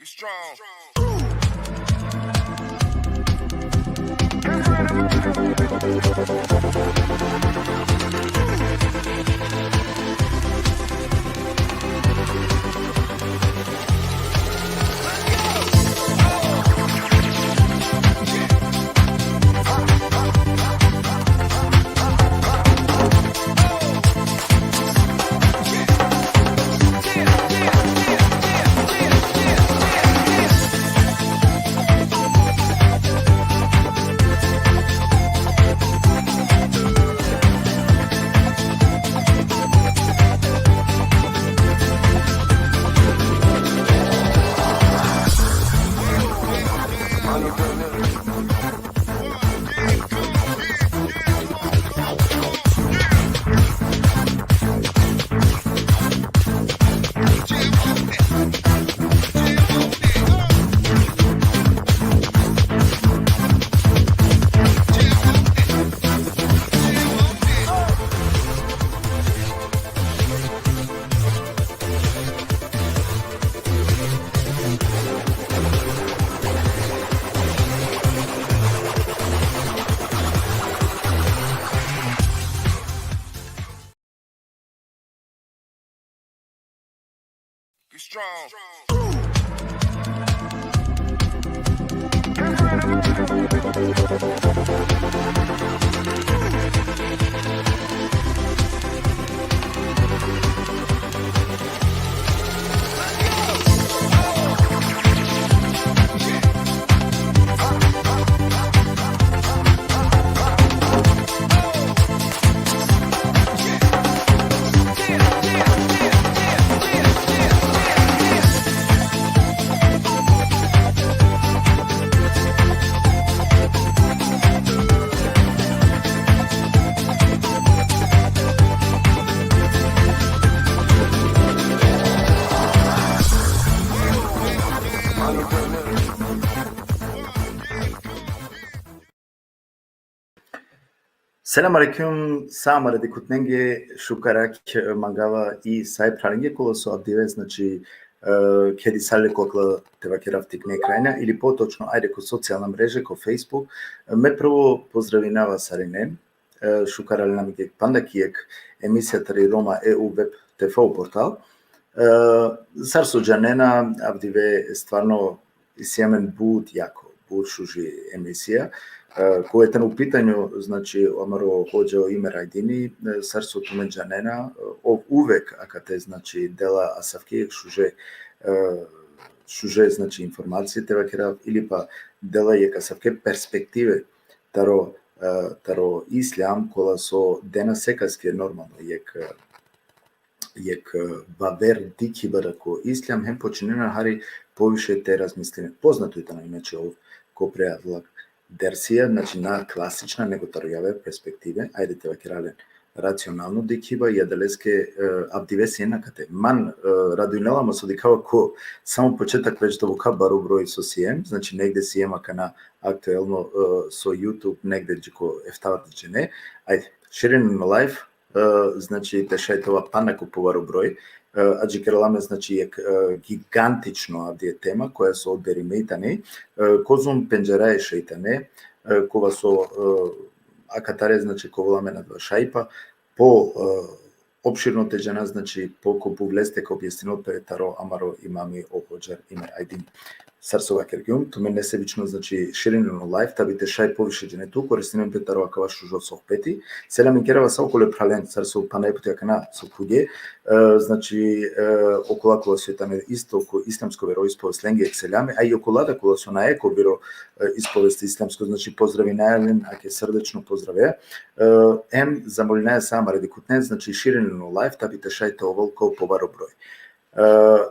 Be strong. Be strong. Selamünaleyküm, Samara Dikutnenge, Šukarak, Mangava i Sajt Pralinge, koło su abdive, znači kedi sale kokla teva keravtik nekrajna ili potočno ajde ko socijalna mreže, ko Facebook. Me prvo pozdravljava Sarinem, Šukaral namige pandakijek emisija tari Roma EU web TV portal. Sar su džanena abdive stvarno isjemen bud jako, bud šuži emisija. Koje je u pitanju, znači, amaro hođe o ime Rajdini, sar su tume džanena, uvek akate, znači, dela asavkijek šuže, znači, informacije teva kerav, ili pa dela je kasavke perspektive taro islam, kola so dena sekaske normalno jek baver dikibara ko islam, hem počinjena hari poviše te razmislene. Poznato je tamo inače ov ko prejavlak Dersija, znači na klasična nego tarojave perspektive, ajde teva keralen racionalno dikiba i adaleske abdive sjenakate. Man radujnelamo se odikava ko samo početak već do voka baru broj so sijem, znači negde sijemaka na aktuelno so YouTube, negde ko eftavat ne. Ajde, širin live, znači te šajtova panaku po baru broj, ađi keralame znači je gigantično avdje tema koja su odberimeitane, kozum penđeraje šeitane, kova su akatare, znači kovolame na dva šajpa, po opširno teđana, znači po kopu vleste kao objestinot taro amaro imami ohođar imer ajdin sarsova kergium, to me nesebično, znači širineno live, tabi te šaj poviše džene tu, koristinem petaro akava šužo soh peti, selam inkerava sa okole pralen, sarsov panajputi akana so kudje, znači okola kola su je tamo isto ko islamsko veroispove slenge ekseljame, a i okolada kola su na eko biro ispovesti islamsko, znači pozdravi najavljen, ake srdečno pozdrave, zamoljnaja sama radi kutne, znači širineno live, tabi te šaj te ovolko povaro broj.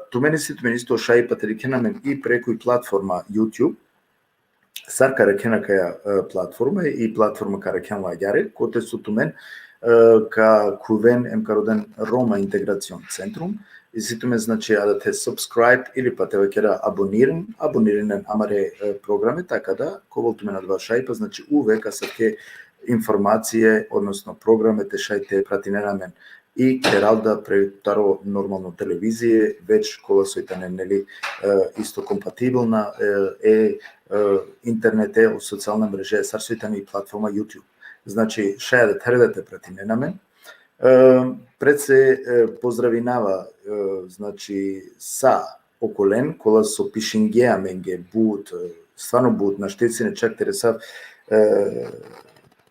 Tu meni isto šaj paterikenamen i preko i platforma YouTube, sarka rekenakaja platforma i platforma karakenla jare, kote su tu men ka kuven emkaroden Roma Integracion Centrum, i si tu men znači da te subscribe ili pa te vekera aboniran amare programe, tako da ko tu men na dva šajpa, znači uvek sa ke informacije, odnosno programe te šajte pratinenamen и керал да претаро нормално телевизија, веќе кога со итане нели исто компатибилна интернет е социјална мрежа, сар со итане и платформа YouTube. Значи, шаја да тердете прати ненамен. Пред се поздравинава, значи, са околен, кола со пишингеа менге буд, стварно буд, на штеци чак тересав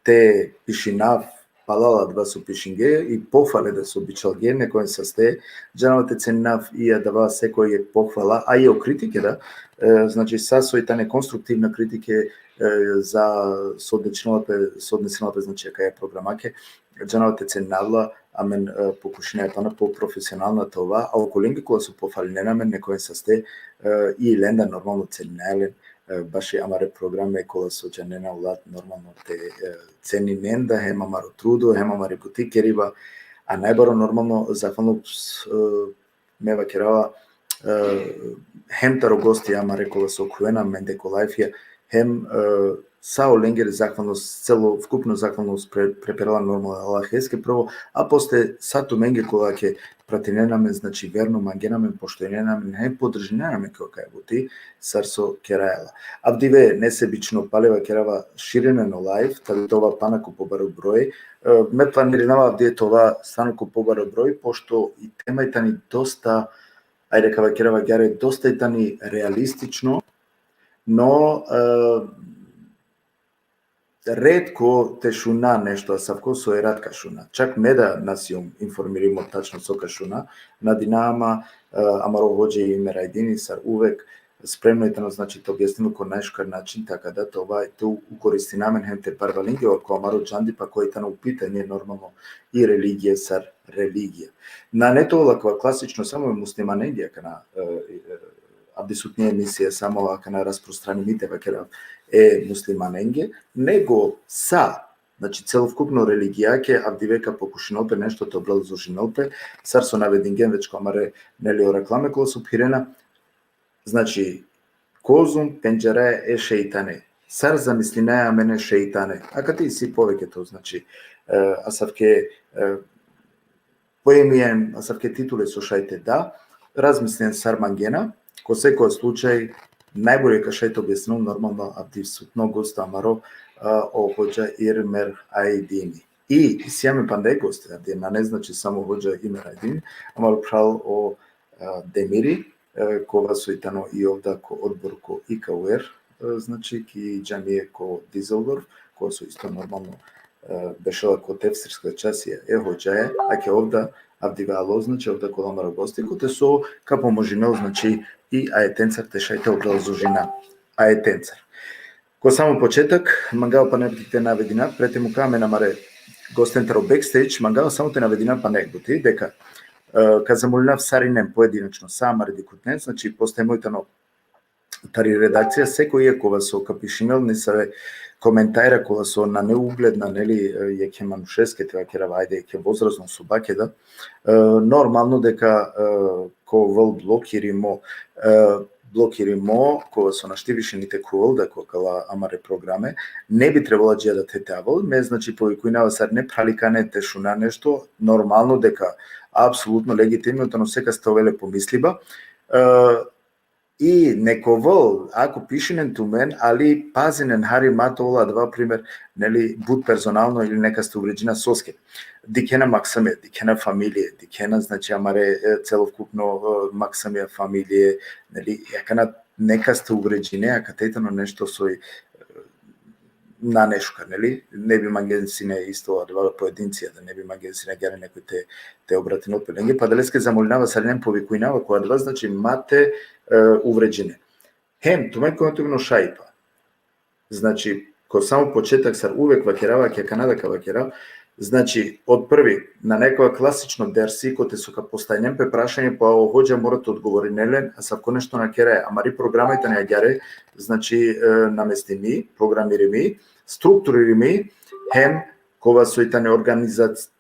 те пишинав, палала два со пишинге и похвале да со бичалге, некој се сте, джановате ценнав и ја дава секој е похвала, а и о критике да, значи са со итане конструктивна критике за соднесилапе, значи кај е програмаке, джановате ценнавла, амен покушина е пана по професионална това, а околинги која се пофалинена мен некој се сте и ленда нормално ценнелен, баш амаре програме кола со джанена улад нормално те цени ненда, хем амаро трудо, хем амаре бутикериба, а најбаро нормално захвално мева керава хем таро гости амаре кола со куена менде колајфија, хем сао ленгер захвалност, цело вкупно захвалност преперала нормално Аллахеске прво, а после сату менге кола ќе пратиненаме, значи верно мангенаме, поштојненаме, не подржиненаме која бути, сарсо кераела. Авдиве несебично палева керава ширенено лайф, таби това панако побаро број, ме планиринава авдие това станако побаро број, пошто и темајта ни доста, ајде кава керава гјаре, доста и тани реалистично, но ретко те шуна нешто, а савко со ератка шуна. Чак не да нас јом информиримо тачно сока шуна, на динама, амаро воđe и мерајдини сар увек спремно и тано, значи, то објаснимо ко најшкар начин, така да това ту укористи намен хем те парвалинги, око амаро джанди, па кој тано упитање нормално и религија сар религија. На нето лаква класично само муслиманенгија кана абсолютно емисија само ака на распространимите вакера е муслиманенге, него са, значи целовкупно религијаке, авдивека покушинолпе нешто те образложинолпе, сар со навединген веќе комаре нели оракламе кола со пирена, значи козум пенџере е шејтане, сар замислинеа мене шејтане, а кати си повеќето, значи асавке поемиен, асавке титуле со шајте да, размислен сар мангена, ко секој случај, најборе кашајте објаснил нормално абдивсутно гост амаро о хоđa Ирмер Ајдини. И сјаме пандеј гост, на не значи само хоđa Ирмер Ајдини, амаро прал о Демири, кога со итано и овда ко одбор ко ИКУР, значи ки џамие ко Дизелдорф, која со исто нормално бешала ко тефсирска часија е хоđa а ке овда авдивало, значи овда ко амаро гости, коте со капо можинел, значи и аетенцар те шајте образложина аетенцар. Ко само почеток, мангава па не те наведина, прете му каме намаре гостентаро бекстејдж, мангава само те наведина па некбути, дека ка замолинав саринен поединечно самаре дикутнен, значи посте мојтано тари редакција, секој е кога со капишинел не се коментајра кога со на неугледна, нели, јеќе манушеске, тева керава, ајде, јеќе возрастно собаке, да, нормално дека ко вол блокиримо, кога со наштивишените кувол, да кога амаре програме, не би требало джија да те тавол, ме, значи, повикујнава сар не праликане, те шуна нешто, нормално дека, апсолутно легитимно, но сека ставеле помислиба, и нековол, ако пишинен ту мен, али пазинен Хари Матола, два пример, нели, буд персонално или нека сте увреđена соске. Дикена Максаме, дикена фамилија, дикена, значи, амаре целовкупно Максамија фамилија, нели, јакана нека сте увреđene, а катетано нешто сој на нешка, нели, не би мангенсине исто два поединција, да не би мангенсине гјаре некој те обратино пеленге, па далеске замолинава саринен повикујнава, која два, значи, мате увреđene. Хем, томе контугно шајпа. Значи, ко само почеток сар увек вакерава, ке Канада вакерав, значи, од први, на некоја класично дерси, коте со ка постајнем пе прашање, па о хоđa морате одговори нелен, а савко нешто на кере, амари програмите не гјаре, значи, намести ми, програмири ми, структурири ми, хем, кога со итане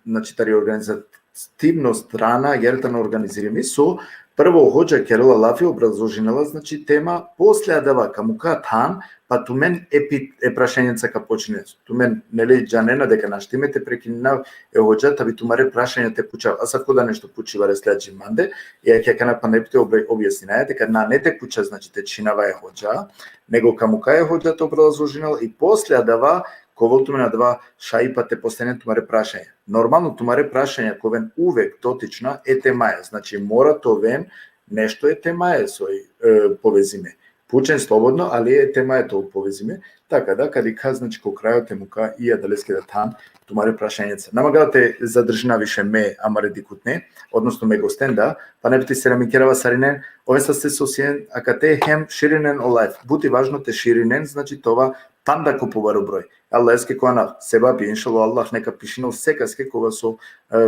значи, тари организативно страна, јертано организири ми, со Прво хоđa Керала Лафи образложинала значи тема, после дава камука тан, па ту мен е прашањеца ка почине. Ту мен нели џанена дека наштимете прекинав е хоđa таби тумаре прашања те пуча. А сако да нешто пучи варе следжи манде, ја ќе кана панепте објаснинаја дека на не те пуча значи те чинава е хоđa, него камука е хоđa то образложинала и после дава коволтуме на два шаипа те постане тумаре прашања. Нормално тумаре прашања ковен увек дотична е темаја, значи мора товен нешто е темаја сој повезиме. Пучен слободно, али е темаја тоа повезиме, така да кади ка значи ко крајот е мука и ја далеске да там тумаре прашањеца. Намага да те задржина више ме амаре дикутне, односно ме гостенда, па не бити се рамикерава саринен, ове са се сосиен, ака те хем ширинен олајф. Бути важно те ширинен, значи това панда купува број. Аллах еске коана себа би иншалла Аллах нека пишинал секаске кога со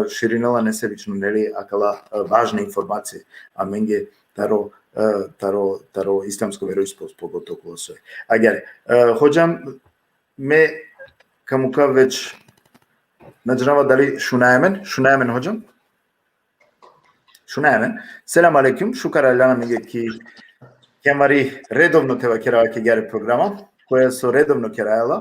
ширинала несебично нели акала важна информација. А менге таро исламско вероисповест поготово кога сој. Агере, хоđam ме камука веќе наџрава дали шунаемен хоđam? Шунаемен. Селам алейкум, шукара лана менге ки кемари редовно тева керава ке гере програма, која со редовно кераела.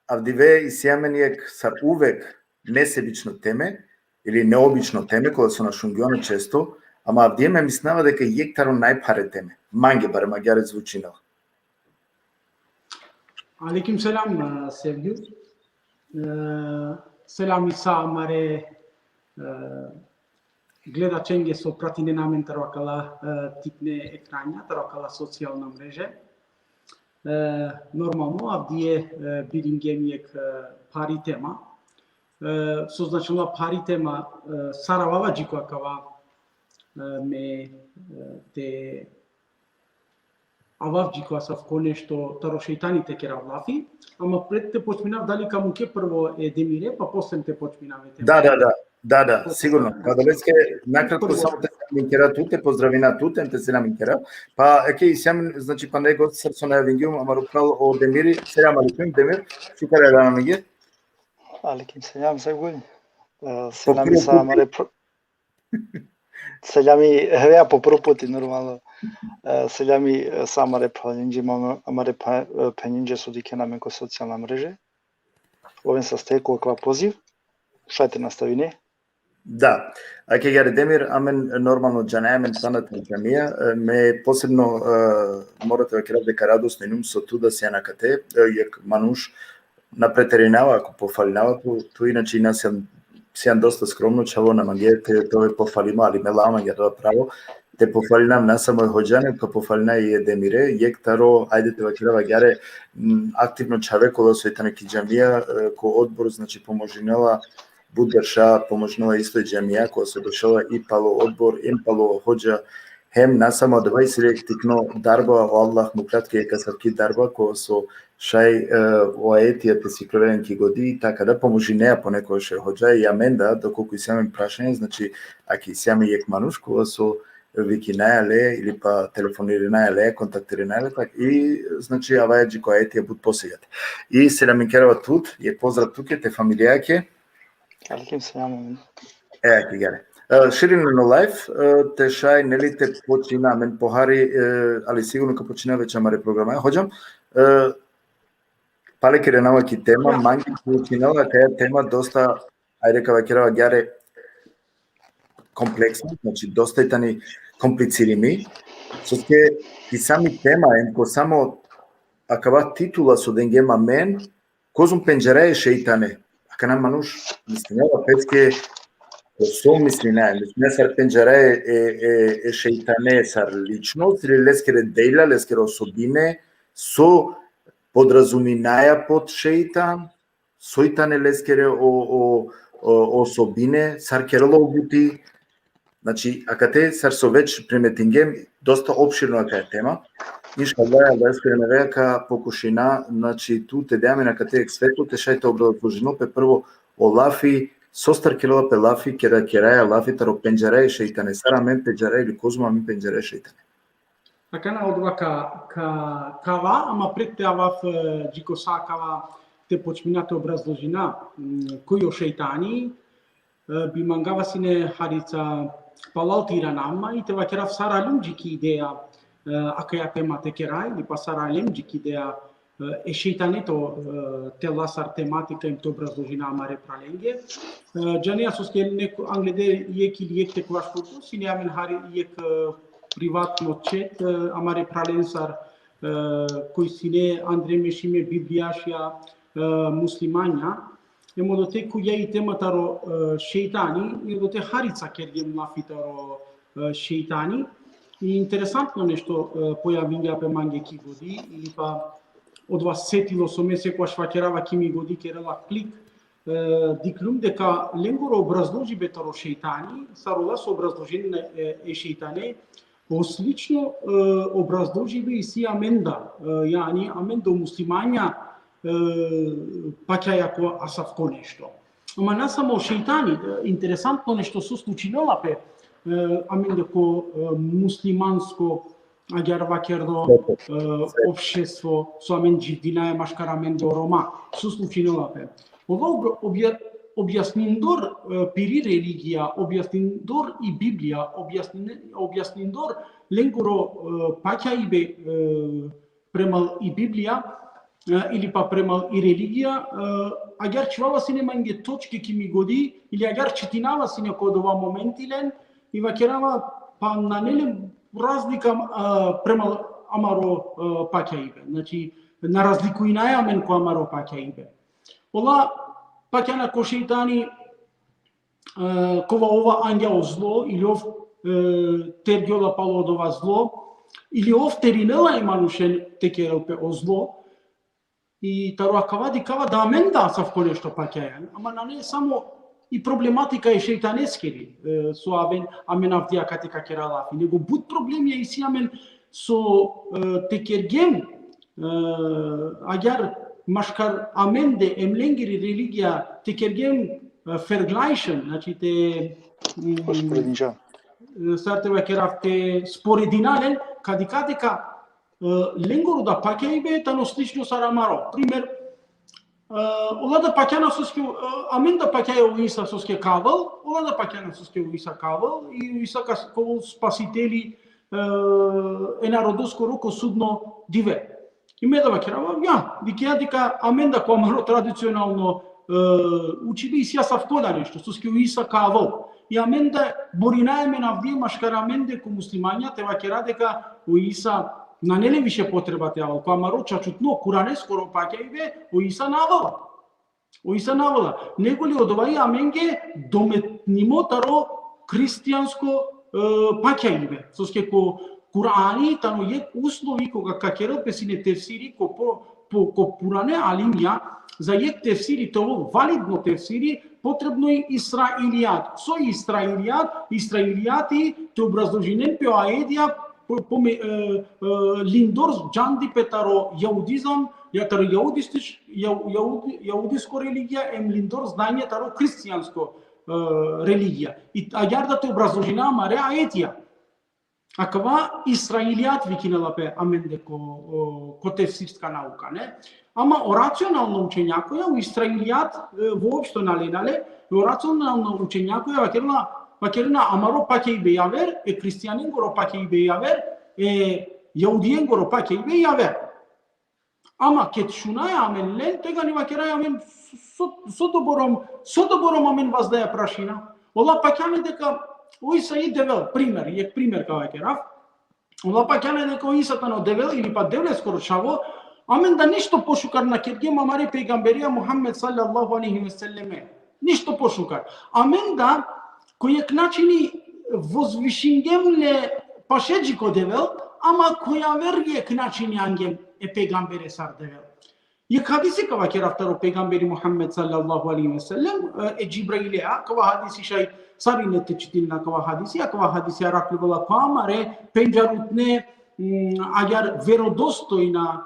Авдиве и сјаменијек сар увек несебично теме или необично теме која со на шунгионе често, ама авдие ме мислева дека јектаро најпаре теме. Манге барем агјаре звучинал. Aleyküm selam Sevgi. Selam Isa amare gledačenge so pratine namen taroakala tipne ekranja, taroakala socijalna mreže. Normalno avdije biringemiek pari tema. Soznačila pari tema Saravava džikoakava me te avavđiko sa nešto taro šeitani te keravlafi, ама пред те почминав дали камуке прво е демире, па после те почминаве тема. Да, сигурно. Кадалеске накратко само те минкера туте, поздравина туте, те се наминкера. Па еке сам значи па него срцо на вингиум, ама руправ о демири, селам алейкум демир. Шукара да намиге. Алейкум селам Сегул. Селами са амаре Селами хеја по прв пат нормално. Селами са амаре панинџи амаре панинџи со дикена менко социјална мрежа. Овен са стеко ква позив. Шајте наставине. Да, а ке гере демир, амен нормално џанаемен санат на џамија, ме посебно морате да керав дека радосно инум со ту да се накате, јак мануш напретеринава, ако пофалинава, ту иначе нас сејан доста скромно, чаво на магијете, тоа е пофалима, али ме лама ја тоа право, те пофалинам на само хоđане, ка пофалина и демире, јек таро, ајде те вакирава гјаре, активно чавекола со итане ки џамија, ко одбор, значи поможинела, Будерша поможнува исто џамија, која се дошла и пало одбор, им пало хоđа, хем насамо 20 тикно дарба, Аллах му кратки ека сарки дарба, која со шај оаетија те си проведен ки годи, така да поможинеа по некој ше хоđа, и аменда, доколку и сјаме прашање, значи, аки сјаме јек мануш, која со вики најале, или па телефонири најале, контактири најале, так, и, значи, аваја джи коаетија буд посегате. И се наминкерава тут, јек поздрав туке, те фамилијаке, Алейкум селам. Ки гере. Ширина на лайф, те шај, нели те почина, мен похари, али сигурно ка почина веќе амаре програма. Хоđam, пале ке ренава ки тема, манги починала, каја тема доста, ајде ка вакерава гјаре комплексна, значи доста итани комплицирими, со ке и сами тема, енко само, акава титула со денгема мен, козум пенџере е шеитане, ака нам мануш, мислинела пецке, со мислинај, не сар пенџере е шеитане, сар личност, или лескере дејла, лескере особине, со подразуминаја под шеитан, сојтане лескере особине, сар керело бути, значи, ака те сар со веќе приметингем, доста обширно ака е тема, иншаллах, да искреме веќе покушина, значи, ту те деаме на кате ексвету, те шајте образложено, пе прво, олафи, состар керела пе лафи, кераја лафи, таро пенџере шеитане, сара мен пенџере или козма мен пенџере шеитане. Така на одва кава, ама пред те авав джикоса кава те почминате образложина, којо шеитани, би мангава сине харица Palalt Iranama, i te vakerav Sara Limjiki ideea akaya pema tekerai, li pasara Limjiki ideea e sheitaneto te lasar tematika im to obrazložina mare pralenge. Jania soske anglede jekil jekte kvashkutu, sine amen hari jek privat nocet amare pralensar koji sine Andrei Meshime Bibliašia muslimanja. Emodote cu ei temataro sheitani, emodote harica kergem la fitaro sheitani. Interesantno nešto pojavlja pe mange kigodi ili pa od vas setilo so me se cu ashvakerava kimi godi kerela click diklum de ca lenguro obrazloži betaro sheitani, sarola so obrazložen e sheitane, oslično obrazložive i si amenda, yani amendo muslimanja paćajako asavko nešto. Ама не само шейтани, интересантно нещо се случило лапе, амендеко муслиманско агярвакердо общество, со амен дживдина е машкарамендо рома, се случило лапе. Ова објасниндор пири религија, објасниндор и Библија, објасниндор ленгуро паќаибе премал и Библија, или па премал и религија, агар чувава си немање точки ки ми годи, или агар четинава си некој од ова моментилен, и вакерава па нанелем разлика премал амаро паќаибе. Значи, на разлику и најамен ко амаро паќаибе. Ола паќана ко шейтани, кова ова ангел зло, или ов тергјола пало од ова зло, или ов теринела иманушен текерелпе о зло, и тароакава кава да аменда савко нешто паќајан, ама на не само и проблематика е шейтанескери, со амен авдија катека кералафи, него буд проблем е и си амен со текергем, агар машкар аменде емленгери религија текергем ферглайшен, значи те сартева керавте спорединален, кадика ленгору да паќајбе тано слично сарамаро. Пример, ола да паќана соске амен да паќаја Иса соске кавал, ола да паќана соске Иса кавал и Иса каскол спасители е народоскоро ко судно диве. И ме да вакерава, ја, дека амен да комаро традиционално учиби и сија савкода нешто, соске Иса кавал. И амен да боринаеме на вдие машкараменде ко муслимања, те вакера дека Иса на неле више потребате ава, која мароча чутно, куране скоро паќајбе, о Иса навала. О Иса навала. Него ли од овај аменге дометнимо таро христијанско паќајбе. Соске ко Курани, тано е услови кога какерел песине тефсири, ко пуране алимја, за ек тефсири, тоа валидно тефсири, потребно и Исраилијат. Со Исраилијати те образложинен пе аедија, линдор джанди петаро јаудизам, таро јаудиско религија, ем линдор знање таро христијанско религија. И агар да те образложина маре аетија. Акава Исраилијат викинелапе аменде ко тефсирска наука, не? Ама о рационално учењакоја, у Исраилијат воопшто наленале, о рационално учењакоја вакерина амаро паќајбе јавер, е христијанин горо паќајбе јавер, е јаудиен горо паќајбе јавер. Ама ке шунаја амен лен, тега ни вакераја амен со добором амен ваздаја прашина. Ола паќане дека Иса и девел, пример кај вакерав, ола паќане дека Иса тано девел или па девле скоро шаво, амен да ништо пошукар на кергема мари пегамберија Мухаммед саллаллаху алейхи ве селлеме. Ништо пошукар. Амен да којек начини возвишингемле пашеджико девел, ама која верјек начини ангем е пегамбере сар девел. И хадиси кава керафтаро пегамбери Мухаммед саллаллаху алейхи ве селлем е Джибраилеа, кава хадиси шај саринете читилна кава хадиси, а кава хадиси араклувала камаре, пенџарутне, агар веродостојна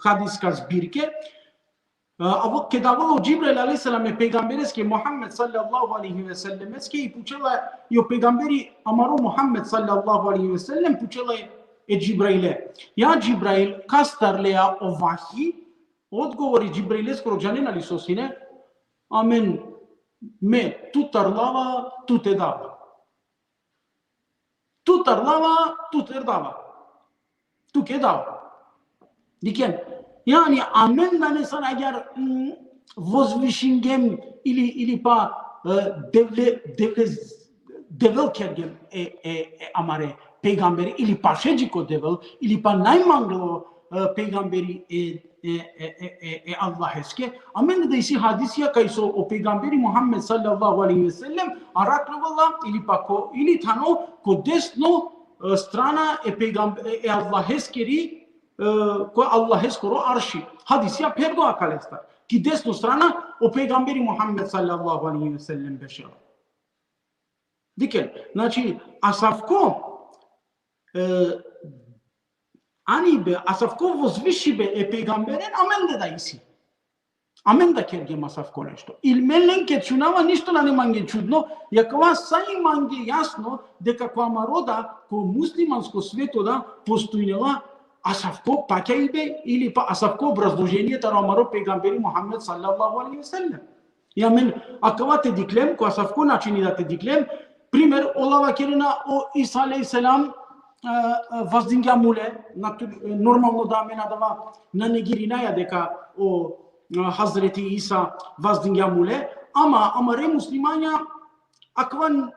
хадиска збирке, а ке давало Джибраил алейхиссалам е пегамбереске Мухаммед саллаллаху алейхи ве селлемеске и пучела и пегамбери амаро Мухаммед саллаллаху алейхи ве селлем пучела е Джибраиле. Ја Джибраил кастарлеа овахи, одговори Джибраиле скоро джанена ли сосине, амен me tu tarlava, tu te dava. Tu tarlava, tu te dava. Tu ke dava. Diken, yani amendane sana eğer vozvişingem ili pa devil kergem amare peygamberi ili paşeciko devil ili pa naymanglo peygamberi Allah eske amen de isi hadisiya kayso o peygamberi Muhammed sallallahu aleyhi ve sellem araklıvala ili pa ko ili tano ko desno strana peygamber Allah eskeri ko Allah eskoro arši hadisiya perdo akalestar ki desno strana o peygamberi Muhammed sallallahu aleyhi ve sellem beşera. Diken, znači Asafko Asafko vozvišibe peygamberen amen da isi. Amen da kergem Asafko nešto. Ilmelen ke čunava ništo na ne mange čudno, jakova saj mange jasno de kakva maroda ko muslimansko sveto da postojnela Asafko pakaibe ili pa Asafko obrazloženje taro amaro peygamberi Muhammed sallallahu aleyhi ve sellem. Ja men akava te diklem, ko Asafko načini da te diklem, primer olava kerina o Isa aleyhisselam vazdingja mule, normalno da mena dava na negirinaja deka o Hazreti Isa vazdingja mule, ama re muslimanja akvan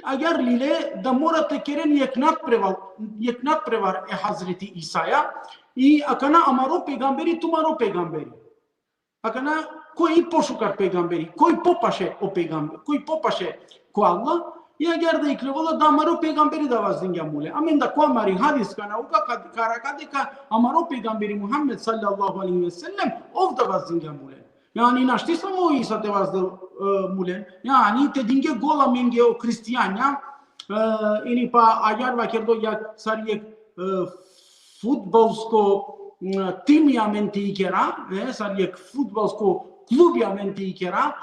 agar lile da morate keren yeknat prevar Hazreti Isa'ya i akana amaro peygamberi tumaro peygamberi. Akana koji pošukar peygamberi, koji popaše o peygamberi, koji popaše ko Allah, i agar da iklevala da amaro peygamberi da vazdingja mule. Amen da ko amari hadis ka nauka karakadeka amaro peygamberi Muhammed sallallahu aleyhi ve sellem ovda vazdingja mule. Yani naști să mă isa te vas de mulen. Yani te dinge gola menge o cristiania ini pa ajar va kerdo ya sarje futbolsko timjamenti ikera, sarje futbolsko klubjamenti ikera.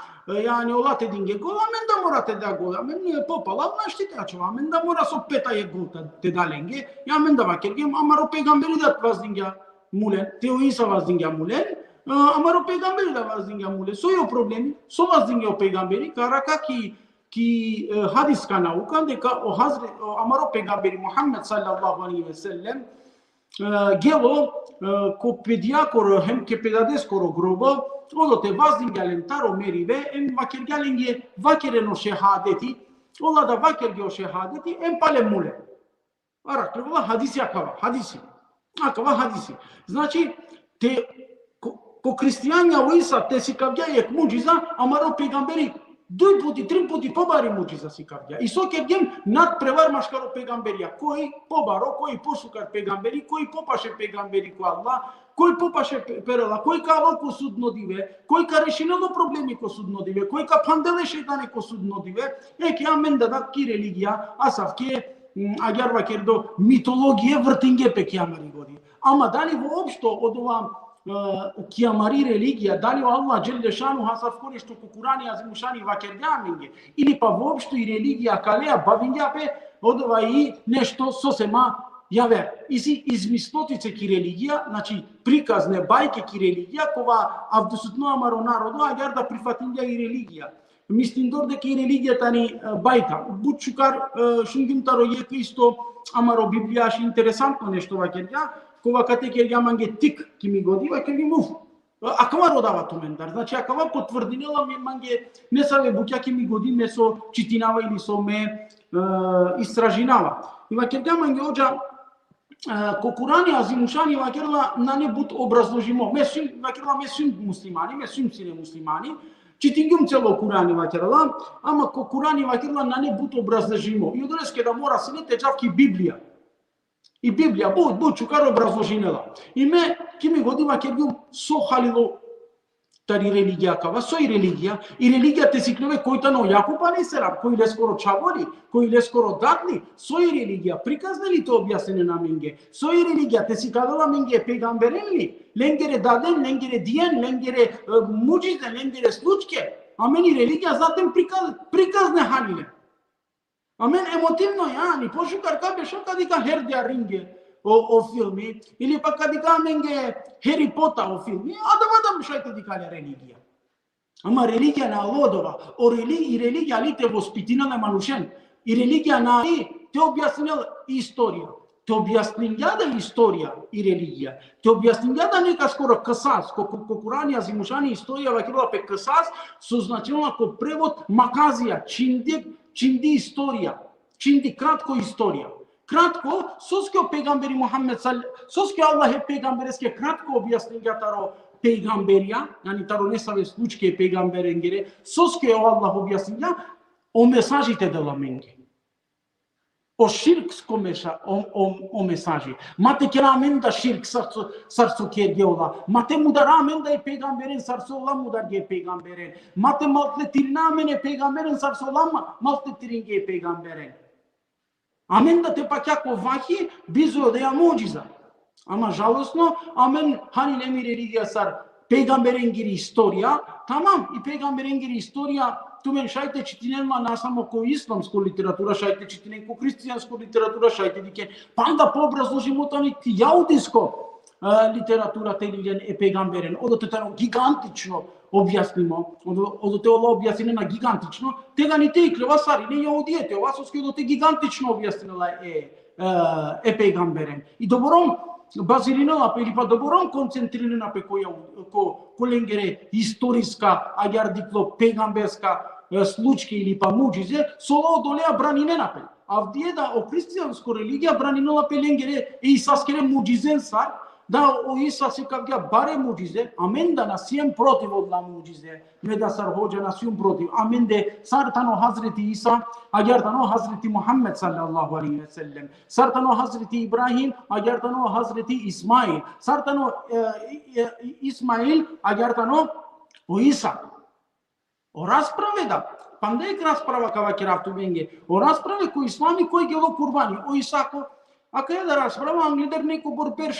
Yani ola te dinge gola, men da mora te da gola, men popala naști te aceva, men da mora so peta e gol te da lenge. Ja men da va kergem amaro peygamberi da vas dinge mulen, te o isa vas dinge mulen. Amaro peygamberi da vazdingja mule. So eu problemi, so vazdingja o peygamberi, karaka ki hadis ka nauka, de ka o amaro peygamberi Muhammed sallallahu aleyhi ve sellem gelo ko pediakoro hem ke pedadeskoro grobo, olo te vazdingja lentaro merive, em vakergja lenge vakereno shehadeti, ola da vakergja o shehadeti, em pale mule. Araklevala hadisi akava, hadisi. Znači, te ko cristiania uisa te sikavja ek muđiza, amaro peygamberi 2 puti, 3 puti pobari muđiza sikavja. I so kergem nad prevar maškaro peygamberia, koji pobaro, koji pošukar peygamberi, koji popaše peygamberi ko Allah, koji popaše perela, koji ka avo ko sudnodive, koji ka rešinelo problemi ko sudnodive, koji ka pandele šeitane ko sudnodive, eke amen da ki religija, asavke, agar kerdo mitologije vrtinge pe kiamari godi. Ama da li uopšto od ova chiamari religija, da li Allah dželle šanu hasafko nešto ko Kurani azimušani vakerdja minge, ili pa uopšto i religija kalea bavindja pe odova i nešto sosema javer. Izmislotice ki religija, znači prikazne bajke ki religija, kova avdusutno amaro narodu, agar da prifatindja i religija. Mislim doar de că e religia tani baita. Bučukar shungim taro je isto amaro Biblia și interesantno nešto vakerdja, kova kate kerja mange tik ki mi godiva ke mi muf. Akava rodava tomendar. Znači akava potvrdinela mi mange ne save bukia ki mi godim ne so citinava ili so me istražinava. I vakerdja mange ođa ko Kurani azimušani vakerla na ne but obrazložimo. Me sunt muslimani, me sunt sine muslimani. Citingum celo Kurani vakerla, ama ko Kurani vakerla na ne but obrazložimo. I odreske da mora se ne tečavki Biblija. I Biblija, čukar obrazložinela. I me, ki mi godima kergum so halilo tari religija kava, so i religija. I religija te siklove koji tano Jakupa ne serab, koji le skoro čavori, koji le skoro datli, so i religija. Prikazne li to objasnene na menge? So i religija te sikadala menge peygamberenli. Lengere daden, lengere dijen, lengere mucize, lengere slučke. Amen i religija zatem prikazne halile. Amen emotivno yani, pošukar kabe što kadika herdja ringe o filmi, ili pa kadika menge Harry Potter o filmi, adam šajte dikale religija. Ama religija na Lodova, i religija ali te vospitinala manušen, i religija na ali te objasnila istorija. Te objasnila istorija i religija. Te objasnila neka skoro kasas, ko Kurani azimuşani istorija vakila pe kasas, su značila ko prevod makazija, čindi istorija, čindi kratko istorija. Kratko, soskio pegamberi Muhammed soskio Allah je pegamberiske kratko objasnila taro peygamberja, yani taro nesave slučke peygamberengere, soskio Allah objasnila, o mesajite de la menge. O širksko o mesaji. Mate kera amenda širk sarsu kergeola. Mate mudar amenda e peygamberen sarsu ola mudar ge peygamberen. Mate maltletirina amene peygamberen sarsu ola maltletirin ge peygamberen. Amenda te pakjako vahi bizo da ja muđiza. Ama žalosno, amen hani nemi religija sar peygamberen giri istorija. Tamam, i peygamberen giri istorija. Tumen šajte čitinen ne samo ko islamsku literatura, šajte čitinen ko hristijansku literatura, šajte diken. Pa onda poobrazložimo to niti jaudijsko literatura teliljen e peygamberen. Odo te tano gigantično objasnimo, odo te ova objasnine na gigantično, tega ni te ikleva sari, ne jaudijete, ova soski odo te gigantično objasnila e peygamberen. I doborom bazilinala ili pa doborom koncentrirana pe ko lengere istorijska, agar diklo peygamberska slučke ili pa muđize, solo dolea branine napel. Avdije da o hristijansko religija braninala pe lengere isaskere muđizen sar, da o Isa se kavga bare muđize, amen da nasijem protiv od la muđize, ne da sar hođa nasijem protiv, amen de sar tano Hazreti Isa, agar tano Hazreti Muhammed sallallahu alaihi ve sellem, sar tano Hazreti Ibrahim, agar tano Hazreti Ismail, sar tano Ismail, agar tano o Isa. O rasprave da, pandek rasprava kava kiraftu benge, o rasprave ko islami koji gelo kurbani, o Isako, aka je da rasprava anglider neko borperš,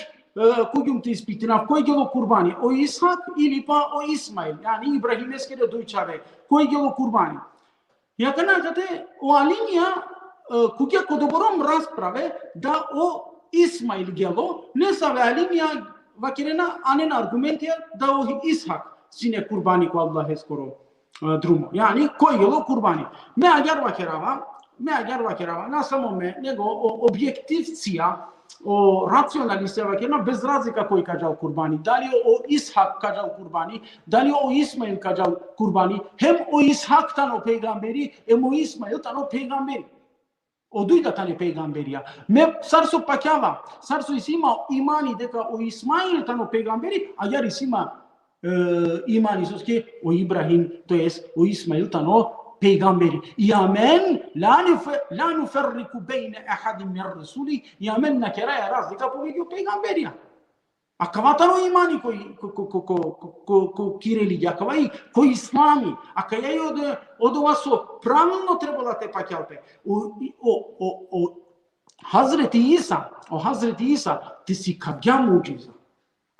kujum te ispitina, koji gelo kurbani, o Ishak ili pa o Ismail, yani Ibrahimeske de dojčave, koji gelo kurbani. Ja kana kate o alinija kukja kodoborom rasprave da o Ismail gelo, ne save alinija vakirena anen argumentija da o Ishak sine kurbani ko Allah je skoro drumo. Yani koji gelo kurbani. Me agar vakirava, na samo me, nego objektivcija, o racionaliste vakirna bez razlika koji kažao kurbani. Da li o Ishak kažao kurbani, da li o Ismail kažao kurbani, hem o Ishak tano peygamberi, hem o Ismail tano peygamberi. O dujda tane peygamberija. Me sarso pakjava, sarso isima imani deka o Ismail tano peygamberi, a jar isima imani soske o Ibrahim, to jest o Ismail tano peygamberi. I amen, la nuferriku bejne ahadim mir rasuli, i amen na keraja razlika povedju peygamberija. A kava tano imani ko religija, kava i ko islami, a kaja je od ovaso pravilno trebala te pakjalpe. O Hazreti Isa, ti si kavja muđiza.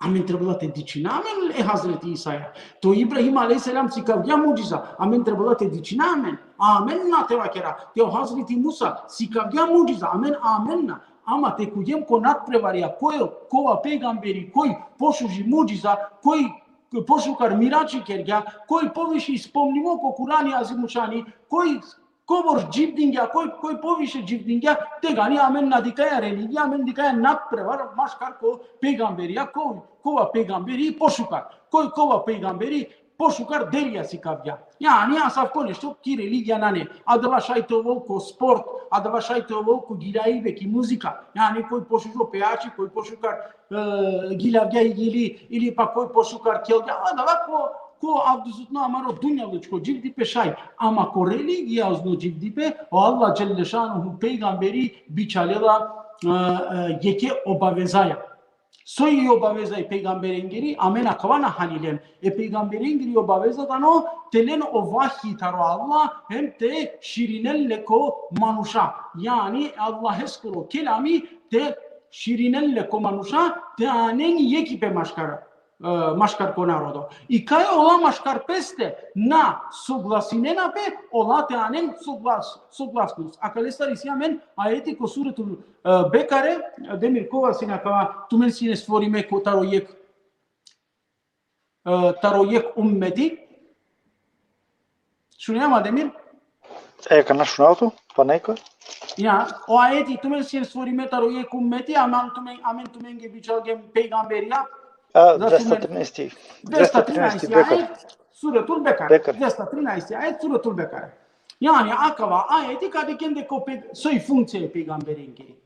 Amen trebala te dičina, amen Hazreti Isaja. To Ibrahim a.s. si kavja muđiza, amen trebala te dičina, amen na te vakera. Te o Hazreti Musa si kavja muđiza, amen na. Ama te kujem ko nadprevarja, kova peygamberi, koji pošuži muđiza, koji pošukar mirači kerja, koji poviši spomnimo ko Kurani azimučani, koji govor dživdingja, koji poviše dživdingja, tega ni amen na dikaja religija, amen dikaja nadprevar, maškar ko peygamberija, kova peygamberi pošukar, kova peygamberi pošukar delja si kavja. Yani ja sav ko nešto ki religija na ne, a da vašajte ovo sport, a da vašajte ovo gilaive ki muzika, yani koji pošužo pejači, koji pošukar gilavja ili pa koji pošukar kelja, a da vako ko abduzutno amaro dunjalučko dživdipe šaj, ama ko religijazno dživdipe, o Allah Đelešanuhu peygamberi bičalela jeke obavezaja. Soji obavezaj peygamberengiri, amena kavana hanilen. Peygamberengiri obaveza dano, telen o vahiy taro Allah, hem te şirinelle ko manuşa. Yani Allah eskoro kelami te şirinelle ko manuşa, te anen yeki pe maškar ko narodo. I kaj ola maškar peste na suglasinena pe, ola te anen suglasnost. A kale stari si amen, ajeti ko suretul Bekare, demir kova sina kava tumen sine stvorime ko taro yek ummeti, Shunema Ademir? E ka na shunautu? Pa neko? Ya, o ayeti tumen sin sfurimetar o ek ummeti amen tumen ge biçalgem peygamberiya. 213. 213 Bekar. ayet Suratul Bekara. Bekara. 213 ayet Suratul Bekara. Yani akava ayeti kada kendi soi funcție peygamberin geri.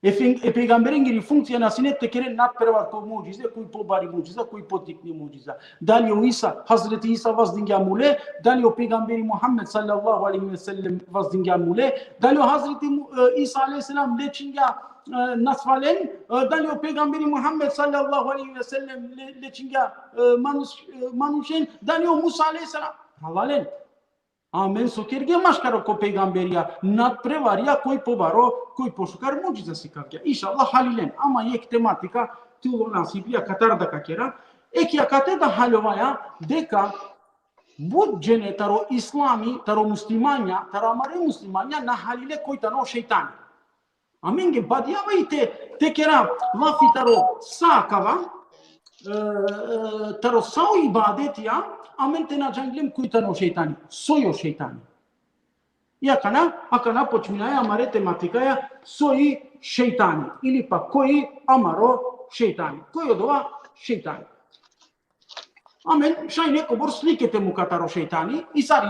E peygamberin geri funcție na sinet tekere nat pervar ko mucize, cui po bari muciza, cui po tikni muciza. Dalio Isa, Hazreti Isa vazdingamule, dalio peygamberi Muhammed sallallahu aleyhi ve sellem vazdingamule, dalio Hazreti Isa aleyhisselam leçinga nasvalen, dalio peygamberi Muhammed sallallahu aleyhi ve sellem leçinga manushen, dalio Musa aleyhisselam halalen. Amen sokerge mașcaro co peygamberia nat prevaria coi povaro coi poșucar muciza sikavia. Inshallah halilen. Ama ek tematica tu nasibia katarda kakera ekia kateda halovaya deka bud gene taro islami taro muslimania taro amare muslimania na halile coitano sheitan. Amenge badia vaite tekera va fi taro sakava taro sau ibadetia amente na janglim kuitano sheitani, soyo sheitani. I akana počminaja amare tematikaya soji sheitani ili pa koji amaro sheitani. Koji od ova sheitani. Amen, šaj nekobor slikete mu kataro sheitani i sari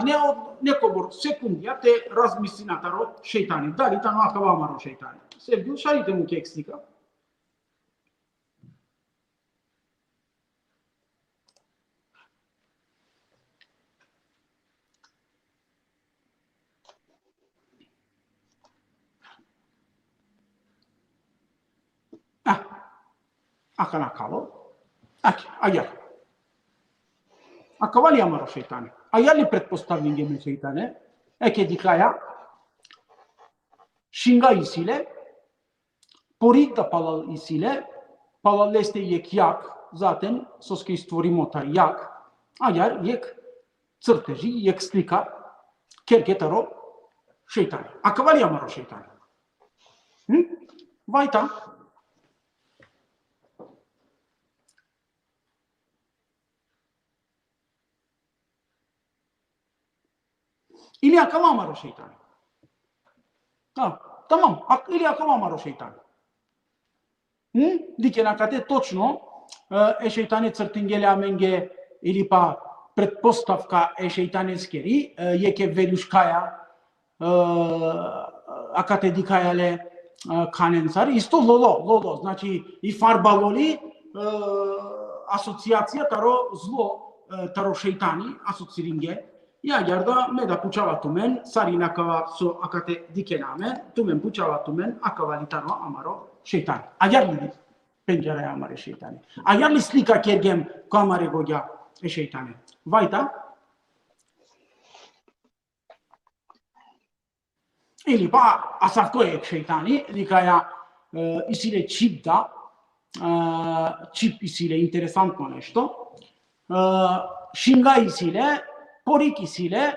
nekobor sekundija te razmisli na taro sheitani. Da li tano akava amaro sheitani. Sevgil šarite mu kek slika. Akana kalo, ayar. Akavali amaro šeitane. Ayar li pretpostavljengeme šeitane, eke dikaja, shinga isile, porik da palal isile, palal este yek jak, zaten soske stvorimo tar jak, ayar yek crteži, yek slika, kerketaro šeitane. Akavali amaro šeitane. Vajta. Ili akava amaro šeitani. Tamam, ili akava amaro šeitani. Dike nakate točno e šeitane crtingele amenge ili pa pretpostavka e šeitane skeri jeke veljuškaja akate dikajale kanensar. Isto lolo, znači i farbaloli asocijacija taro zlo, taro šeitani asociringe. Ja jarda me da pučava tumen, sarina kava so akate dikename, tumen pučava tumen, akava litano amaro šeitani. Ajar li penjara amare šeitani. Ajar li slika kergem ko amare gogja e šeitani. Vajta? Ili pa asavko je šeitani, likaja isile čip da, čip isile interesantno nešto, shinga isile, porik isile,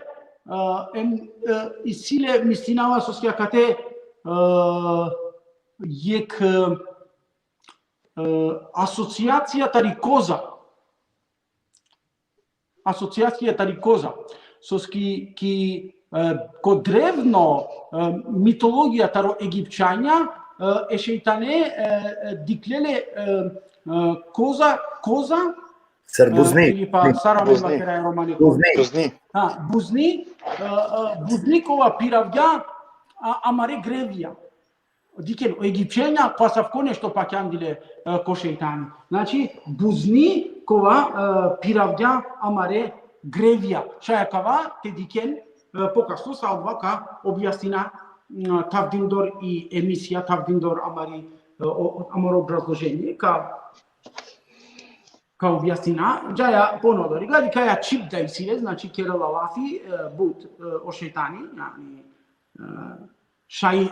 isile mislinava soskja kate jek asocijacija tarikoza, soski ko drevno mitologija taro egipćanja e šeitane diklele koza Buzni. Buznikova piravlja amare grevija. Dikel, egipćenja pa savko nešto pa kjandile ko šeitani. Znači, Buznikova piravlja amare grevija. Šajakava te dikel pokazto salva ka objasnina Tavdindor i emisija Tavdindor amaro obrazloženje ka objasnina. Džaja ponodori gledi kaja čip da isile, znači kerala lafi but o šeitani, šaj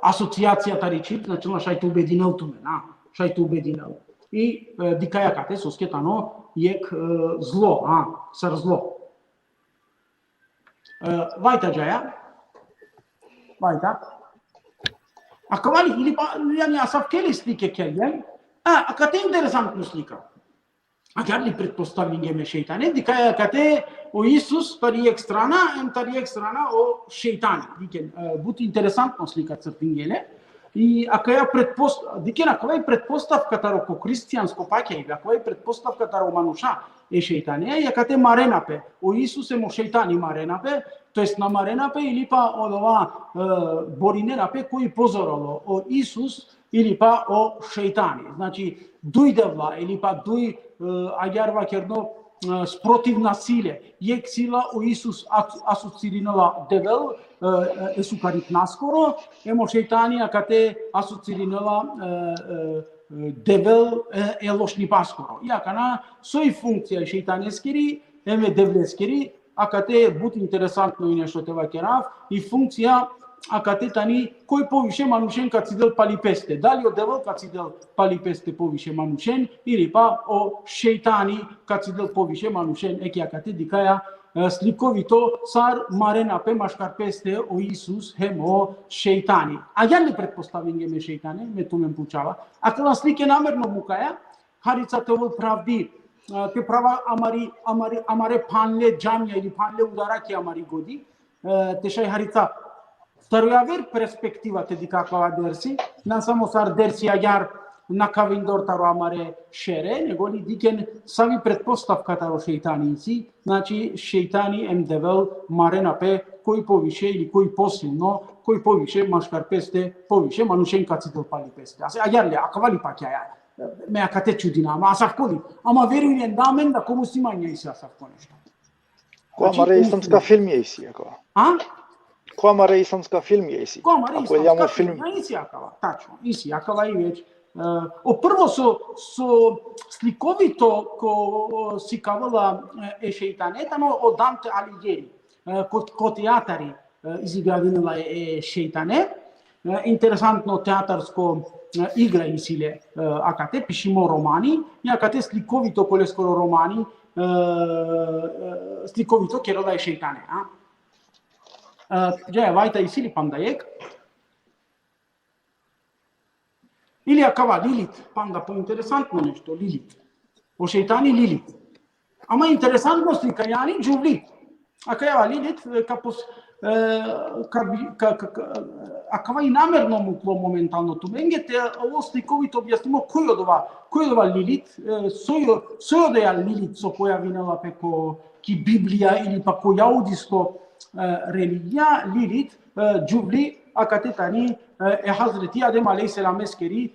asocijacija tari čip, znači šaj tu ubedinel tumena, šaj tu ubedinel. I dikaja kate sosketano jek zlo, sar zlo. Vajta džaja. Vajta. Akavali, ili pa, yani asaf keli slike keljem, a kate interesantnu slika. Agar li pretpostavljanje me šejtane, dikaja kate o Isus tarijek strana, tarijek strana o šejtani. Diken, buti interesantno slika crtingele. I ako je pretpostavka taro ko kristijansko pakje, ako je pretpostavka taro manuša e šejtane, je kate marenape. O Isuse mo šejtani marenape, to jest na marenape ili pa od ova borinenape koji pozoralo o Isus ili pa o šejtani. Znači, duj devla ili pa duj ajarva kerno sprotiv nasile. Jek sila o Isus asocirinala devel, esukarit naskoro, emo šejtanija kate asocirinala devel elošni paskoro. Iakana, soj funkcija šejtaneskiri, eme devleskiri, a kate but interesantno i nešto teva kerav, i funkcija a kate tani koji poviše manušen kad si del palipeste. Da li o devil kad si del palipeste poviše manušen ili pa o šejtani kad si del poviše manušen. Eki a kate dikaja slikovito sar marena pe maškarpeste o Isus hem o šejtani. A ja ne pretpostavim me šejtane, me tu me pučava. A kada slike namerno mukaja, harica te ovo pravdi, te prava amare panle jamia ili panle udara ki amari godi, te šaj harica Tarujaver perspektiva te dikakava dersi, na samo sar dersi ajar na kavindor taro amare šere, nego li diken sami pretpostavka taro šejtanici, znači šejtani em devel marena pe koji poviše ili koji posilno, koji poviše maškarpeste, poviše manušen kacitel palipeste. Ase ajarle, akavali pakjaja, me akate čudina, ama asafkoli, ama verujen damen da komu simanja isi asafkonešto. Ko amare islamska film je isi, ako? A? Ko amare islamska film je isi? Ko amare islamska film je isi akava, tačno, isi akava i već. Prvo so slikovito ko si kavala e šejtanetano o Dante Alighieri, ko teatari izigradinila e šejtane. Interesantno teatarsko igra isile akate, pišimo romani, i akate slikovito koleskoro romani, slikovito kerala e šejtane. Gdje vajta isili pandajek. Ili akava Lilith, panda po interesantno nešto, Lilith. O šejtani Lilith. Ama interesantno slika jani džuvli. Akava Lilith, akava i namerno muklo momentalno tu mengete, ovo slikovito objasnimo koji od ova Lilith, soj od ja Lilith so pojavila peko ki Biblija ili pa ko jaudijsko religija, Lilith, džuvli, akate tani e Hazreti Adem aleyhisselam eskeri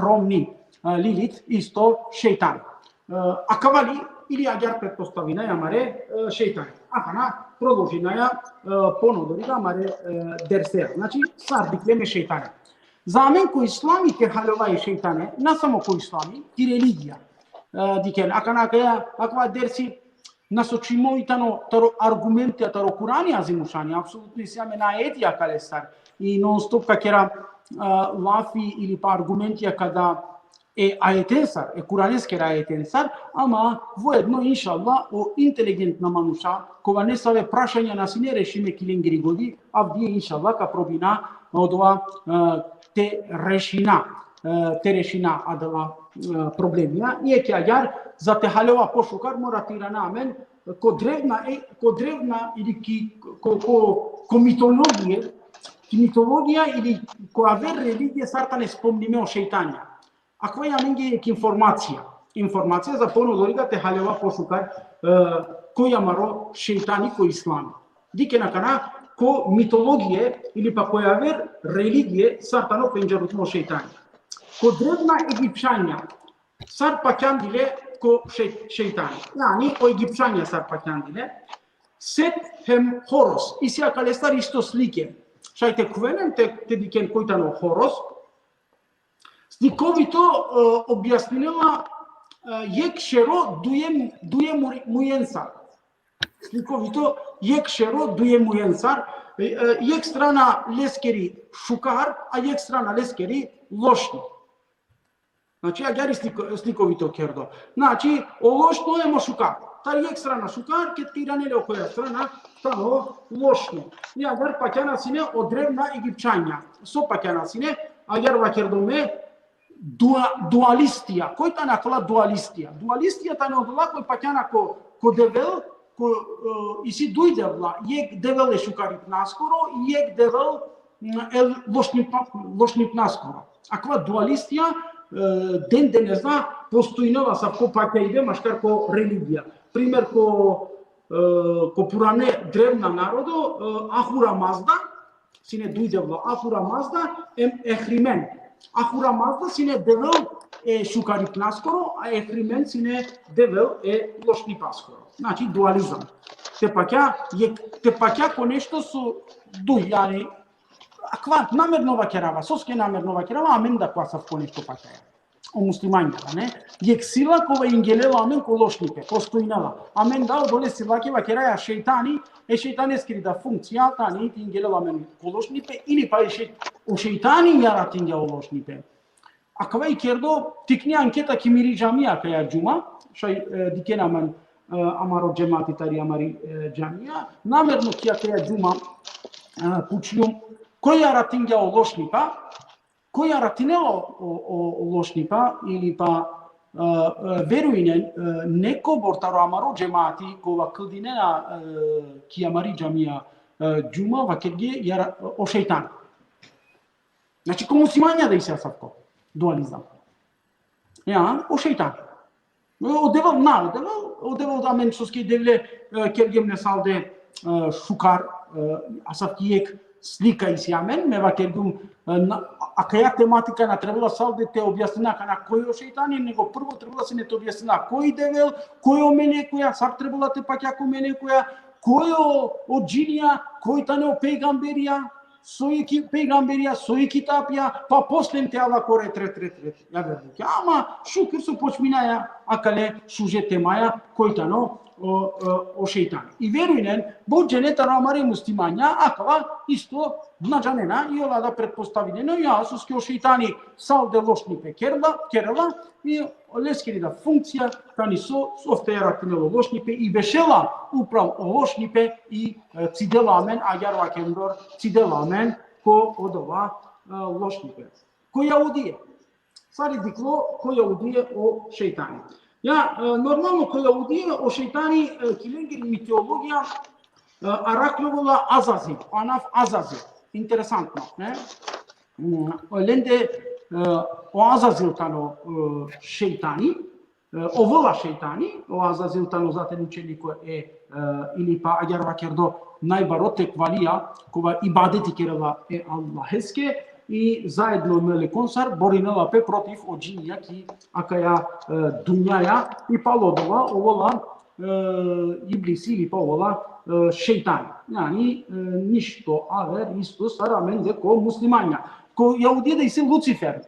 romni. Lilith isto šejtan. Akavali ili agar pretpostavina amare šejtan. Akana продолжинаја понодорива амаре дерсер. Значи, сар диклеме шејтане. За мен кој ислами ке халова и шејтане, не само кој ислами, ти религија. Дикен, акана аква дерси насочимоитано таро аргументи таро Курани азимушани, апсолутно и сјаме на етија калестар. И нон-стоп какера лафи или па аргументи када аетенсар, куранескер аетенсар, ама воедно, иншалла, о интелигентна мануша, кога не саве прашања на си не решиме киленгири годи, а вдие, иншалла, ка пробина од ова те решина адала проблемија. И ќе аѓар за те халева пошукар мора тирана амен, ко древна или ко митологија или ко авер религија сарта не спомниме о шејтанија. Аква ја менге ек информација за понодорига те халева пошукар кој амаро шејтани кој ислами. Дике накана ко митологија или па кој авер религија сартано пенџарутно шејтани. Ко древна египчања сар паќандиле ко шејтани. Јани о египчања сар паќандиле. Сет хем Хорос. И сија калестар исто слике. Шајте квенем те дикен којтано Хорос. Сниковито објаснила јек шеро дуе мујенсар. Сниковито јек шеро дуе мујенсар. Јек страна лескери шукар, а јек страна лескери лошни. Значи, аѓари сликовито кердо. Значи, о лошно емо шукар. Тар јек страна шукар, ке тиранеле окоја страна, тамо лошно. И аѓар паќана сине од древна египчања. Со паќана сине, аѓар вакердоме, dualistia. Кой та накла дуалистия? Дуалистията не одла кој паќана ко девел, ко иси дујдевла, јек девел е шукарит наскоро, јек девел е лошнип наскоро. Аква дуалистија ден денезна постојнава са ко паќа иде, машкар ко религија. Пример ко пуране древна народо, Ахура Мазда, сине дујдевла Ахура Мазда ехримен. Ахура Мазда сине девел е шукарит наскоро, а ехримен сине девел е лошнип наскоро. Значи дуализам. Те паќа ко нешто со дуј, јани аква намерно ваќерава, соске намерно ваќерава, амен да квасав ко нешто паќа. О муслимањата, не? Јек сила кова ингелела амен ко лошнипе, постојнала. Амен да одоле силаке ваќераја шејтани, е шејтани скрида функција, тани ингелела амен ко лошнипе, или па о шејтани јаратингја о лошнипе. Аква и кердо, тикни анкета ки мири џамија каја џума, шај дикенамен амаро џемати тари амари џамија, намерно кија каја џума пучјум, кој јаратингја о лошнипа, кој јаратинело о лошнипа, или па верујне неко бортаро амаро џемати, кова кылдинена ки амари џамија џума, вакерге о шејтан. Значи, ко муслимања да исјасавко, дуализам. Ја, о шејтан. Одевал да мен соске девле кергем не салде шукар, асавки ек слика исјамен, ме вакергум, а каја тематика на требала салде те објаснина на кој о шејтани, него прво требала се не те објаснина кој девел, кој о мене која, сак требала те паќа ко мене која, кој о џинија, кој та не о пегамберија, сој пегамберија, сој китапија, па послем те ала коре трет. Ја вердуке. Ама шукер со почминаја, акале шуже темаја, кој та но о шејтани. И верујнен, бо џенета рамаре муслимања, акава исто наџанена, и ола да предпоставине, но ја соске о шејтани салде лошнипе керела, и лескери да функција, тани софте јаратинело лошнипе, и бешела управ о лошнипе, и циделамен, аѓар вакендор, циделамен, ко одова лошнипе. Кој јаудие? Сари дикло, кој јаудие о шејтани. Ја, нормално кој јаудие о шејтани, киленгери митеологија, аракловола Азазил, анаф Азазил. Интересантно, не? Ленде о Азазил тано шејтани, овола шејтани, о Азазил тано затен ученико е, или па аѓар вакердо најбароте квалија, кога ибадети керела е Аллахеске, и заедно мелеконсар боринела пе против оџинија ки акаја дуњаја и палодова овола иблиси или па овола шејтани. Јани ништо авер исто сарамен деко муслимања. Ко јаудија да и се Луцифер.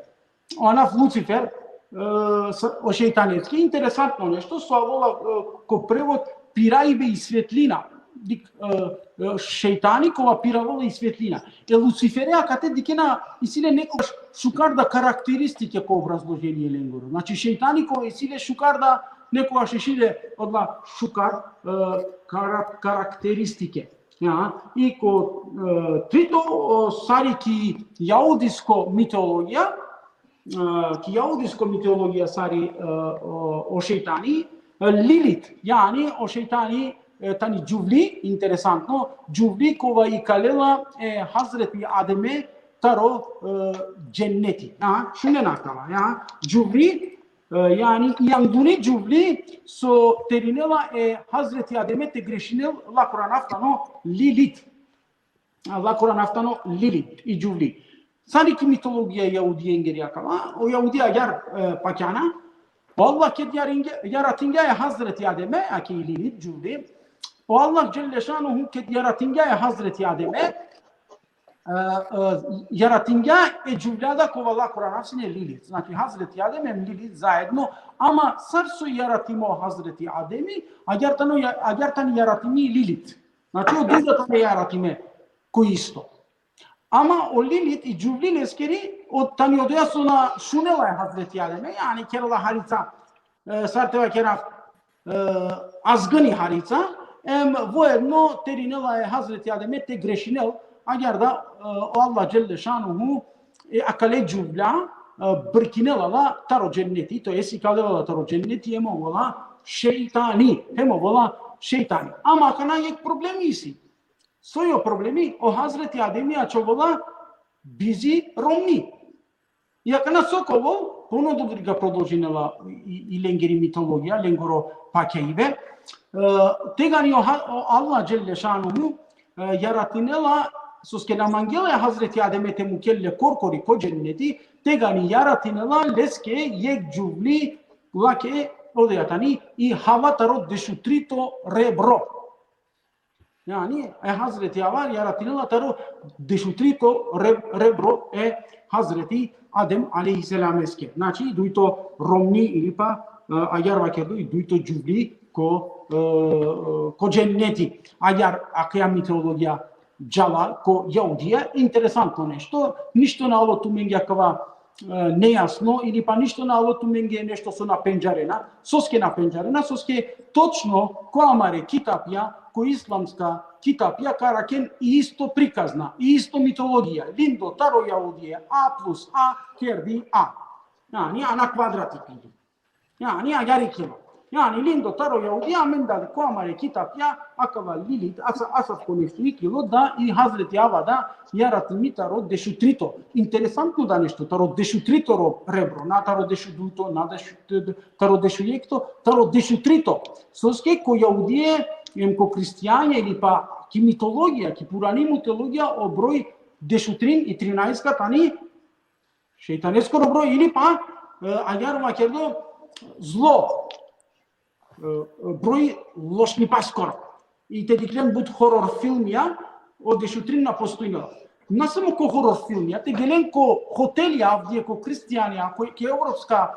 Онаф Луцифер о шејтанецки интересантно нешто со овола ко превод пираибе и светлина. Шејтани кова пиравола и светлина. Луцифереа кате дикена исиле некогаш шукарда карактеристике ко образложение ленгоро. Значи шејтани кова исиле шукарда некогаш ишиле одла шукар карактеристике. И ко трито сари ки јаудиско митеологија сари о шејтани, Лилит, јани о шејтани тани џувли, интересантно, џувли кова и калела е Хазрети Адеме таро џеннети. Шуне накава, џувли, јани јандуни џувли со теринела е Хазрети Адеме те грешинел лакоранафтано Лилит. Лакоранафтано Лилит и џувли. Сари ки митологија јаудиенгери акава, о јаудија јар паќана, Allah ked yaratingaya Hazreti Adem'e akilini cüvdi. O Allah Celle Şanuhu ked yaratingaya Hazreti Adem'e yaratingaya cüvlada kovala Kur'an hapsine Lilith. Znači Hazreti Adem'e Lilith zajedno, ama sarsu yaratimo Hazreti Adem'i, agartani yaratimi Lilith. Znači o dizatane yaratime koji isto. Ama o Lilith i cüvli leskeri o tanıyordu sonra şunela Hazreti Adem'e, yani kerala harica sarteva keraf azgani harica vojedno terinela Hazreti Adem'e te grešinel agar da o Allah Celle Şanuhu akale cüvla бркинела таро дженнети, то есть и калела таро дженнети емо вола шейтани, емо вола шейтани. Ама кана ек проблеми си. Сојо проблеми о Хазрети Адемија човола бизи ромни. Иака на соково, поно добри га продолжинела и ленгери митологија, ленгоро пакеиве, тегани Аллах джелле шануху јаратинела соске намангела Хазрети Адемете му келле коркори ко дженнети, тегани јаратинела леске јек джувли лаке одејатани и хаватаро дешутрито ребро. Yani Hazreti Avar yaratınıla taru deşutrito rebro Hazreti Adem aleyhisselam eske. Znači duito romni ili pa agar vakerdu duito juvli ko cenneti. Agar akya mitologija Джалал, ко јаудија, интересантно нешто, ништо на овото менѓе акава нејасно или па ништо на овото менѓе нешто со напенџарена, соске напенџарена, соске точно која маре китапја, кој исламска китапја каракен и исто приказна, и исто митологија, линдо, таро јаудија, А плюс А, керди А. Јани, А на квадрати пиди. Јани, А јари кило. Yani lindo taro Yahudi amendali ko amare kitapya akava Lilith asaf konuştuğu kilo da i Hazreti Avada yaratılmi taro deşutrito. Interesantno da nešto taro deşutrito rebro, na taro deşuduto, na taro deşujekto, taro deşutrito. Soske ko Yahudije, ko kristijanje ili pa ki mitologija, ki purani mitologija o broj dešutrin i 13 tani šeitanesko broj ili pa ajar makerdo zlo. Broj lošni paskor. I te diklem bud horror filmija od dešutrina postoinala. Ne samo ko horror filmija, te gelen ko hotelija, gdje ko kristjanija, ko evropska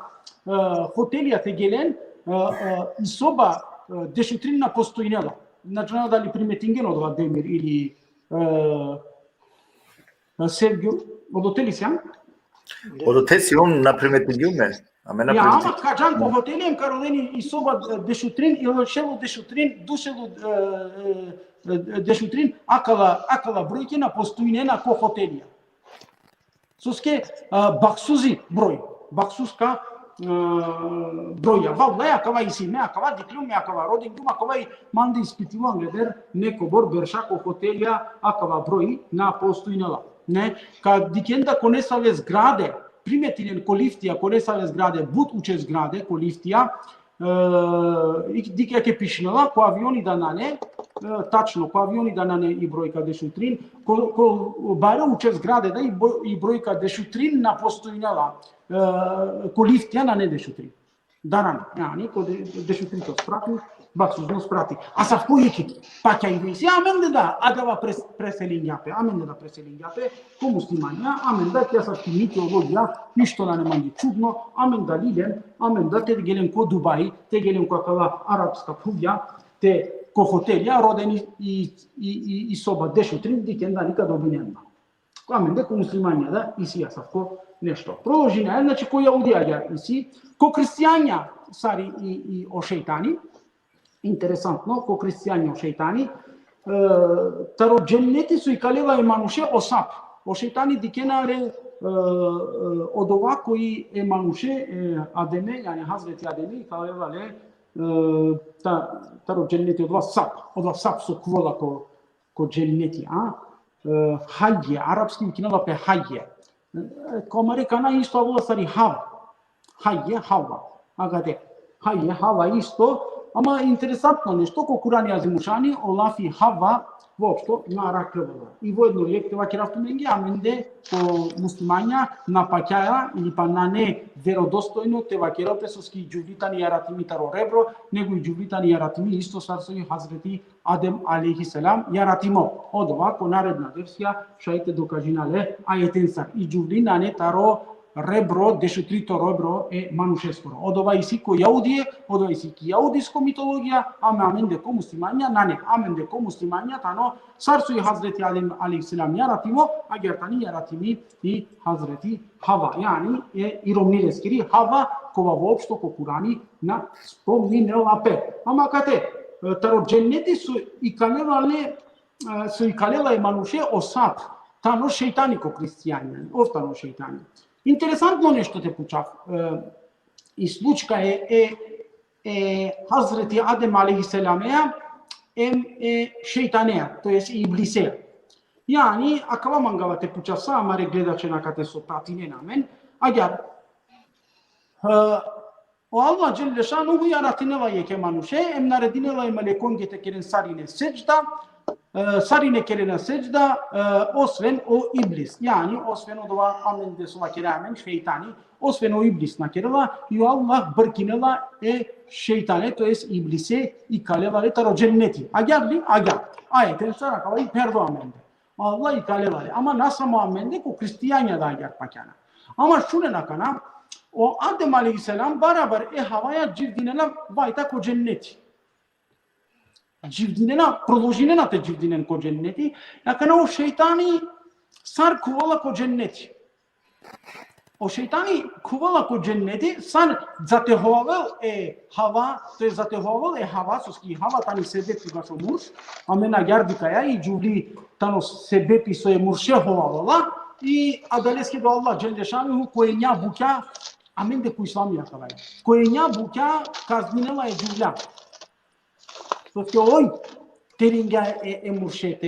hotelija te gelen i soba dešutrina postoinala. Znači, da li primetingen od ova Demir ili Sergio, od hoteli si, ja? Od hoteli si on na primetingen. Ja, ama kažan po hotelijem karoleni i soba dešutrin ili šelo dešutrin, dušelo dešutrin, akala brojkina postoinena ko hotelija. Soske baksuzi broj, baksuska broja. Vavlaja akava isime, akava diklume, akava rodingum, akava i mandi ispitivan gleder neko bor beršako hotelija, akava broj na postoinela. Ne, kad dikenda konesale zgrade, primetinen ko liftija, ko nesale zgrade, bud uče zgrade, ko liftija, dik je pišnela, ko avioni da nane, tačno, ko avioni da nane i brojka dešutrin, ko bare uče zgrade da i brojka dešutrin na postojnjala, ko liftija nane dešutrin. Da nane, yani, ko dešutrin to sprati, baksuz no sprati. A sa fujiki, pa kja invisi, amende da adava preselinjape, ko muslimanja, amenda kja sa ti mitologija, ništo na ne manje čudno, amenda lidem, amenda te gelen ko Dubai, te gelen ko akava arapska puvja, te ko hotelja, rodeni i soba dešutrin, dikenda nikad obinjena. Amende ko muslimanja da isi ja sa ko nešto. Proložina je, znači ko jaudija isi, ko kristijanja sari i o šeitani, interesantno, ko kristijani o šeitani, taro dženneti su i kaleva i manuše o sap. O šeitani dikenare od ova koji e manuše Ademe, yani Hazreti Ademi, kaleva le taro dženneti od dva sap su kvola ko dženneti. Hajje, arapski vikinala pe hajje. Ko Amerikana isto avula stari hava. Hajje, hava. Agade, hajje, hava isto. Ama interesantno nešto, ko Kurani Azimušani, Olafi Hava, uopšto, na rakrvala. I vojedno lijek teva kiraftumengi, amende ko muslimanja napakjaja ili pa na ne verodostojno teva kirapesoski džuvlitani jaratimi taro rebro, nego i džuvlitani jaratimi isto sarsoji Hazreti Adem alejhiselam jaratimo. Od ovako naredna verzija šajte dokažinale ajetensar. I džuvlina ne taro rebro, dešutrito rebro manušeskoro. Od ovaj si ko jaudije, od ovaj si ki jaudijsko mitologija, amende ko muslimanja, nane, amende ko muslimanja, tano, sarsu i Hazreti Adem alejhiselam jaratimo, a gertani jaratimi i Hazreti Hava. Yani, i romni reskiri, Hava, kova uopšto ko Kurani na spominela pe. Ama kate, taro dženneti su i kalela manuše o sap, tano šeitaniko kristijanje, oftano šeitanije. Интересантно нещо те получав. И случка е Hazreti Adem aleyhisselam'a şeytanea, to jest iblisea. Yani akava mangava te pučasa, amare gledačena kate so tatine namen, agar o Allah Celle Şanuhu yaratineva yeke manuşe, emnare dineva melekon gete keren sarine secda, sarine kerena secda, osven o iblis. Yani osven o dova amende sova keramen şeytani, osven o iblis na kerela, i Allah brkinela şeytane, to jest iblise i kalevale taro cenneti. Agarli, agar. Ayetin sonra kavayı perdo amende. Allah i kalevale. Ama nasıl muamende ko Hristiyanja da agar pakana. Ama şune nakana, o Adem aleyhisselam beraber havaya cildinena vayta ko cenneti. Cildinena, продолжinena te cildinen ko cenneti. Yakana o şeytani sar kuvala ko cenneti. O şeytani kuvala ko cenneti sar zatehoval hava, to je zatehoval hava, soski hava tani sebepi gašo murš, amena gardikaya i džuvli tano sebepi so je murše hovala i adaleske do Allah Celle Şanuhu kojenja bukja amende ku islamija kavaya. Kojenja bukja kazninela je džuvla. Soski oj teringa murše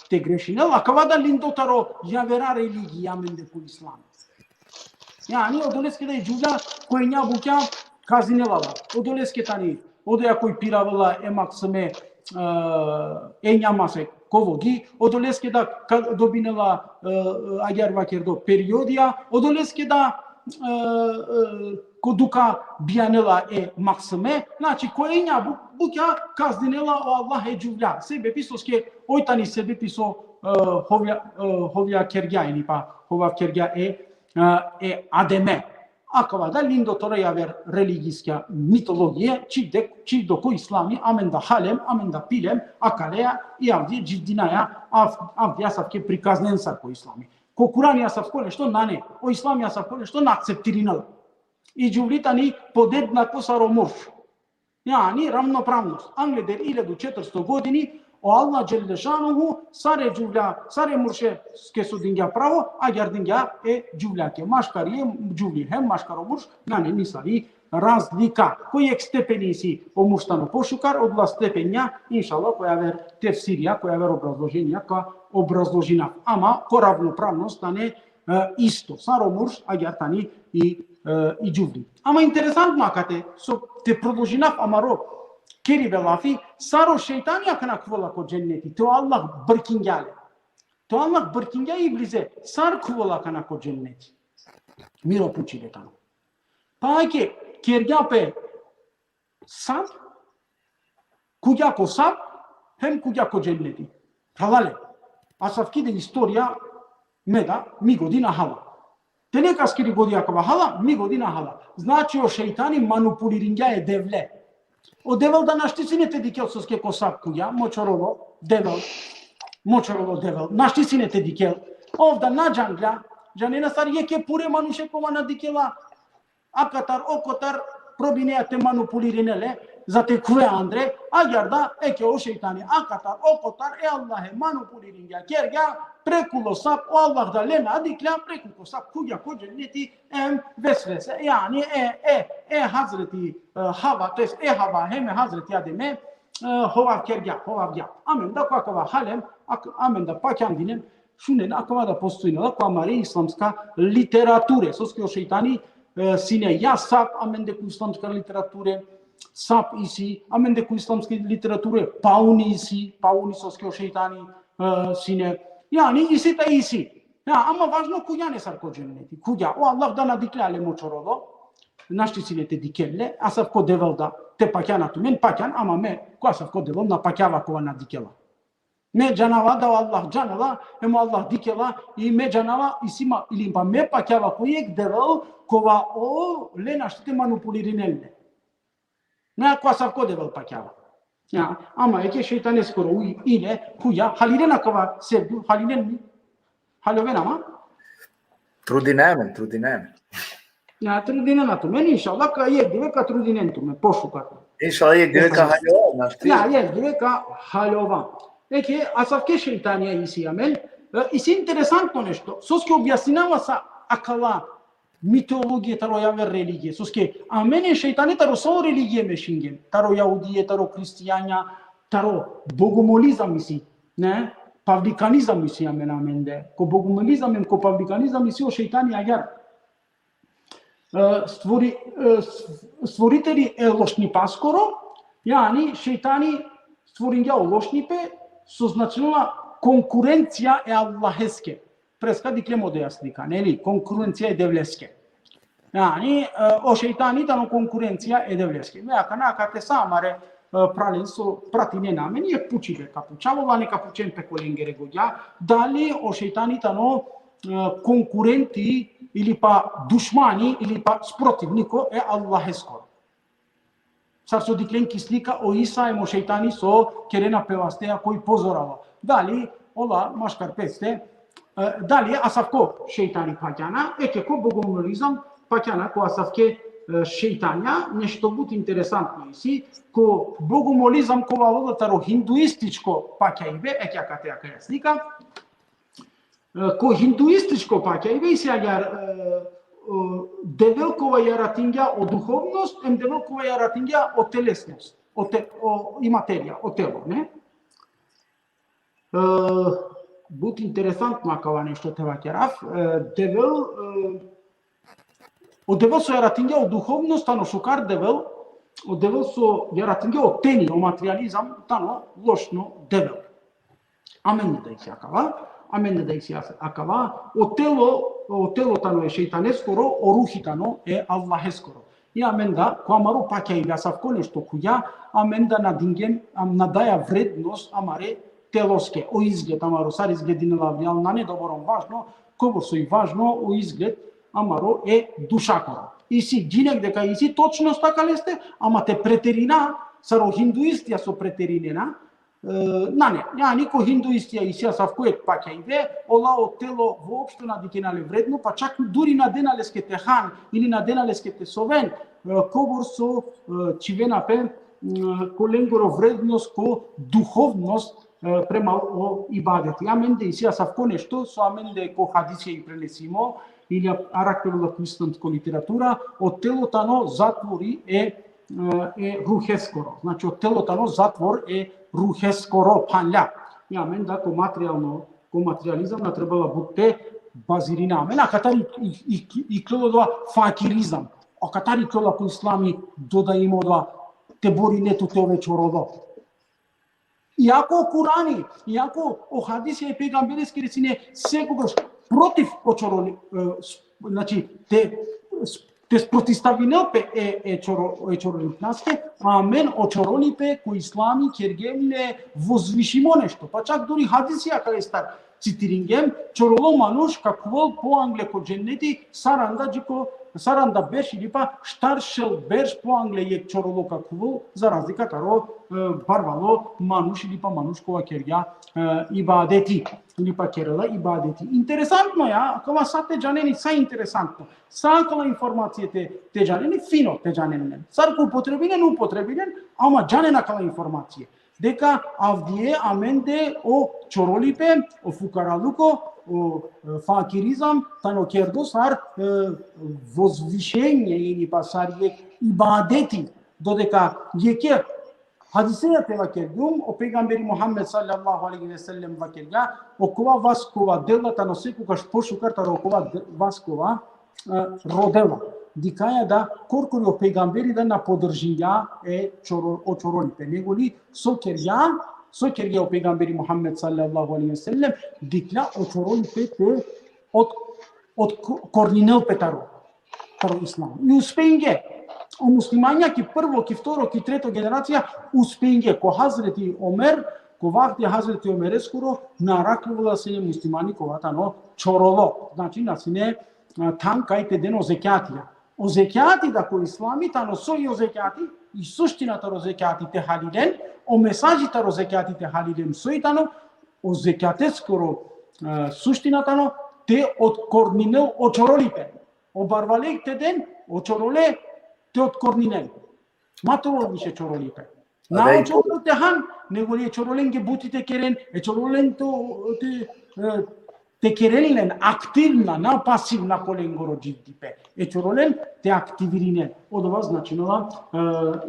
te greșinel, akava da lindotaro javera religija amende ku islam. Yani o doleske da je džuvla kojenja bukja kazninela la. O doleske tani, o da jakoj piravela maksime njamase kovogi, o doleske da dobinela agar vakerdo periodija, o doleske da koduka bijanela maksime, znači kojenja bukja kazninela o Allah džuvla. Sebepi soske ojtani sebepi so hovja kergja, pa hovav kergja Ademe. Akava da lindotora javer religijska mitologije, čih doko islami, amen da halem, amen da pilem, akalea i avdje dživdinaja, avdje savke prikaznensa ko islami. Ko Kur'an jasavko nešto nane, o islam jasavko nešto naakceptirinala. I džuvlitani podednako saromorš. Yani ravnopravnost. Angleder 1400 godini o Allah Celle Şanuhu sare džuvla, sare muršeske su dingja pravo, agar dingja džuvljake. Maškari je džuvli, hem maškaro murš, nane nisari razlika. Kojeg stepeni si omuštano pošukar, od dva stepenja, inšallah, koja ver tefsirija, koja ver obrazloženja, ka obrazložina. Ama ko ravnopravnost tane isto. Saro murš, agar tani i džuvli. Ama interesantno akate, so te продолжинав амаро keri velafi, saro şeytani akana kuvala ko cenneti. To Allah brkingale. To Allah brkinga iblize, sar kuvala akana ko cenneti. Miro pučile tamo. Pa ake, kerga pe sab, kugja ko sab, hem kugja ko cenneti. Halale. Asafki de istorija meda, mi godina hala. Te neka skiri godija kava hala, mi godina hala. Znači o şeytani manipuliringa je devle. O devel da naștiține-te dichel să schie cosap cu ea, močorolo, devel, naștiține-te dichel. Of da na jangla, janena sar je ke pure manușe comana dichela, akatar, okotar, probinea te manipulirinele, za te kue andre, agar da, eke o şeytani, akatar, okotar, Allahe manipuliringa, kerga, prekulo sap, o Allah da lena dikla, prekulo sap, kuya ko cenneti, vesvese, yani Hazreti Hava, to jest Hava, heme Hazreti Adem'e, hovav kerga, hovav ya. Amen da kakava halem, amen da pakjan dinem, šunen akava da postojnala, ko amare islamska literature, soski o şeytani, sine ja sap, amen de ku islamska literature, sap isi, amen de ku islamske literature, pauni isi, pauni soski o şeytani, sine, yani isi ta isi. Ja, ama važno kuja ne sar ko cenneti, kuja, o Allah da nadiklale močorolo, naștiține te dikelle, asav ko devel da te pakjana tu, men pakjan, ama me, ko asav ko devel na pakjava kova na dikela. Me canava da Allah canava, hem Allah dikela, i me canava isima ilimpa me pakjava kojeg devel kova o le naštite manipulirinelle. Ne ko asav ko devel pakjava. Ja, ama eke şeytaneskoro ile kuja, halinen akava sevdu, halinen mi? Haloven ama? Trudinem. Ja, trudinen atu. Meni inšallah ka jegdive ka trudinen tu me pošukat. İnşallah yegdive ka halovan, znaš ti? Ja, jegdive ka halovan. Eke, asavke şeytanija isi amel. Isi interesantno nešto. Soski objasnava sa akala mitologie taro yave religie. Soske amene shejtani taro so religie meshingen. Taro Yahudie, taro Cristiania, taro bogomolizam misi, ne? Pavlikanizam misi amende. Ko bogomolizam ko pavlikanizam misi o shejtani agar. Stvorители е лошни по-скоро, яни шейтани створинга лошнипе со значила конкуренција е аллахеске. Преска диклемо да ја слика, нели? Конкуренција е девлеске. Яни о шейтани тано конкуренција е девлеске. Ме акана кате самаре прален со пратине намен и пучиве капучавова не капучен пеколенгере гоѓа, дали о шейтани тано конкуренти или па душмани или па спротивнико е аллахеско. Сар со дикленки слика о Иса и шейтани со керена певастеја кој позорава. Дали ола машкарпесте, дали асавко шейтани паќана, ко богомолизам паќана ко асавке шейтања, нешто бут интересантно иси, ко богомолизам ко валодатаро хиндуистичко паќајбе, катеја каја слика, ко хиндуистичко паќајбе и се аѓар девелкова јаратиња о духовност, девелкова јаратиња о телесност, и материја, о тело, не? Бут интересантно акава нешто те ваќарав, девел со јаратиња о духовност, тано шукар девел, девел со јаратиња о тени, о материализам, тано лошно девел. Амен да се акава. Амен да се акава, о тело тано е шейтанескоро, о рухи тано е аллахескоро. И амен да, коамаро паќа и вјасавко нешто куја, амен да надингем, надаја вредност, амаре телоске, о изглед, амаро сар изгледи на лавјал, на недобором важно, кобор со и важно, о изглед, амаро е душакоро. И си гинек дека и си точно стакале сте, ама те претерина, саро хиндуистија со претеринена, нане, ја никој хиндуистија и сија савкојек паќа иве, ола о тело воопшто надикенале вредно, па чак дури на деналеске те хан или на деналеске те совен, кобор со чивенапе коленгоро вредност ко духовност према о ибадети. Амен да и сија савко нешто, со амен да ко хадисија и пренесимо, или аракелова христијанска литература, од телотано затвори е рухескоро. Значи од телотано затвор е рухескоро панља. Амен да ко материализам на требала бутте базирина. Амен, а катари и клодова факиризам. А катари клода по ислами дода имодва те боринето те овечоrodо. Иако Курани, иако о хадисија и пегамберески речине секогаш против очорони, значи те спротиставинелпе е чоронипнаске, а мен очоронипе кои ислами кергемле возвишимо нешто. Па чак дури хадисија кај стар цитирингем, чороло мануш каквол по англеко дженнети саранда берш или па штаршел берш по англе е чороло каквол, за разлика каро барвало мануш или па мануш кова кергја ибадети. Или па керела ибадети. Интересантно ја, кога са те джанени, са интересантно. Сакала информацијите те джанени, фино те джанени. Сарко употребинен, ама джанена кала информација. Дека авдие аменде о чоролипе, о фукаралуко, о факиризам, тано кердо сар возвишење или па сар ибадети, додека јеке хадисеја те вакергум, о пегамбери Мухаммед саллаллаху алейхи ве селем вакерга, окова васкова делата на секогаш пошукартара окова васкова родела. Дикаја да коркори о пегамбери да на подржија е очоролите. Неголи со керја о пегамбери Мухаммед саллаллаху алейхи ве селем дикля очоролите те од корнинел петаро ислам. И успеинге о муслимања ки прво, ки второ, ки трето генерација успеинге ко Хазрети Омер, ко вахти Хазрети Омер ескоро наракувала се муслимани коватано чороло. Значи на сине там кај те ден о зекјатија. О зекјати да ко ислами тано со и о зекјати и суштината ро зекјатите халиден, о месаџите ро зекјатите халиден соитано, о зекјатескоро суштинатано те од корнинел очоролите. О барвалек те ден очороле те од корнинел. Матово више чоролите. На очоролите хан, него ли е чороленге бутите керен, е чороленто те te kerelen aktivna, na pasivna kolengoro ciddipe. Eçorolen te aktivirine. O da značinova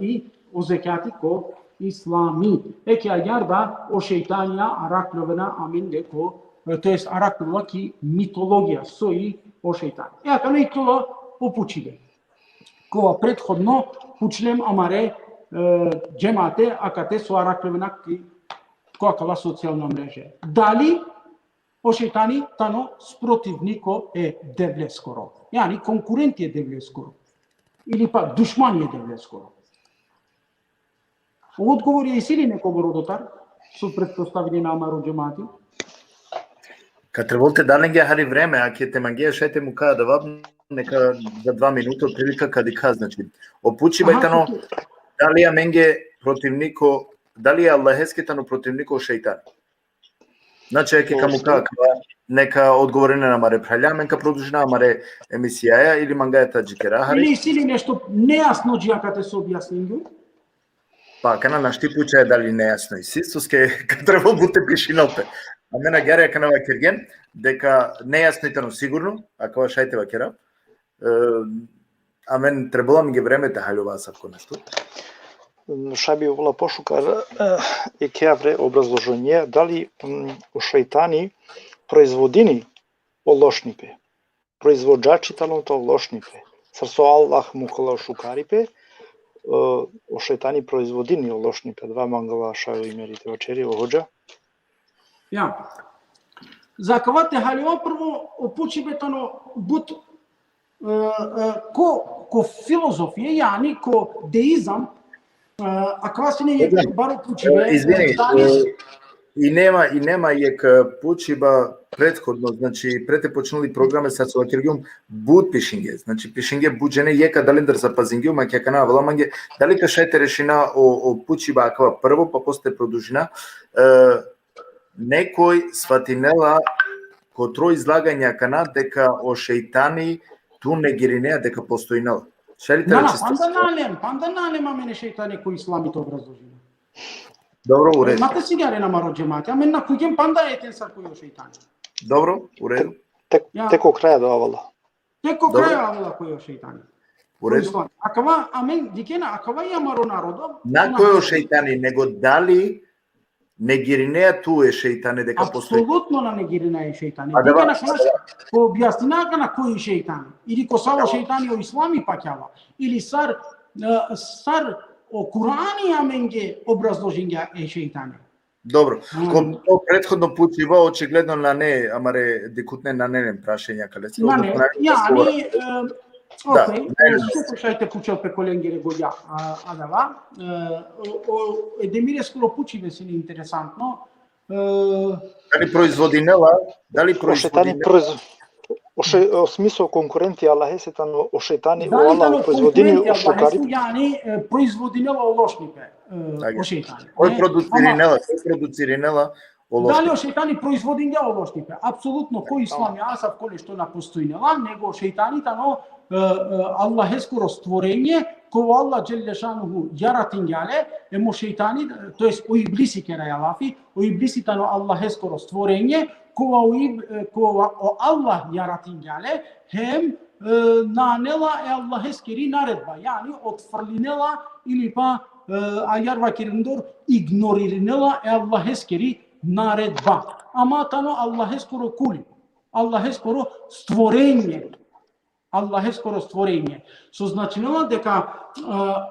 i o zekati ko islami. Eki agar da o şeytanja araklovena aminde ko, to jest araklova ki mitologija soji o şeytani. Aka ne to opučive. Ko prethodno pučlem amare cemaate akate su araklovena ki ko akala socijalna mreže. Dali o şeytani tano sprotivniko e devleskoro. Yani konkurent je devleskoro. Ili pak dušman je devleskoro. Odgovor je i neko Borodotar, su pretpostavili na Amaru džemati. Kad trebate da negdje hari vreme, ako je te magija, šajte mu kada vam neka za 2 minuta otprilika kad i ka, znači opučivajtano da li je menge protivniko, da li je Allahesketano protivniko šeitan. Znači, ako je kamu kakva neka odgovorina na mare pralja, menka produžina mare emisijaja ili mangaja tađikera hari. Ili sili nešto nejasno džija kad te se objasnim. Pa, kana naš ti puća je da li nejasno i sistuske, kad treba bute pišinope. A mena gjarja kana vakirgen, deka nejasno i tano sigurno, ako vas šajte vakira. A men trebalo mi je vreme da halju vas ako nešto. Šabi vola pošukar je kjavre obrazloženje da li u šeitani proizvodini ološnipe, proizvođači talenta ološnipe, srso Allah mu kola šukaripe, o šeitani proizvodini ološnipe, 2 mangala šaju imerite večeri ohođa. Ja. Zakavate halio prvo opučive tano but ko filozofije, yani ko deizam, a kvasine je bar opučive. Izvini, i nema jek pučiba prethodno, znači prete počnuli programe sa Sovakirgium bud pišinge, znači pišinge buđene jeka dalindar za pazingium, a kja kana valamange, dalika šajte rešina o pučiba akva prvo, pa postaje produžina, nekoj svatinela ko troj izlaganja kana deka o šeitani tu negirineja deka postojinela. Pandanalem a mene šeitane koji islami to obrazložina. Dobro, u redu. Imate sigare na maro džemati, a men na kujem panda je ten sad koji o šeitani. Dobro, u redu. Teko kraja do avala. Teko kraja avala koji o šeitani. U redu. Akava, amen, dikena, akava je amaro narodo. Na koji o šeitani, nego da li negirineja tu je šeitane deka postoji? Apsolutno na negirineja je šeitane. Dikena ko objasninaga na koji šeitani. Ili ko savo šeitani o islami pakjava. Ili sar o Kurani amenge obrazloženja je šeitane. Dobro, ko to prethodno pučiva očigledno na ne, amare dikutne na nenem prašenja kada se odnosno slušajte pučal pe kolengere godja adava. Edemire skoro pučive si interesantno. Da li proizvodinela, o smislu konkurenti Allahesetan o šeitani o Allahu proizvodini o šukari. Yani proizvodinela o lošnipe o šeitani. Koji producirinela o lošnipe? Da li o šeitani proizvodinja o lošnipe? Apsolutno, koji islam je asav kole što napostojnela, nego šeitani tano Allaheskoro stvorenje, ko Allah dželješanuhu jaratinjale, emo šeitani, to jest o iblisi kera jalafi, o iblisi tano Allaheskoro stvorenje, ko Allah jaratinjale, hem nanela e Allaheskeri naredba, yani otvrlinela ili pa ayar vakirindor ignoririnela e Allaheskeri naredba. Ama tano Allaheskoro kuli, Allaheskoro stvorenje. Allaheskoro stvorenje. Što značilo дека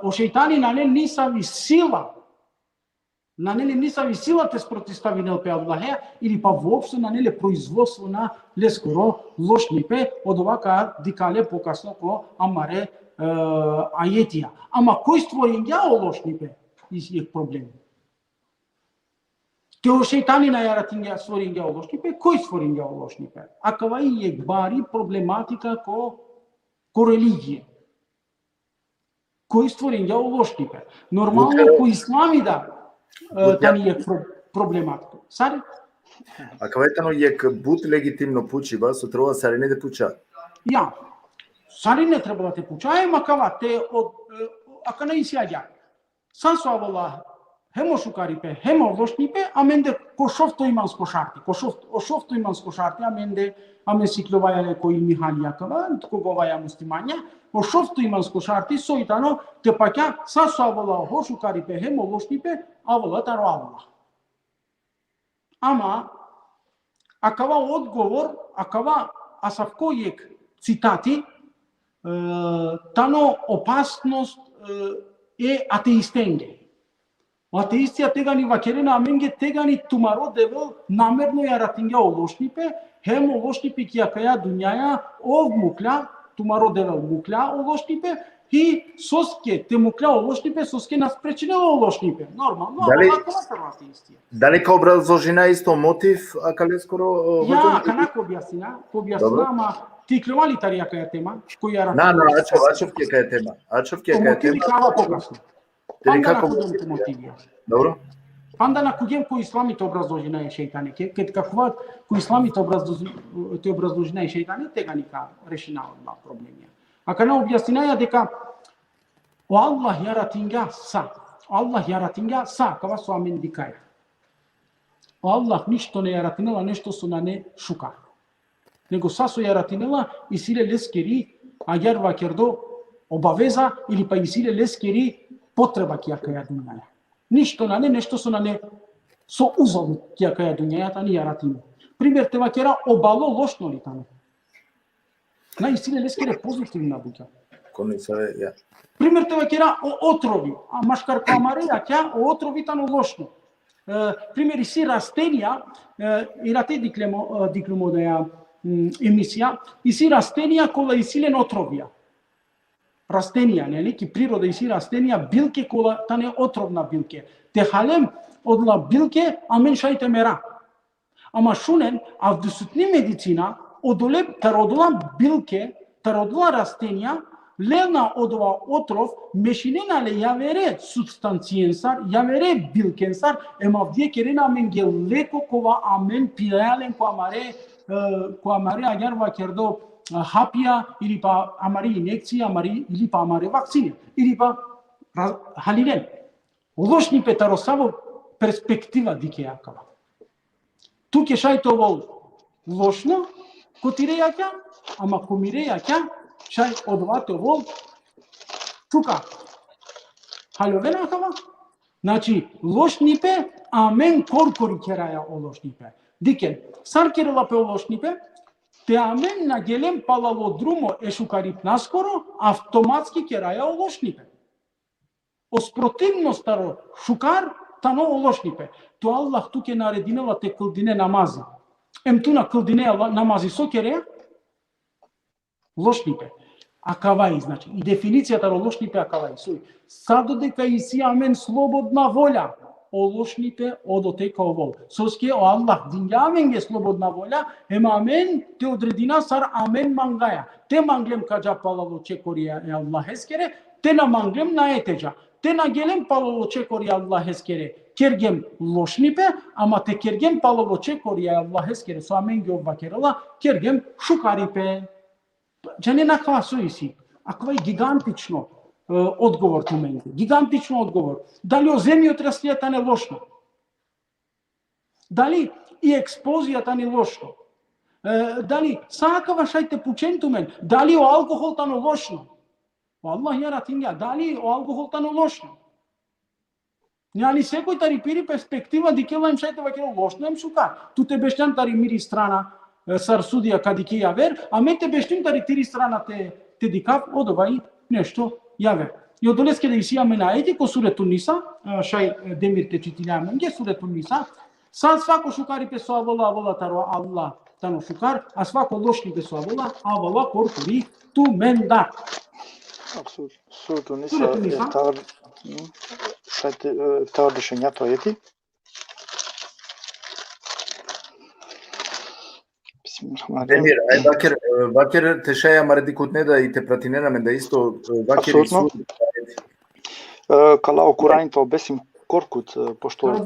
o šeitani на не нисави сила. На неле нисави сила те спротиставинел пе Аллахе или па воопшто на неле производство на лескоро лошнипе од овака дикале покасно ко амаре ајетија. Ама кој створенја о лошнипе? Иси е проблем. Те о шеитани на јаратинја створенја о лошнипе, кој створенја о лошнипе? Акава и е бари проблематика ко религија. Кој створенја о лошнипе? Нормално ко ислами тани е проблематика. Сари? Ако ветано е бут легитимно пучива, со треба сари не да пуча. Ја. Сари не треба да те пуча, макава те од ака не исјаѓа. Сан со Аллах Hemo shukaripe, hemo loshnipe, amende koshofto iman skosharti. Koshofto iman skosharti, amende siklovaya ko ilmi haliakava, kogovaya muslimania, koshofto iman skosharti, soitano, te pakea, sa soavola ho shukaripe, hemo loshnipe, avola taro avola. Ama, akava odgovor, akava asavkojek citati, tano opasnost e ateistenge. Ateistia tegani vakerena amenge tegani tumaro devel namerno yaratinga oloshnipe, hem oloshnipe kiakaya dunyaya ov mukla, tumaro devel mukla oloshnipe, hi soske te mukla oloshnipe, soske nas prečinelo oloshnipe. Normal, no, ako na ateistia. Дали kao obrazložina isto motiv, a kale skoro... Ja, kanako objasnina, ama ti kljuvali tarijaka tema, koji je Na, Ačovke je tema. Ačovke je motivi tema. kava pokasno. Panda na kudem te motivi. Dobro. Panda na kudem ko islamite obrazložina je šeitane, kad kakva ko islamite obrazložina je šeitane, tega nika rešina odmah problemija. A kana objasnina je дека o Allah yaratinga sa, kava su amen dikaja. O Allah ništo ne yaratinela, nešto su na ne šuka. Nego sa su yaratinela i sile leskeri, agar vakerdo obaveza ili pa i sile leskeri potreba kiakaja dunjaja. Ništo na ne, nešto su na ne so uzavu kiakaja dunjaja, ta ni yaratinu. Primjer te vakera obalo lošno li tamo. Na i sile leskeri pozitivna buka. Ja. Primjer te vakera o otrovi, a maškar kamareja kja o otrovi tano lošno. Primjer si rastenia, i rate diklemo da je emisija, i si rastenia kola i silen otrovija. Rastenia, ki priroda i si rastenia, bilke kola tane otrovna bilke. Te halem odla bilke, amen šajte mera. Ама шунен, а в десетни медицина, таrodula bilke, tarodula rastenia, lena odova otrov, meșinena le iavere substanțiensar, iavere bilkensar, emavdie kerena mengeleko kova amen pirealen cu amare agar va kerdo hapia, ili pa amare injekții, ili pa amare vaccine, ili pa halilen. Loșni pe tarosavo perspectiva dikeakava. Tu ke šajto vol lošno, kotireja kja, ama komireja kja, šaj odvate vol čuka. Haljovena kava? Znači, lošnipe, amen korkori keraja o lošnipe. Diken, sar kerela pe o lošnipe, te amen na gelem palalo drumo ešukarit naskoro, automatski keraja o lošnipe. Osprotivno staro šukar, tano o lošnipe. To Allah tu ke naredinela te këldine namazi. Tu na këldine namazi so kereja? Lošnipe. Akavai, znači. I definicija taro lošnipe akavai. Sado deka i si amen slobodna volja. O lošnipe odoteka o vol. Soske o Allah dinja amen je slobodna volja, amen te odredina sar amen mangaja. Te manglem kađa palalo čekorija e Allah eskere, te na manglem na eteđa. Te na gelem palalo čekorija Allah eskere. Kergem lošnipe, ama te kergem palalo čekorija Allah eskere. So amen geo vakerala, kergem šukaripe. Džane na klasu isi. Akva je gigantično odgovor tu meni. Gigantično odgovor. Da li o zemljotrasnija ta ne lošno? Da li i eksplozija ta ne lošno? Da li sakava šajte pučen tu meni? Da li o alkohol ta ne lošno? Allah ja ratinja, da li o alkohol ta ne lošno? Нали секој тари пири перспектива дикела им шајте вакело лошно им шука. Ту те бештан тари мири страна сар судија кади ке јавер, а ме те бештим тари тири страна те дикав одовај нешто јавер. И одолеске да исијаме на ети ко сурету Ниса, шај демир те читилјаме ге сурету Ниса, сад свако шукари пе со авола таро Аллах тано шукар, а свако лошни пе со авола коркури ту менда. Абсолютно. Сурету Ниса втора решението ети. Демир, Вакер те шаја маредикот да и те пратиненаме да исто Вакер и суд. Калао Кураните обесим коркут, пошто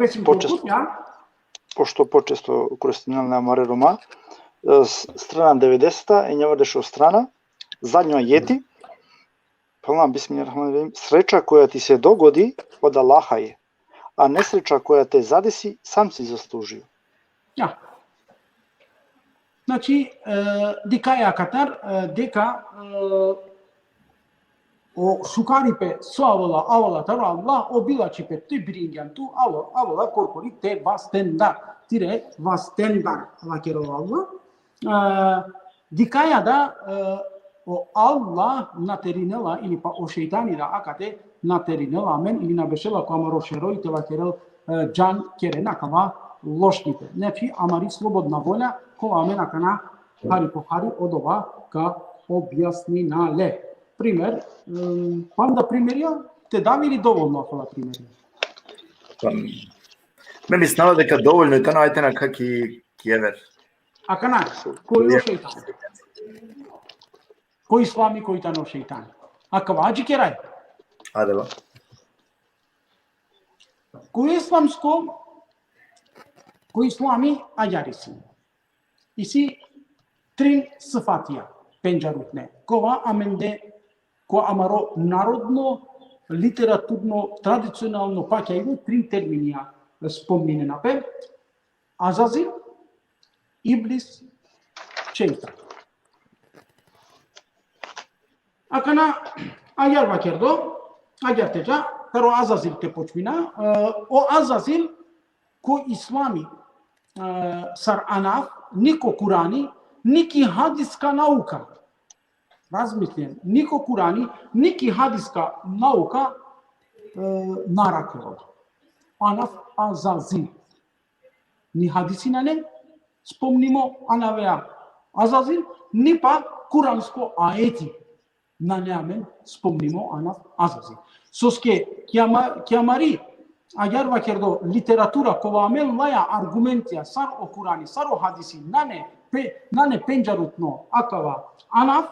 почесто користинелна маре рома, страна 90-та и няма дешо страна, задњо јети, Палам бисмиллахиррахманиррахим, среќа која ти се догоди од Аллаха е. a nesreća koja te zadesi sam si zaslužio. Ja. Znači, dikaya katar, deka o shukaripe avala taro Allah obilacipe te biringantu avala korkori te vastendar tire vastendar lakero Allah dikaya da o Allah naterinela ili pa o šeitani da akate naterinela men ili na bešela ko amaro šeroj te lakero džan kerena kava lošnite. Znači, amari slobodna volja ko amena kana hari po hari od ova ka objasninale. Primer, vam da primerja, te dam ili dovoljno ako da primerja? Meni snala дека доволно и тано ајте на каки кјевер. А кана, кој е шейтан? Кој ислами, кој тано шейтан? А каваджи керај? Адева. Кој исламско, кој ислами ајариси? Иси трин сфатија, пенџарутне. Кова аменде ко амаро народно, литературно, традиционално паќа иде три терминија спомнене на пе. Азазил, Иблис, шейтан. Акана ајар вакердо, ајар теджа, таро Азазил те почмина, о Азазил ко ислами сар анаф, нико Курани, ники хадиска наука. Размислен, нико Курани, ники хадиска наука наракува. Анаф Азазил. Ни хадисина не спомнимо анавеа Азазил, ни па куранско аети. На неамен спомнимо анаф Азазил. Соске кјамари ајар вакердо литература кова амел лаја аргументија сар о Курани, сар о хадиси, нане пенџарутно акава анаф,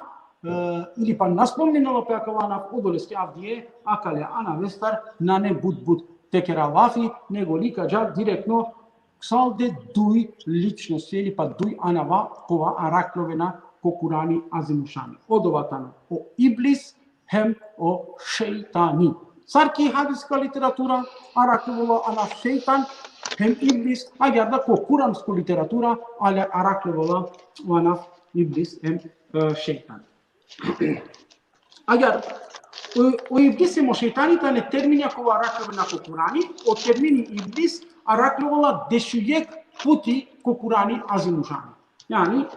или па наспомнено пе акава анаф одолеске авдие акале ана вестар нане буд текера лафи, него лика джа директно ксалде дуј личности или па дуј анава кова аракловена ко Курани азимушани. Одоватано о Иблис хем о шейтани. Сарки хадиска литература аракловала ана шейтан хем Иблис, ајар да ко куранска литература але аракловала ана Иблис хем шейтан. Agar o iblis imo шејтаните не термини кога аракловена ко Курани, о термини iblis аракловала дешујек пути ко Курани азимушани. Јани,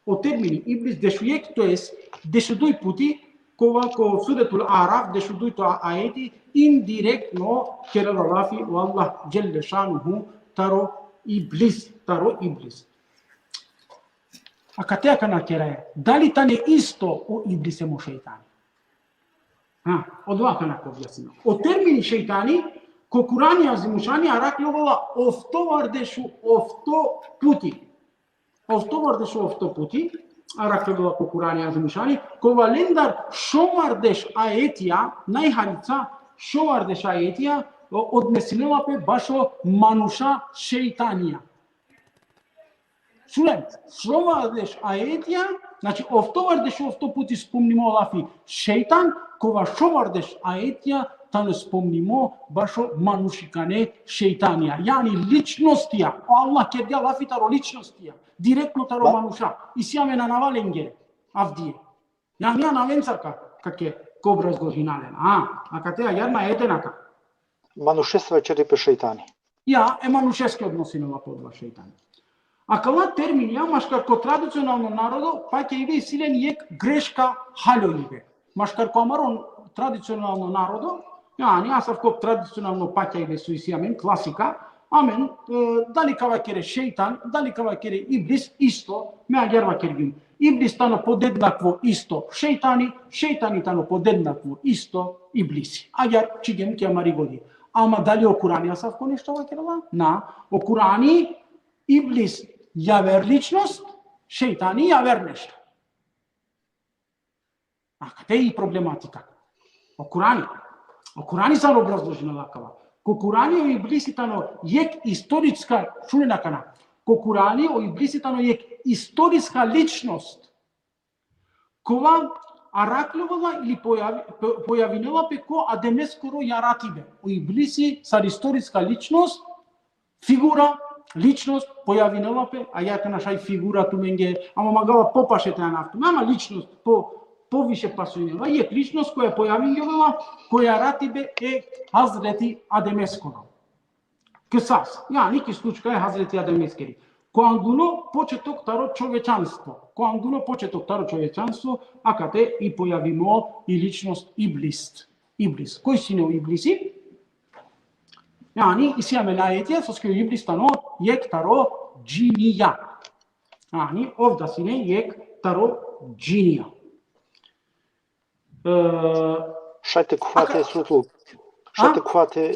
о термини iblis дешујек, тоест дешудој пути кога ко суретул Араф дешудој тоа аети индиректно кералафи Аллах џелле шануху таро iblis. A katea kana kerae, dali tane isto o iblis emo šeitani. Od dva kana ko objasnimo. O termini šeitani, ko Kurani azimušani araklovala oftovardeshu ofto puti, araklovala ko Kurani azimušani, ko valendar šovardeš aetija, najhalica šovardeš aetija, odnesinela pe bašo manuša šeitanija. Čujem, šovardeš aetija, znači oftovardeš ofto puti spomnimo lafi šeitan, kova šovardeš aetija, tano spomnimo bašo manušikane šeitanija. Yani ličnostija, Allah kerdja lafi taro ličnostija, direktno taro manuša. I sjame na navalenge, avdije. Yani ja navencarka, kak je ko obrazložinalen. A katea jarma etenaka. Manušestvo je čeripe šeitani. Ja, manušeske odnosinova podva šeitani. A кала термин ја машкар ко традиционално народо, паќе иде силен јек грешка халјоиве. Машкар ко амарон традиционално народо, јас ко традиционално паќе иде суисиамен, класика, амен, дали кава кере шейтан, дали кава кере иблис, исто, ме агерва кергин. Иблис тано подеднакво исто шейтани, шейтани тано подеднакво исто иблиси. Агер чигем ке амари годи. Ама дали о Курани асав ко нешто вакерва? На, о Курани иблис јавер личност, шејтани јавер нешто. А каде е и проблематика? О Курани са образложена лакава. Ко Курани о иблиситано јек историска, чулена кана, ко Курани о иблиситано јек историска личност, кова араклевала или појавинела пеко адемескоро јаратибе. У Иблиси сар историчка личност, фигура, личност појавинела пе, а ја те нашај фигура туменге, ама магала попашете на нафту. Ама личност повише пасуинела, е личност која појавинела, која ратибе е Хазрети Адемескоро. Кесас, ники случка е Хазрети Адемескери. Коангуно почеток таро човечанство. Коангуно почеток таро човечанство, акате и појавимо и личност Иблис. Иблис. Кој сине у Иблиси? И сијаме на етија, со ској Иблис тано јек таро джинија. Овда сине јек таро джинија. Шајте куфате суртул. Шајте куфате,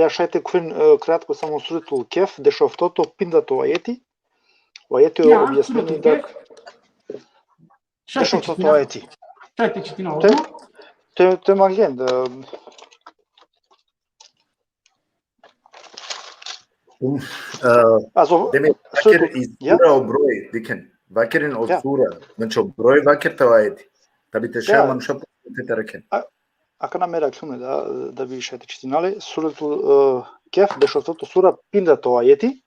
шајте куфен кратко само суртул кеф, дешофтото пиндато ајети. Ајети објаснени да дешофтото ајети. Шајте читина овде. Те маген да Демек вакер избирao број, дикен. Вакерин од сура. Значи број вакерта ајети. Да бите шема нуша те рекен. Ака намера клюме да ви шајте читинале, суратул кеф, дешофтото сура пиндато ајети.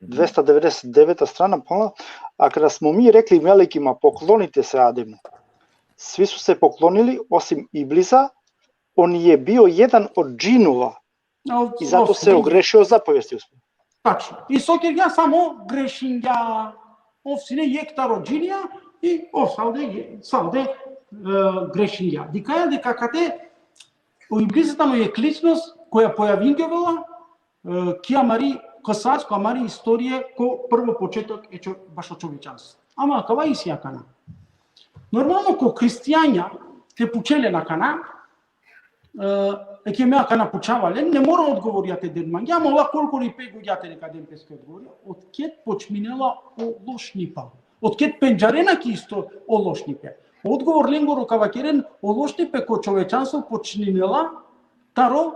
299 страна полна, а kada smo mi rekli melekima poklonite se Ademu, svi su se poklonili osim Iblisa, on je bio jedan od džinova i zato se ogrešio zapovesti. Tačno. I sokjer ја само грешинја, овсине јектаро джинија и салде грешинја. Дикаја дека кате у Иблисата но е личност која појавингевела киамари Касач, камари историја ко прво почеток е башо човечанство. Ама кава и сија кана. Нормално ко христијања те пучеле на кана, ке меа кана пучавале, не мора одговоријате ден манги, ама ова колку и пего јате нека ден песке одговорија, од кет почминела о лошнипа. Од кет пенџарена ки исто о лошнипе. Одговор ленгоро кавакерен о лошнипе ко човечанство почминела таро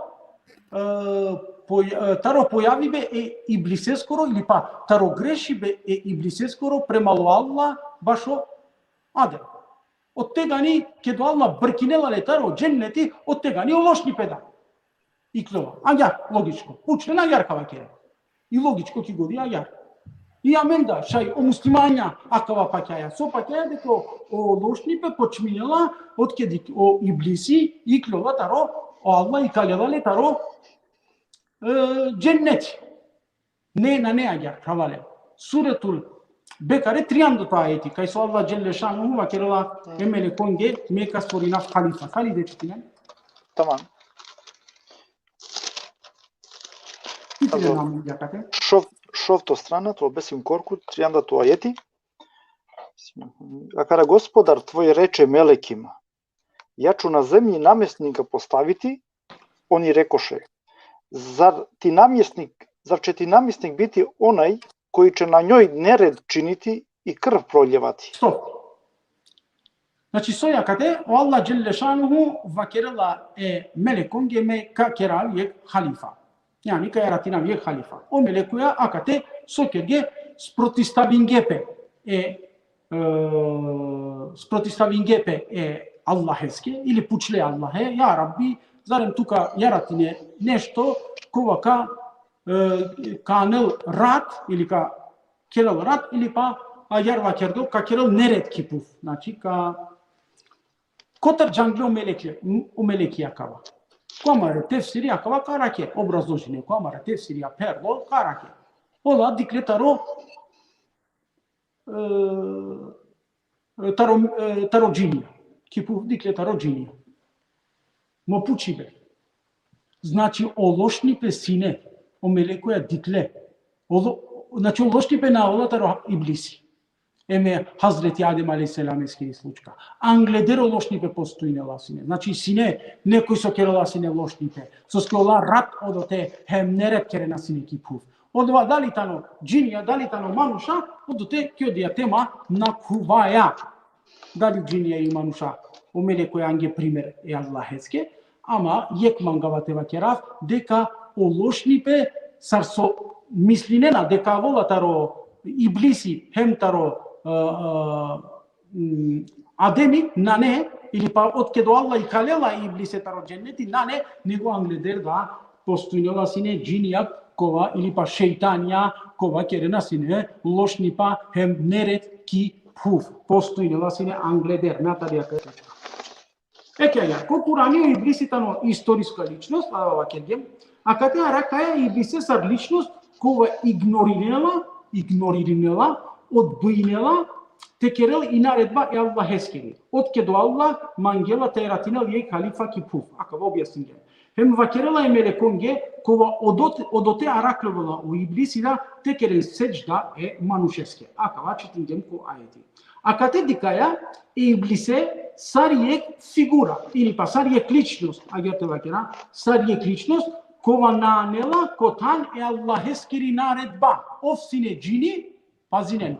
појавибе е Иблисескоро или таро грешибе е Иблисескоро премало Алла башо Адем. Од тегани ке до Алла бркинела таро дженнети, од тегани лошни педа. И клова. Ајар, логичко. Учне на јар кавакере. И логичко ки годи ајар. И аменда, шај о муслимања акава паќаја. Со паќаја дека о лошни пе почминела од ке о Иблиси и клова таро о Алла и калевале таро дженнети. Не на не ајар, кавале. Суретул Бекаре 300 ајети, кај со Аллах джелле шануху вакерела емеле конге мека спорина халифа. Хали де читине? Тамам. Итиле нам јакате? Шовто страна, тоа бесим корку, 300 ајети. А када Господар твој рече мелекима, ја ću на земји наместника поставити, они рекоше, зар ќе ти наместник бити онај кој ќе на њој неред чинити и крв пролјевати? Стоп. Значи со јакате, о Аллах джелле шануху вакерела е мелекон ге ме ка керал јек халифа. Јани ка јаратинам јек халифа. О мелекуја акате со керге спротиставингепе е Аллахеске или пучле Аллахе, ја Рабби, зарем тука јаратине нешто ковака канел рад или ка керел рад или јарва кердо ка керел неред кипув. Значи ка котар джангле у мелеки акава. Коамаре тефсири акава караке образложение. Коамаре тефсири перло караке. Ола диклетаро таро джинија. Кипув диклетаро джинија. Мо пучибе. Значи олошни песине о мелекоја дикле. Значи олошни пе на олатаро Иблиси. Еме Хазрети Адем алейхиселам ескири случка. Англедеро лошни пе постоинела сине. Значи сине некој со керела сине лошни пе. Со скола рат одоте хем неред керена сине кипув. Одова дали тано джинија, дали тано мануша, одоте ке одија тема на куваја. Дали джинија и мануша о мелекоја анге пример е Аллахеске. Ама јек мангавате вакерав дека олошнипе сар со мислинена дека волатаро Иблиси хем таро Адеми на не или па од ке до Алла и калела иблисе таро дженнети на не него англедер да постојнела сине джинија кова или па шејтанија кова керена сине лошни па хем неред ки пуф постојнела сине англедер наталија кај. Еке ја, ко Курани иблиситано историска личност, ава кергем, а кате аракаја иблисе сар личност кова игнорирала, одбојнела текерел и наредба е Аллах ескери. Од ке до Аллах мангела тератинал е халифа ки пуф. Ака во објаснинге. Хем вакерела е мелеконге кова одоте араклевала у иблисида текерен сеџда е манушеске. Ака ва читингем ко ајети. А кате дикаја иблисе сариек фигура или па сариек личност, агерте вакера, сариек личност кова наанела котан е Аллах ескери наредба. Овсине джини, пазинен.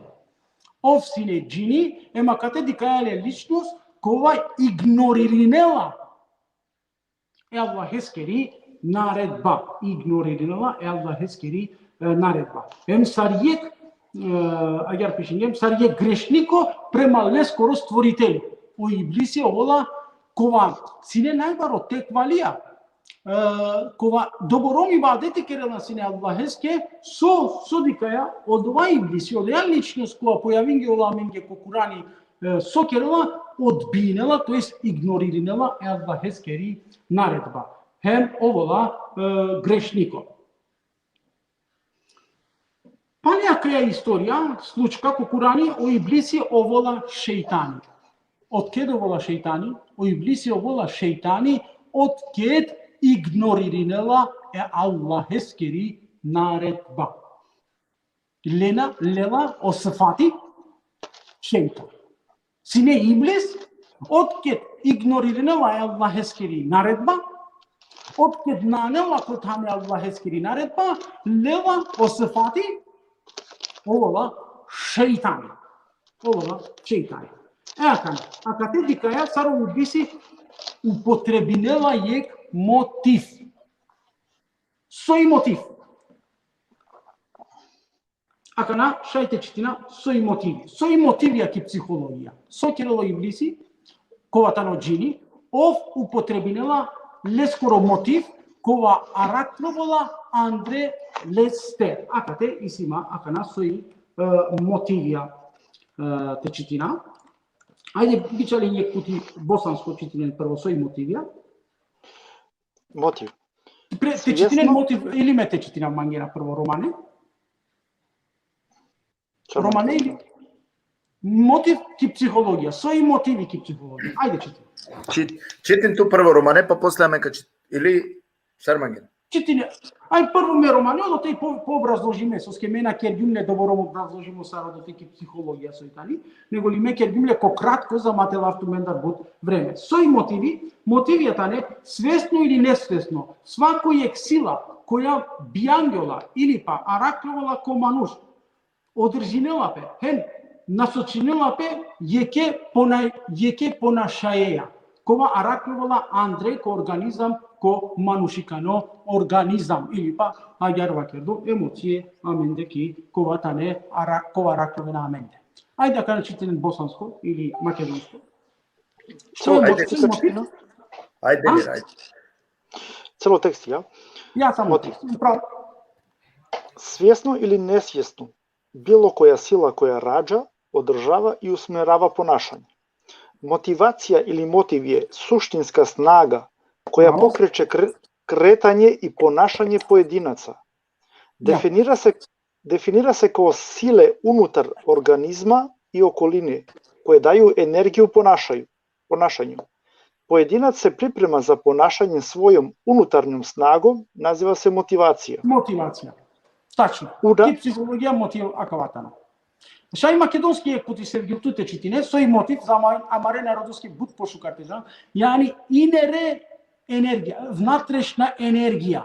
Овсине джини ема кате дикајале личност кова игнориринела е Аллах ескери наредба. Игнориринела е Аллах ескери наредба. Ем сариек агар пишингем сариек грешнико према лескоро створители. О иблиси овола кова сине најбаро теквалија кова добором ибадети керела сине Аллахеске со дикаја од ова иблиси од ја личност која појавинге оламенге ко Курани со керела одбинела, тоест игнориринела е Аллахескери наредба. Хем овола грешнико. Па некоја историја случка ко Курани о иблиси овола шејтани. Од кед овола шејтани? О иблиси овола шејтани од кед игнориринела е Аллахескери наредба. Лела осфати шејтан. Сине иблис од кед игнориринела е Аллахескери наредба, од кед нанела котане Аллахескери наредба, лела осфати овола шејтани. Овола шејтани. А кате дикаја саро убиси употребинела јек мотив. Сој мотив. Акана шајте читина сој мотиви. Сој мотивија ки психологија. Со керело иблиси, коватано джини, ов употребинела лескоро мотив кова аракновола Андре Лестер. Акате исима акана сој мотивија те читина. Ајде бичали њек пути босанско читинен прво сој мотивија. Мотив. Те читинен мотив или ме те читина мангера прво романе? Романе или мотив ки психологија, сој мотиви ки психологија. Ајде читин. Читин ту прво романе, па после мека или сармангера. Читине. Ај прво ме романе, одоте и по образложиме со скемена кергјумле добором образложимо сародоте ки психологија сојтани, него ли ме кергјумле ко кратко за мателавту мендар бут време. Сој мотиви, мотивијата не свесно или несвесно, свакојек сила која биангела или па аракловала ко мануш, одржинела пе, хен насочинела пе јеке понашаеја. Кова аракловала Андре ко организам ко манушикано организам или па агар вакердо емоције аменде ки кова тане кова аракловена аменде. Ајде да кажа читен босанско или македонско. Ајде. Цело текст, ја? Ја само прав. Свесно или несвесно, било која сила која раѓа, одржава и усмерава понашање. Мотивација или мотив е суштинска снага која покрече кретање и понашање поединаца. Дефинира се како силе унутар организма и околини кои дају енергија понашању. Поединец се припрема за понашање својом унутарњом снагом, назива се мотивација. Мотивација. Тачно. Ки психологија мотив акаватана. Шај македонски е кути се вгилтуте читине, сој мотив за амаре народоски буд пошукате, јани инере енергија, внатрешна енергија.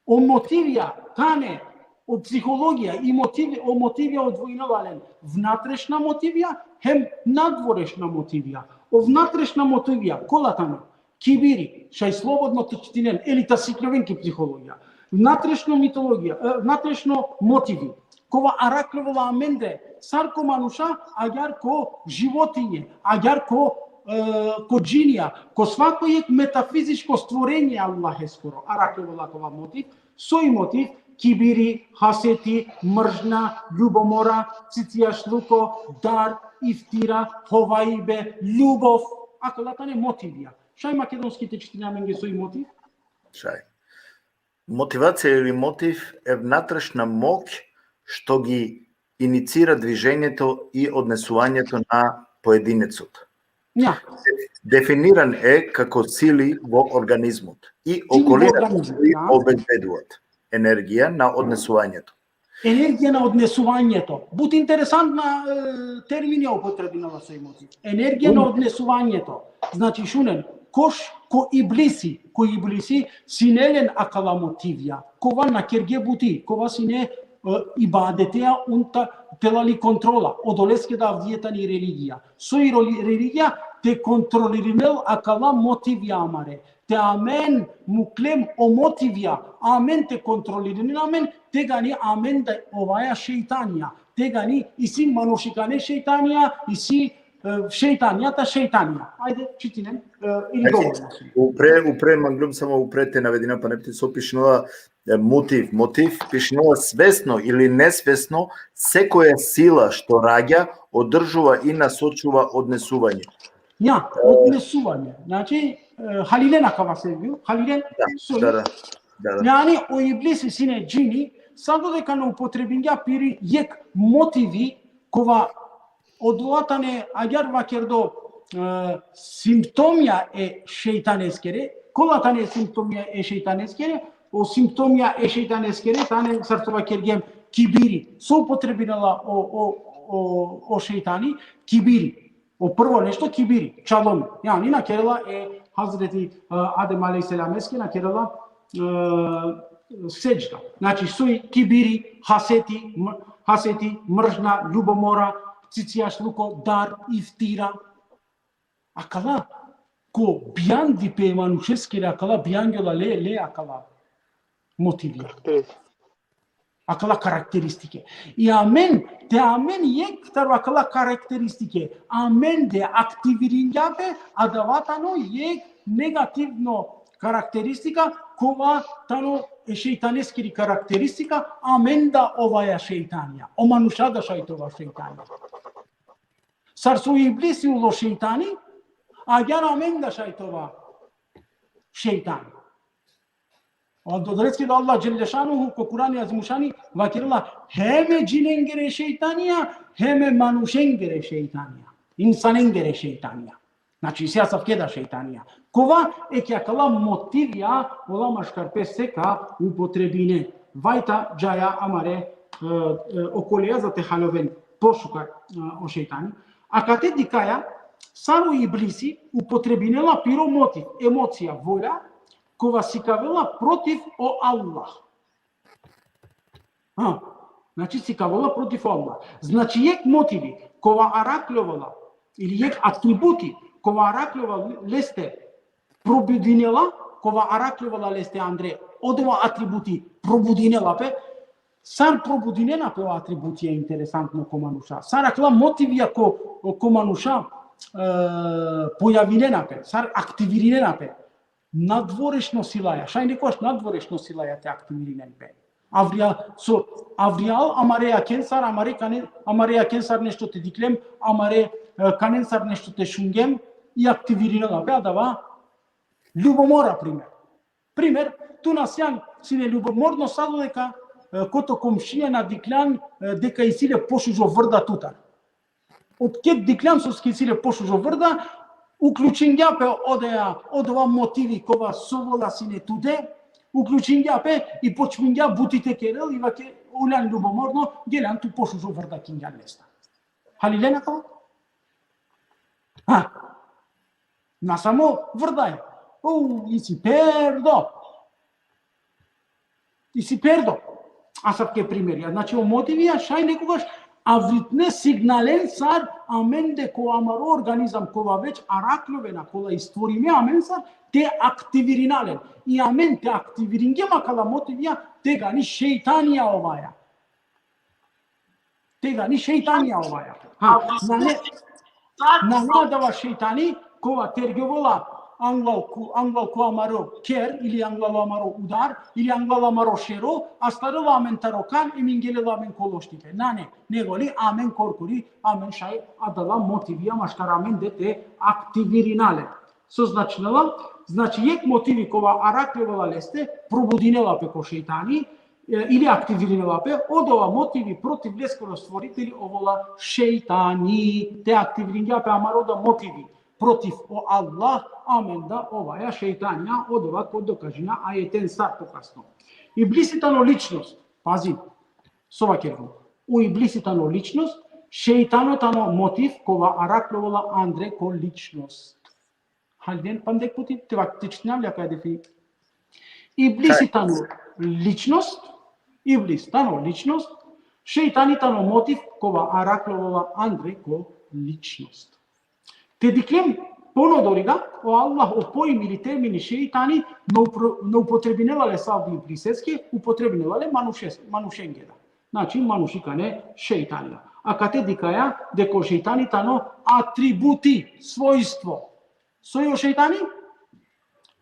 О мотивија, тане, о психологија и о мотивија одвојнувален. Внатрешна мотивија, хем надворешна мотивија. О внатрешна мотивија, колатано, кибири, шај слободно читинен, елита сикјовенки психологија. Внатрешно митологија, внатрешно мотиви. кога араклевала аменде, сар ко мануша, агар ко животиње, агар ко джинија, ко свако ек метафизичко створење Аллах е скоро, араклевала кова мотив, сој мотив, кибири, хасети, мржна, љубомора, циција дар, ифтира, ховаибе, љубов, акалата не мотивија. Шај македонските читињаменге сој мотив? Шај. Мотивација или мотив е внатрешна моќ што ги иницира движењето и однесувањето на поединецот. Ја. Дефиниран е како сили во организмот и околината сили обезбедуваат енергија на однесувањето. Енергија на однесувањето. Буди интересантна терминија употребинала сој мотив. Енергија на однесувањето. Значи шунен, кош ко иблиси синелен акала мотивија. Кова на керге бути, кова сине ибадетеа унта телали контрола, одолеске да авдиета ни религија. Сој религија те контролиринел акала мотивија амаре. Те амен муклем о мотивија, амен те контролиринел амен, тега ни амен да оваја шејтанија. Тега ни иси манушикане шејтанија, иси шејтанијата шејтанија. Ајде, читинем или говорим. Упре манглум само упрете наведена, па не ти се опишнува мотив. Мотив пишнува свесно или несвесно секоја сила што раѓа, одржува и насочува однесување. Ја, однесување. Значи, Халилена кава се бил, Халилен сој. Јани о иблиси сине джини, садо дека на употребинја пири јек мотиви кова одлатане агар вакердо симптомија е шејтанескере, колатане симптомија е шејтанескере, о симптомија е шејтанескере, тане срцова кергем кибири. Со употребинала о шејтани кибири. О прво нешто кибири, чаломи. Ја ни на керела е Хазрети Адем алейхиселам еске на керела сеџда. Значи сој кибири, хасети, мржна, љубомора, циција дар, ифтира. Акала ко бијанди пе манушескере акала бијангела ле акала мотивија. Акала карактеристике. И амен, те амен јек таро акала карактеристике. Амен де активиринјаве, а даватано јек негативно карактеристика, кова тано е шејтанескери карактеристика, амен да оваја шејтанија. Омануша да шајтова шејтанија. Сар со иблиси уло шејтани, а јар амен да шајтова шејтани. Додорецки да Аллах Джелешануху ко Курани азимушани вакирла хеме джиненгере шејтанија, хеме манушенгере шејтанија, инсаненгере шејтанија. Значи сега савкеда шејтанија. Кова е ке акала мотивија ола машкарпе сека употребине. Вајта џаја амаре околија за те халовен пошука о шејтани. А кате дикаја само иблиси употребинела пиро мотив, емоција, воља, кога сикавела против о Аллах. Значи сикавела против Аллах. Значи јек мотиви, кога араклевала, или јек атрибути, кога араклевала лесте пробудинела, кога араклевала лесте Андре, одова атрибути пробудинела пе, сар пробудинена пе атрибути е интересантно ко мануша. Сар акла мотивија ко мануша појавинена пе, сар активиринена пе. Надворешно силаја, шај некојаш надворешно силаја те активиринен пе. Авријал, амареја кенсар, амареја кенсар нешто те диклем, амаре каненсар нешто те шунгем и активиринела пе, адава љубомора пример, ту нас јан сине љубоморно садо дека кото комшија на Диклян дека и силе пошужо врда тутар. Од кет Диклян со ски силе пошужо врда, уклучингјапе одова мотиви кова совола сине туде, уклучингјапе и почмингја бутите керел и ваке улян љубоморно гелјан ту пошужо врда кингјан леста. Халилена кава? Насамо врдај. И си пердо. А савке примери. Значи, о мотивија шај некогаш авритне сигнален сар амен деко амаро организам кова веќе аракловена кола историме амен сар те активиринален. И амен те активиринге макала мотивија тега ни шејтанија оваја. Тега ни шейтания оваја. Нагледава шейтани кога тергевола англалку амаро кер или англаламаро удар или англаламаро шеро астарыла амен тарокан и мингелела амен колоштите. Неголи амен коркури амен шай адала мотивија маштарамен дете активиринале. Со значнела, значи јек мотиви кога араклевала лесте пробудинела пеко шейтани или активиринела пе, одова мотиви против лескоро створители овола шейтани. Те активиринја пе амарода мотиви против о Аллах, амен да оваја шейтанија одова код докажина ајетен сар покасно. Иблиситано личност, пази, совакерво, у иблиситано личност, шейтанотано мотив кога араклевала андре ко личност. Халден пандек пути, тевак течнавля кај дефи. Иблиситано личност, иблиситано личност, шейтанитано мотив кога араклевала андре ко личност. Те диклем понодорига, о Аллах опоим или термини шейтани, но употребинелале савди иблисески, употребинелале манушенгеда. Значи, манушикане шейтанија. А кате дикаја, деко шейтанитано атрибути, својство. Сојо шейтани?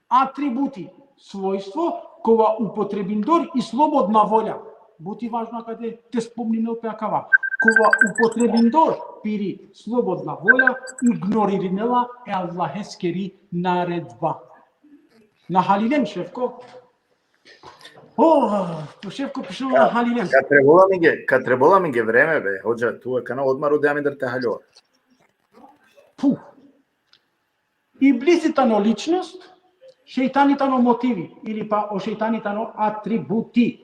Атрибути, својство, кога употребиндор и слободна волја. Бути важно каде те спомнинел пеакава. Кога употребиндор пири слободна волја, игнориринела е Аллахескери наредба. На Халилем, Шефко? Шефко пишува на Халилем. Кад требола ми ге време, бе, хоđа, туа кана одмару да ми те халјова. Иблиситано личност, шейтанитано мотиви, или па о шейтанитано атрибути.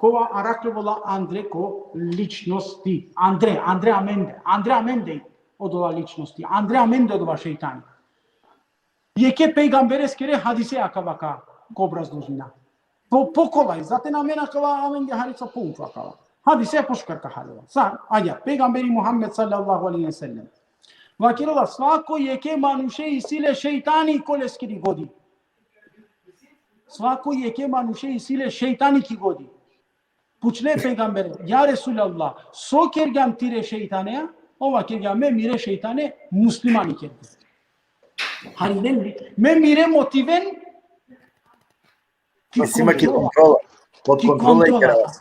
Кога араклевола андре ко личности. Андре аменде одова личности. Андре аменде одова шейтани. Јеке пейгамберескере хадисе акавака ко образложина. Поколај, зате на мена кала аменде харица поуфа кала. Хадисе пошкарка халева. Са, аја, пейгамбери Мухаммед саллаллаху алейхи ва селлем. Вакирова свако јеке мануше и силе шейтани колескери годи. Свако јеке мануше и силе шейтани ки годи. Пучле пейгамбер, ја Ресулаллах, со кергам тире шейтанеа, ова кергам ме мире шейтане, муслимани кергам. Халиден ли? Ме мире мотивен, Ти сима ки контрола, под контрола и керава.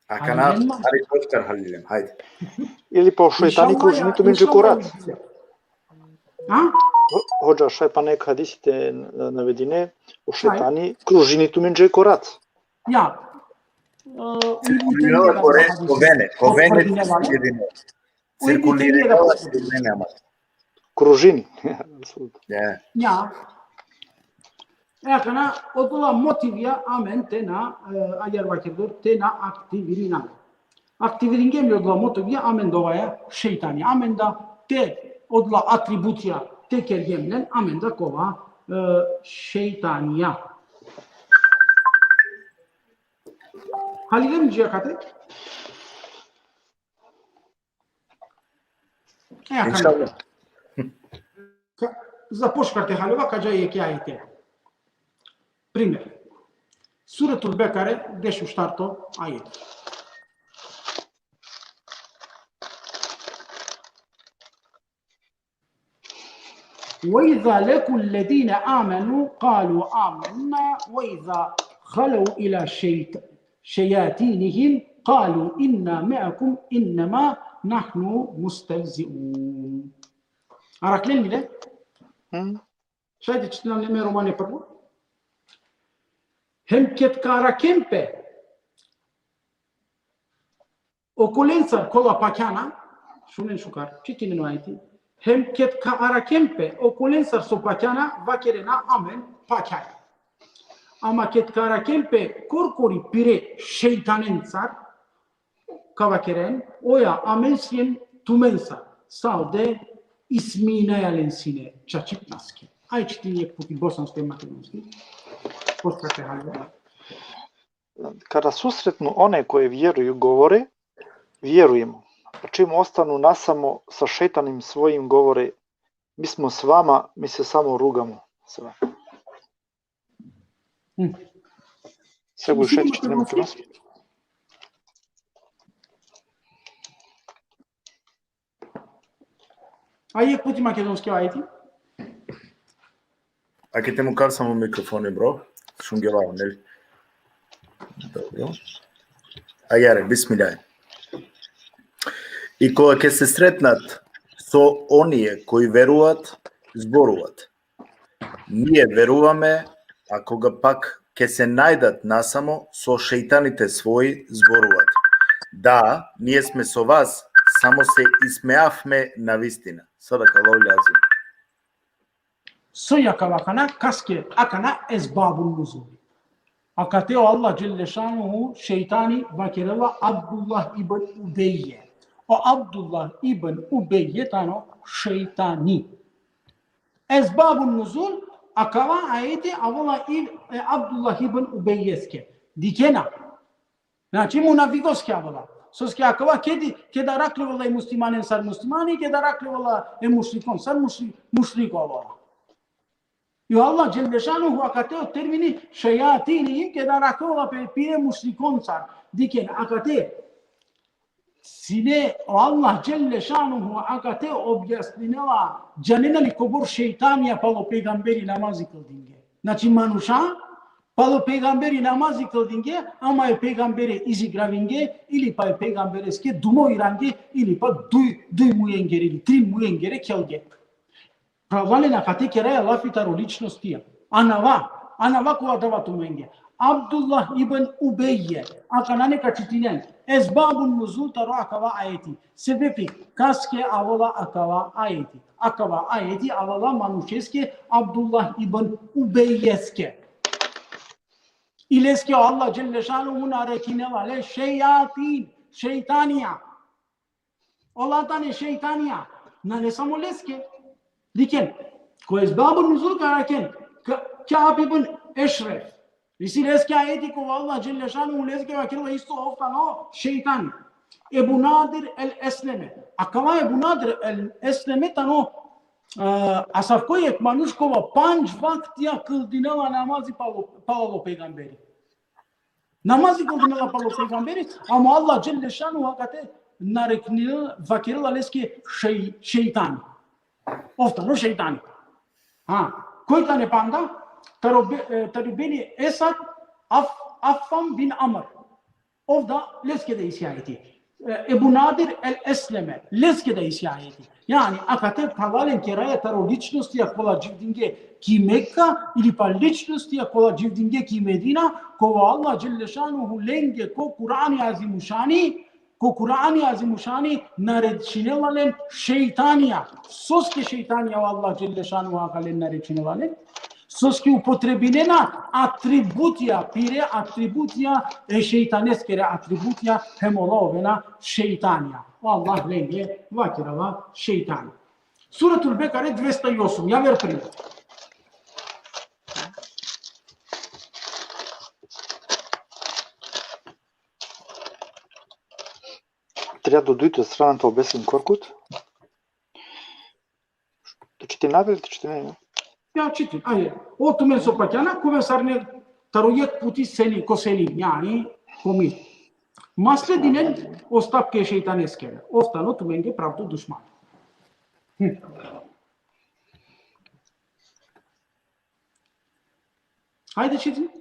А кана, али точкар халилем, хајде. Или по шейтани кружнито меѓу корат. Хоđа шајпане хадисите наведине, у шейтани кружинито меѓу корат. Ja. Circulirava co vene circulirava Кружини. Ja. Ekana odula motivija amen te na ajervakerdor te na aktivirina. Aktiviringe mi odula motivija amen dovaja šeitani. Amen da te odula atributija te kergemlen amen da kova šeitanija. Halilem cihakate? Иншаллах. Започкате халива каđa je kjajte. Пример. Суратул Бекаре, дешу штарто, ајет. وَإِذَا لَقُوا الَّذِينَ آمَنُوا قَالُوا آمَنَّا وَإِذَا خَلَوْا إِلَى شَيَاطِينِهِمْ قَالُوا إِنَّا مَعَكُمْ إِنَّمَا نَحْنُ مُسْتَهْزِئُونَ. Араклен ли де? Шајде читам неме романе прво. Hem ketkara kempe okolensa kola pakana shunen shukar chitine no aiti hem ketkara kempe okolensa so pakana vakerena amen pakaya ama ketkara kempe korkori pire şeytanensar kavakeren oya amensien tumensa saude ismina yalensine çaçipnaski ai chitine puti bosanske makedonski. Kada susretnu one koje vjeruju govore, vjerujemo. A čim ostanu nasamo sa šejtanim svojim govore, mi smo s vama, mi se samo rugamo s vama. Sve bude šetište, nemojte nas. Ai pути македонски ајти? А ќе те му кар само микрофони, бро. Шунгелао, нели? Добро. Ајаре, бисмилјај. И кога ќе се сретнат со оние кои веруваат, зборуваат. Ние веруваме, а кога пак ќе се најдат насамо со шејтаните своји, зборуваат. Да, ние сме со вас, само се исмеавме на вистина. Садака Аллаху лазим. Соја кавакана каске акана есбабун нузул. Акатео Allah Celle Şanuhu şeytani vakirela Abdullah ibn Ubeyye. O Abdullah ibn Ubeyye tano şeytani. Esbabun nuzul akava ayeti avala Abdullah ibn Ubeyyeske. Dikena. Znači munafigoske avala. Soske akava keda raklevala i muslimanen sar muslimani, keda raklevala e mušrikon sar mušriko avala. I Allah Celle Şanuhu akateo termini şeyatinihim keda raklevala pire mušrikon sar. Diken akate sine Allah Celle Şanuhu akate objasninela canenali kobor şeytaniya palo peygamberi namazı kıldinge. Znači manuşa palo peygamberi namazı kıldinge ama je peygamberi izigravinge ili pa je peygambereske dumo irange ili pa duj mujengere ili tri mujengere kelge. Pravale na kate keraya lafitaro ličnostija. Anava kova davatu menge. Abdullah ibn Ubeyye akanane kaçitinen esbabun nuzul taro akava ayeti. Sebebi kaske avala akava ayeti. Akava ayeti avala manuşeske Abdullah ibn Ubeyyeske. İleske Allah Celle Şanuhu'nun arekine vale şeytaniya. Allah'tan şeytaniya. Ne samo leske. Diken ko esbabun nuzul karaken Ka'b ibn Eşref. Visi leske ayeti ko Allah Celle Şanuhu leske vakirla isto oftano şeytan. Ebu Nadir el-Esleme. Akava Ebu Nadir el-Esleme tano asaf koji je manuškova panč vaktija kıldinela namazi palo peygamberi. Namazi kıldinela palo peygamberi ama Allah Celle Şanuhu hakate nareknila vakirla leske şeytan. Oftano şeytan. Koji tane panda? Taribeni Esad Affan bin Amr. Ovda leske de isyayeti. Ebu Nadir el-Esleme leske de isyayeti. Yani akate tavalen keraya taro ličnostija kola živdinge ki Mekka ili pa ličnostija kola živdinge ki Medina kova Allah Celle Şanuhu lenge ko Kur'ani azimushani naredčinelalen šeitanija. Soske šeitanija Allah Celle Şanuhu akalen naredčinelalen. Soski upotrebinena atributija, pire atributija šeitaneskere atributija hemolovena šeitanija. Allah lenge vakirava šeitanija. Suratul Bekare 208. Ja ver primjer. Трябва да дойде страната обесен коркут. Да чити напред, да чити не. Ya çitin. Hayır. O tumen sopakana kuve sarne taroyet puti seni koseli yani komi. Masle dinen ostap ke şeytan eskere. Oftano tumenge pravdu düşman. Haydi çitin.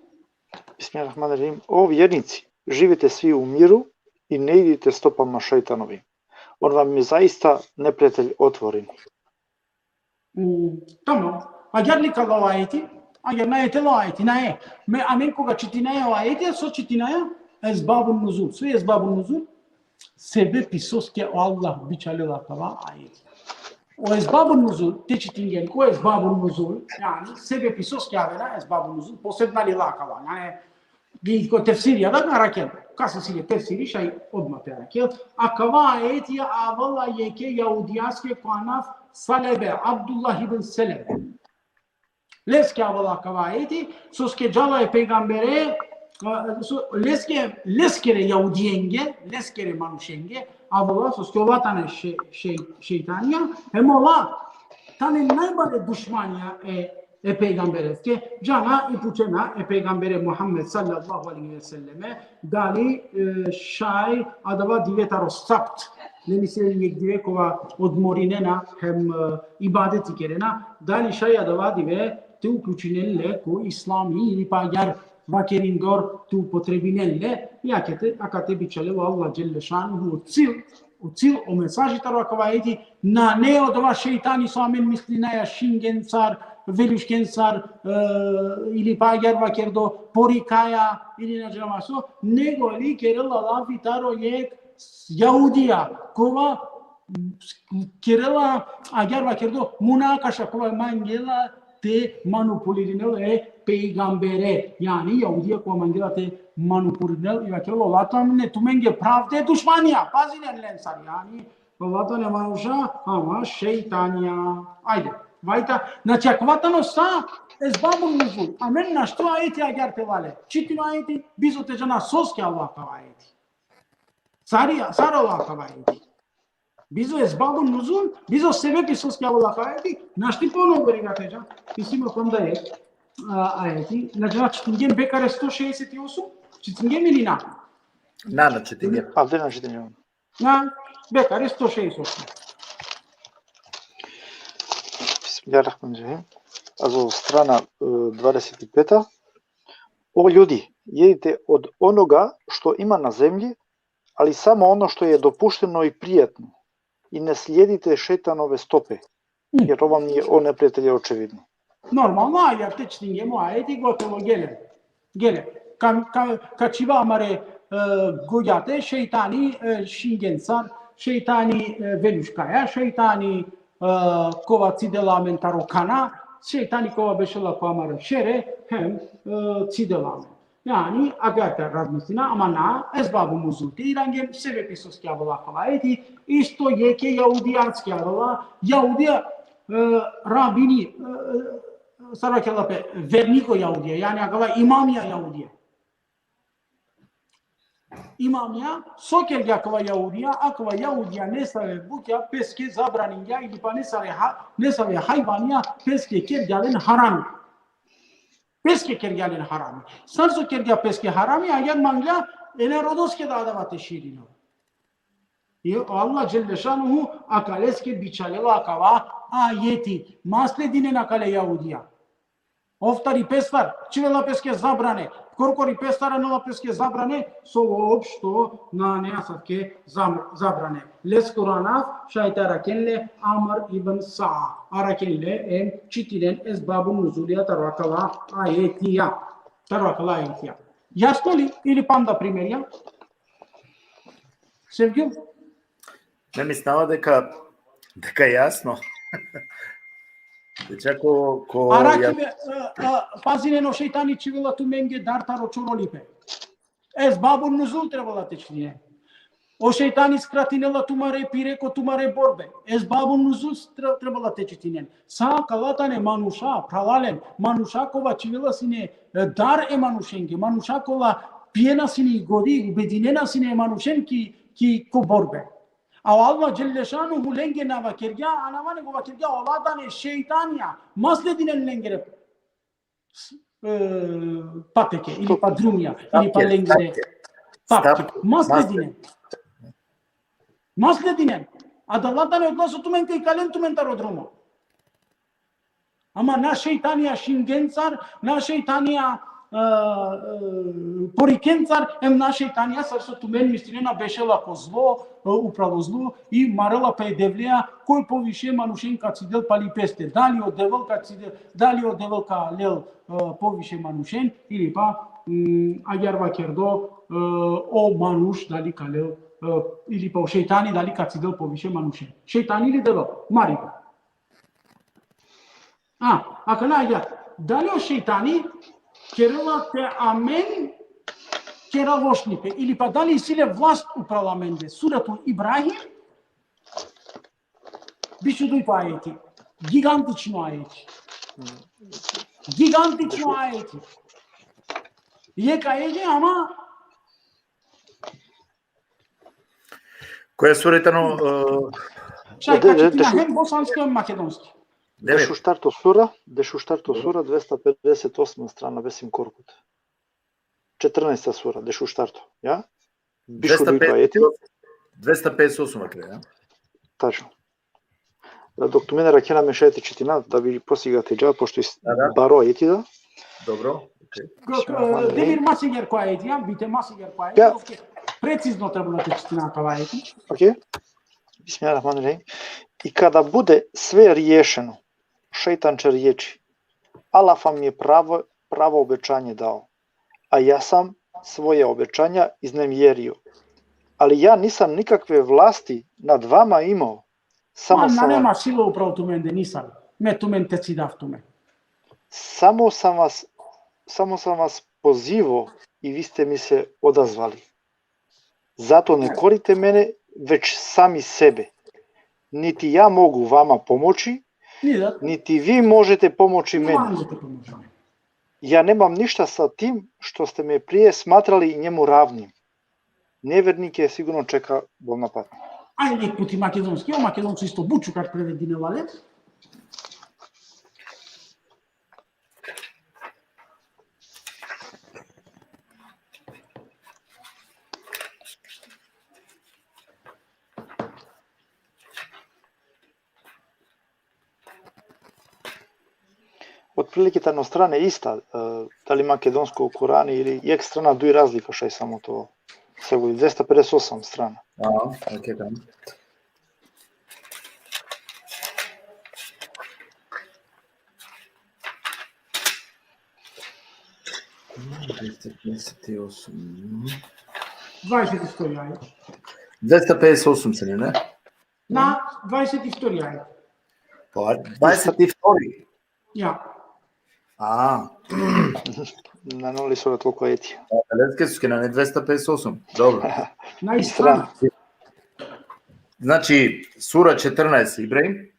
Bismillahirrahmanirrahim. O vjernici, živite svi u miru i ne idite stopama šejtanovi. On vam je zaista neprijatelj otvoren. Tamam. Agar likalo ayeti, agar na ayeti lo ayeti, na je. Me amen koga čitinaya o ayeti, so čitinaya esbabun nuzul. Sve esbabun nuzul, sebebi soske Allah biçalila kava ayeti. O esbabun nuzul, te čitingen ko esbabun nuzul, yani sebebi soske avela esbabun nuzul, posebna lila kava. Yani ko tefsir ya da karakel. Kasasile tefsiri şey odma perakel. Akava ayeti avala yeke yahudiyaske kuanaf salebe, Abdullah ibn Selebe. Leske avala kavayeti, soske džala peygambere, leskere jahudijenge, leskere manušenge, avala soske ova tane šeitanija, hem ova tane najbolje dušmanija e pejgambereske, jana i pučena e pejgambere Muhammed sallallahu alaihi ve selleme, dali shaj adava divetaro sabt, ne mislim nek divekova odmorinena hem ibadeti kerena, dali shaj adava dive te uključinelle ku islami ili pa jar vakerindor tu potrebinelle, aka te bičalevo Allah dželle šanuhu u cil o mesajitaro akava eti na ne odova šeitani su amen mislinaja šingencar, veluškencar ili pa jar vakerdo porikaja ili na džamaso, nego li kerela lafitaro jek Yahudija, kova kerela agar vakerdo munakaşa kova mangela te manipulirinel peygambere, yani Yahudiya kova mangela te manipulirinel i vakerlo latamne tumenge pravde dušmanija, pazine lensar, yani latane manuşa ama şeytaniya. Ajde, vajta, znači akvatano sa ezbabul nuzul, amen na što ajeti agar te vale, čitino ajeti, bizo te jana soske Allah kava ajeti. Sara Allah kava ajeti. Bizo ezbabul nuzul, bizo sebebi soske Allah kava ajeti, našti ponovno verigateđa, pisimo konda je ajeti, znači čitingen Bekare 168, čitingen ili na? Na čitingen. Ovdje na čitingen. Na, Bekare 168. Bismillahirrahmanirrahim. Also strana 25. O ljudi, jedite od onoga što ima na zemlji, ali samo ono što je dopušteno i prijatno. I ne slijedite šetanove stope, jer ovo vam je o neprijatelje očevidno. Normalno, jer te čtingemo ajeti gotovo gele. Ka čiva mare gojate şeytani şingencar, şeytani veluškaja, şeytani kova cidela mentaro kana, şeytani kova beşela kova mare şere hem cidela. Yani agar razmisina ama na ezbabu muzulte irangem sebebi soskjavala kavajeti, isto jeke Yahudijanskjavala, Yahudija rabini sarakelape verniko Yahudija, yani akava imamija Yahudija. Imamija, sokel jakava Yahudija, akava Yahudija nesave bukja peske zabraninja ili pa nesave hayvanija peske kergalen harami. Peske kergalen harami. Sarso kerga peske harami agar mangla ene rodoske da adavate şirino. Allah Celle Šanuhu akaleske bičalela akava ajeti. Masle dine nakale Yahudija. Oftari pestar, čivela peske zabrane. Korkori pestara nova peske zabrane, so uopšto na nejasavke zabrane. Les Kur'anav şahit arakenle Amr ibn Sa'a. Arakenle en čitilen ezbabun nuzulija tarakala ajetiya. Jasno li ili pam da primerjam? Sevgio? Ne mi stava deka jasno. Deci ako Arakime, pazineno šeitani čivela tu menge dartaro čurolipe. Ezbabun nuzul trebala te činje. O šeitani skratinela tumare pireko tumare borbe. Ezbabun nuzul trebala te činje. Sa kalatane manusha, pralalen, manushakova čivela sine dar e manušenke. Manushakova pijena sine godi, ubedinena sine manušenki ki ko borbe. A Allah Celle Šanuhu lenge na vakirga, anamane go vakirga oladane şeytanja, masledinen lengere pateke ili pa drumja, ili pa lengere papke. Masledinen. A da ladane odnosu tumenka i kalentumentaro drumo. Ama na şeytanja šingencar, na şeytanja porikencar, em na şeytanja sarso tumen mistinena bešela ko zlo, upravo zlo i marela pe devlea koji poviše manušen kad si del pali peste. Da li o devel ka lel poviše manušen ili pa agar vakerdo o manuš da li ka lel ili pa o šeitani da li kad si del poviše manušen. Šeitani li devel? Mariga. Ako na agar, da li o šeitani kerela te amen keralošnipe ili pa da li sile vlast u parlamentu suratul Ibrahim biću duj pa ajeti. Gigantično ajeti. Gigantično ajeti. Jeka ajeti, ama koja je suretano šaj, kad će ti na hem bosanski, hem makedonski. Дешуштарто сура 258 страна Весим Коркут. 14 сура Дешуштарто, ја? Бишудуито ајети. 258 акле, ја? Тачно. Док тумене ракена мешајте четина, да ви посигате джа, пошто баро ајети да. Добро. Демир масигер која ајети, ја? Бите масигер која ајети. Прецизно треба да те четина тоа ајети. Океј. Бисмиллахир. И kada bude sve riješeno, šeitan će riječi, Allah vam je pravo obećanje dao, a ja sam svoje obećanja iznevjerio. Ali ja nisam nikakve vlasti nad vama imao. Samo нема сила управо тумен де нисам. Ме тумен те си дав тумен. Само sam vas pozivao i vi ste mi se odazvali. Zato ne korite mene, već sami sebe. Niti ja mogu vama pomoći, niti vi možete pomoći meni. Ja nemam ništa sa tim što ste me prije smatrali njemu ravnim. Nevernike sigurno čeka bolna patnja. Ајде ек пути македонски, македонци исто бучу как преведи не вале. Otprilike ta strana je ista, da li makedonsko u Korani ili je strana duj razlika šta je samo to. Sve 258 strana. Окей, да. Дваесет историја ајде. 258 се не? На 22 ајде. Па 22. Ја. На ноли сора толку ајети. Летке су на не 258. Добро. На страна. Значи, сура 14 Ибраим,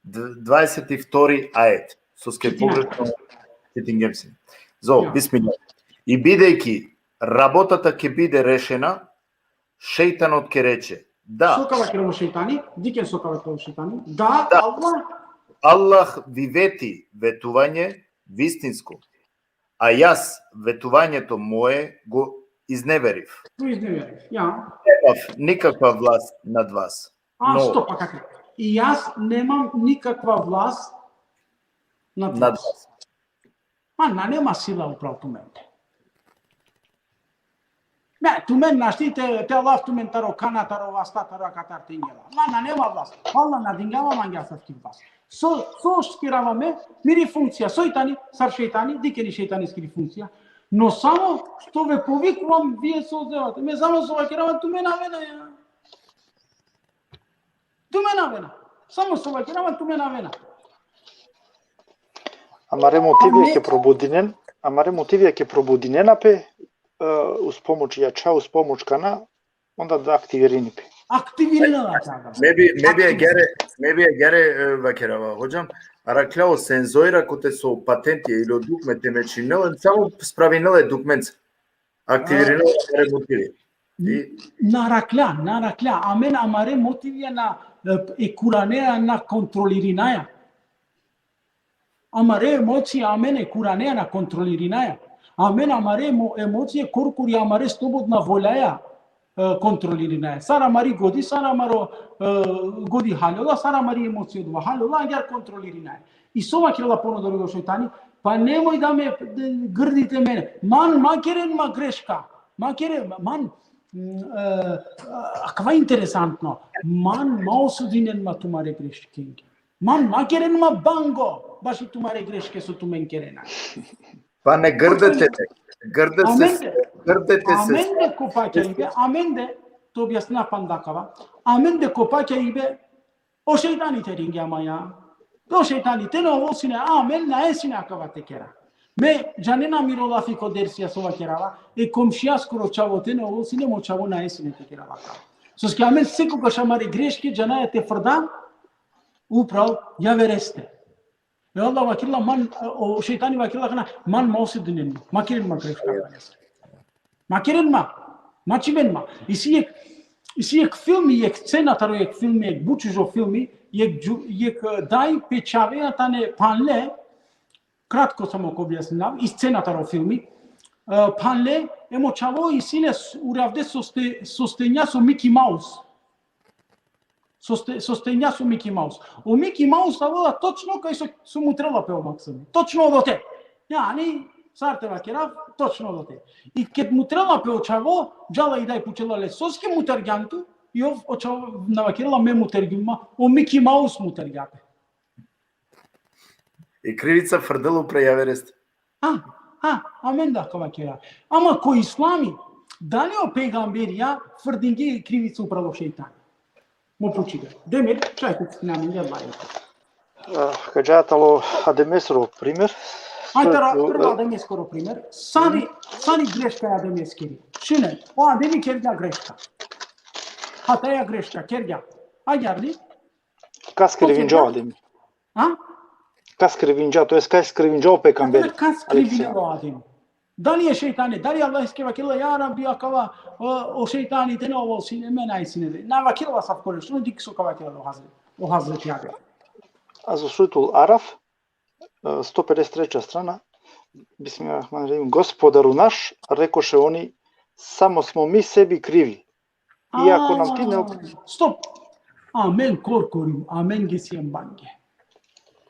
22 ајет. Со ske pogrešno citiram se. Бисмилlah. И бидејќи работата ќе биде решена, шејтанот ќе рече: да. Сокава ќе рече шејтани, дикен сокава ќе рече шејтани. Да, Аллах ви вети ветување вистинско, а јас ветувањето мое го изневерив. Немав никаква власт над вас. Стопа, како? И јас немам никаква власт над вас. Нема сила управо тумен. Не, тумен наштите, те лав тумен таро кана, таро васта, таро катар тингела. Нема власт. Алла надингава мангјасавски власт. Со шкираваме мири функција, сојтани, сар шејтани, дикени шејтани скири функција, но само што ве повикувам, вие се одзевате. Ме само со вакиравам, тумена вена. Тумена вена. Само со вакиравам, тумена вена. Амаре мотивија ќе пробудинена пе, уз помош јача, уз помош кана, онда да активирани пе. Активирана Maybe gere vakirava hocam. Araklao senzoira kote so patenti ili dugmete mečinele, samo spravinele dugmence. Aktivirano are motivi. Narakla. Amen amare motivia na ekuranea na kontrolirinaja. Amare emocije amen ekuranea na kontrolirinaja. Amen amare emocije korkuri amare slobodna voljaja. Контролирина е. Сара мари годи, сара маро годи халјола, сара мари емоција од халјола, ја контролирина е. И со макирала понудори го шејтани, па немој да ме грдите мене. Макерен ма грешка. Каква интересантно. Маосудинен ма тумаре грешки. Макерен ма банго, баши тумаре грешке со тумен керена. Па не грдете. Аменде копаќа ибе, аменде, то објасна пандакава, аменде копаќа ибе, о шејтаните рингја маја, о шејтаните на овосине, амен на есине акава текера. Ме, джанена миролафи кодерсија сова керава, комшија скоро чавоте на овосине, мо чаво на есине текерава. Соске амен секогаш амари грешки, джанаја те фрда, управ, ја вересте. И Аллах вакирла ман, шејтани вакирла кана, ман маосидинен, макирен ма грешка. Макирен ма, И си ек филми, ек сцена, таро ек филми, ек бучужо филми, дай печавејата панле, кратко само го објаснав, и сцената во филми, панле е мочаво и сине уравде состења со Мики Маус. Состења со Мики Маус. У Мики Маус ставала точно кај со мутрела пео Максим. Точно до те. Јани сарте вакерав, точно до те. И кет мутрела пео чаво, джала и дај пучела лесоски мутергјанту, и ов очаво навакерала ме мутергјума, о Мики Маус мутергјапе. И кривица фрделу прејаверест. Амен да кавакера. Ама кој ислами, дали о пегамберија фрдинги кривица управо шејтан? Мо почига. Демир, чајте на мен ја лајте. Кажатало Адемесоро пример. Прва Адемескоро пример. Сани грешка Адемескери. Шине, Адеми керѓа грешка. Хатаја грешка, керѓа. Ајарли? Кас кривинџа Адеми. Кас кривинџа, тоест кас кривинџа пекамбери. Кас кривинџа Адеми. Дали е шејтане, дали Аллах ке вакила ја раби акава о шејтаните на ово сине мена и сине. На вакила сав коре, што дик со кавакила до Хазрет Јабе. А за Сурtul Арaf 153 страна, Бисмилахманирахим, Господару наш, рекоше они, само смо ми себе криви. Иако нам ти не... Стоп! Амен коркорим, амен ги сием банге.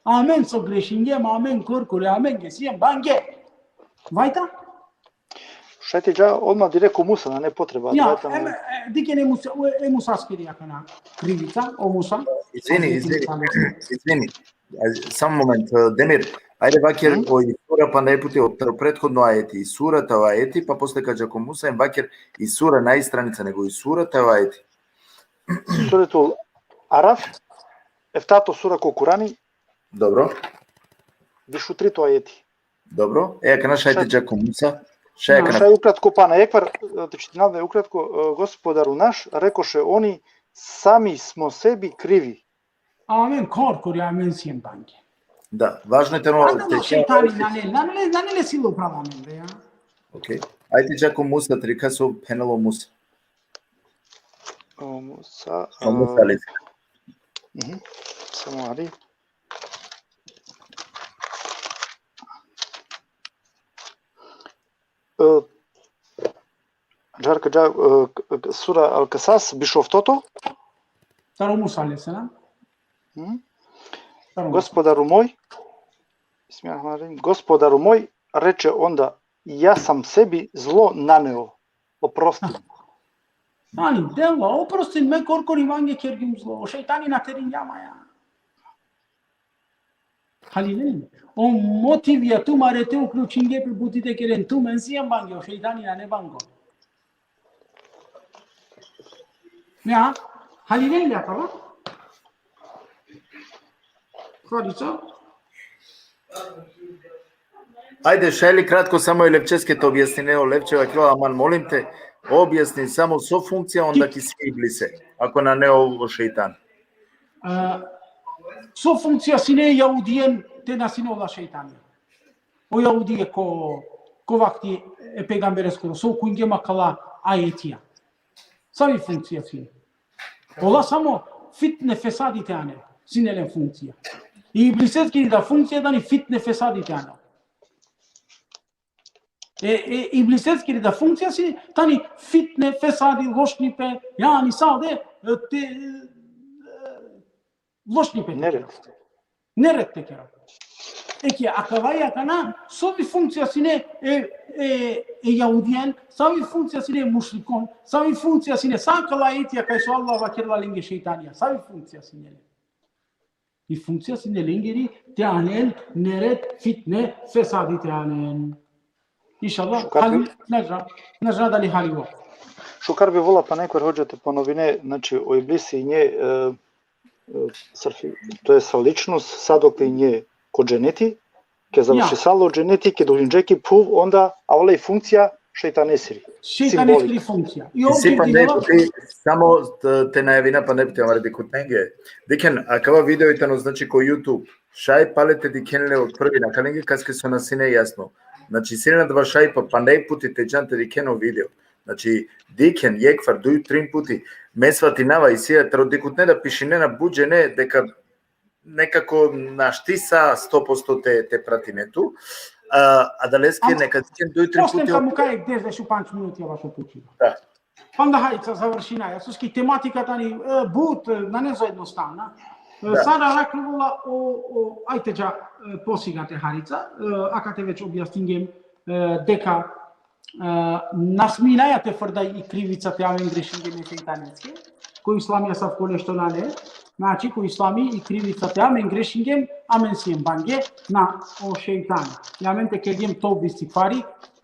Амен со грешингем, амен коркори, амен ги сием банге. Вајта? Шајте джа одма диреко Муса, на не потреба. Ја, дике не Муса скири јака на кривица, о Муса. Извини. Само момент, Демир, ајде вакер ој сура па најпути од претходно ајети и сурата ајети, па после каѓа ко Муса им вакер и сура нај страница него и сурата ајети. Сурtul Арaf, ефтато сура ко Курани. Добро. Вишу трито ајети. Добро. Еа кана шајте джа ко Муса. Шај укратко па на еквар, читинаве укратко, Господару наш, рекоше они, сами смо себе криви. Амен коркори, амен сием банге. Да, важно е тено... Шејтани, на не силу права мен, бе, ја? Окей. Ајде джа ко Муса, трика со пенело Муса. Муса... Муса ли? Само ари. Джарка джа сура Ал-Касас бишофтото. Таро Муса ли се, на? Господару мој, Господару мој, рече онда, јас сам себи зло нанео, опрости. Ани, дело, опрости ме коркори ванге кергим зло, шејтани на терин јама ја. Халилин, о мотивија ту марете уклучинге пе бутите керен ту мен сијам банге, о шејтани на не банго. Ја, халилин ја кава? Хадица? Ајде, Шајли, кратко само и Левчевски те објасни, нео Левчева крила, аман, молим те, објасни само со функција, онда ки се иблисе, ако на нео шејтан. Со функција си не јаудиен, те на синола шејтани. О јаудие ко вакти е пегамберескоро, со куинге макала аетија. Сави функција си. Ола само фитне фесадите ане, синелен функција. И иблисетски да функција да ни фитне фесадите ане. Иблисетски да функција си, тани фитне фесади, лошнипе, јани саде, те лошнипе. Неред те кера. Еке, акаваја кана, сови функција си не е јаудиен, сави функција си не е мушликон, сави функција си не сакала етија кај со Аллах вакерла линге шејтанија, сави функција си не. И функција си не лингери, те анен, неред, фитне, фесади те анен. Иншаллах, не зна дали халиво. Шукар би вола па некој хоđате по новине, значи о иблиси иње тоа е са личност, садок иње ко дженети, ке заврши сало дженети, ке долинџеки пув, онда а оле функција шејтанесири. Шејтанесири функција. И овде само те најавина па не бите амаре декот ненге. Декен, акава видеојтано значи ко YouTube, шај палете дикенле од први на каленге каске со насине јасно. Значи сине на два шај па не пути те джанте дикено видео. Значи, декен, јеквар, дуј 3 пути, ме сватинава и сија тродикут не да пишине на буџе, не, дека некако на штиса 100% те пратинету, а да леске нека дуј 3 Postem пути. ca mucai 10 minuti vašo pućina. Да. Onda hajde završinaja. Suski tematika tani but na nezo jednostavna. Da. Sara raklula o ajteđa posigate harica, aka te već objasningem deka nasminaja te frdaj i krivica te aven grešingem e fejtanetske, koji islamija sav konešto na ne, znači koji islami i krivica te amen grešingem, amen sijem bange na o šeitani. I amen te keljem to bistikvari,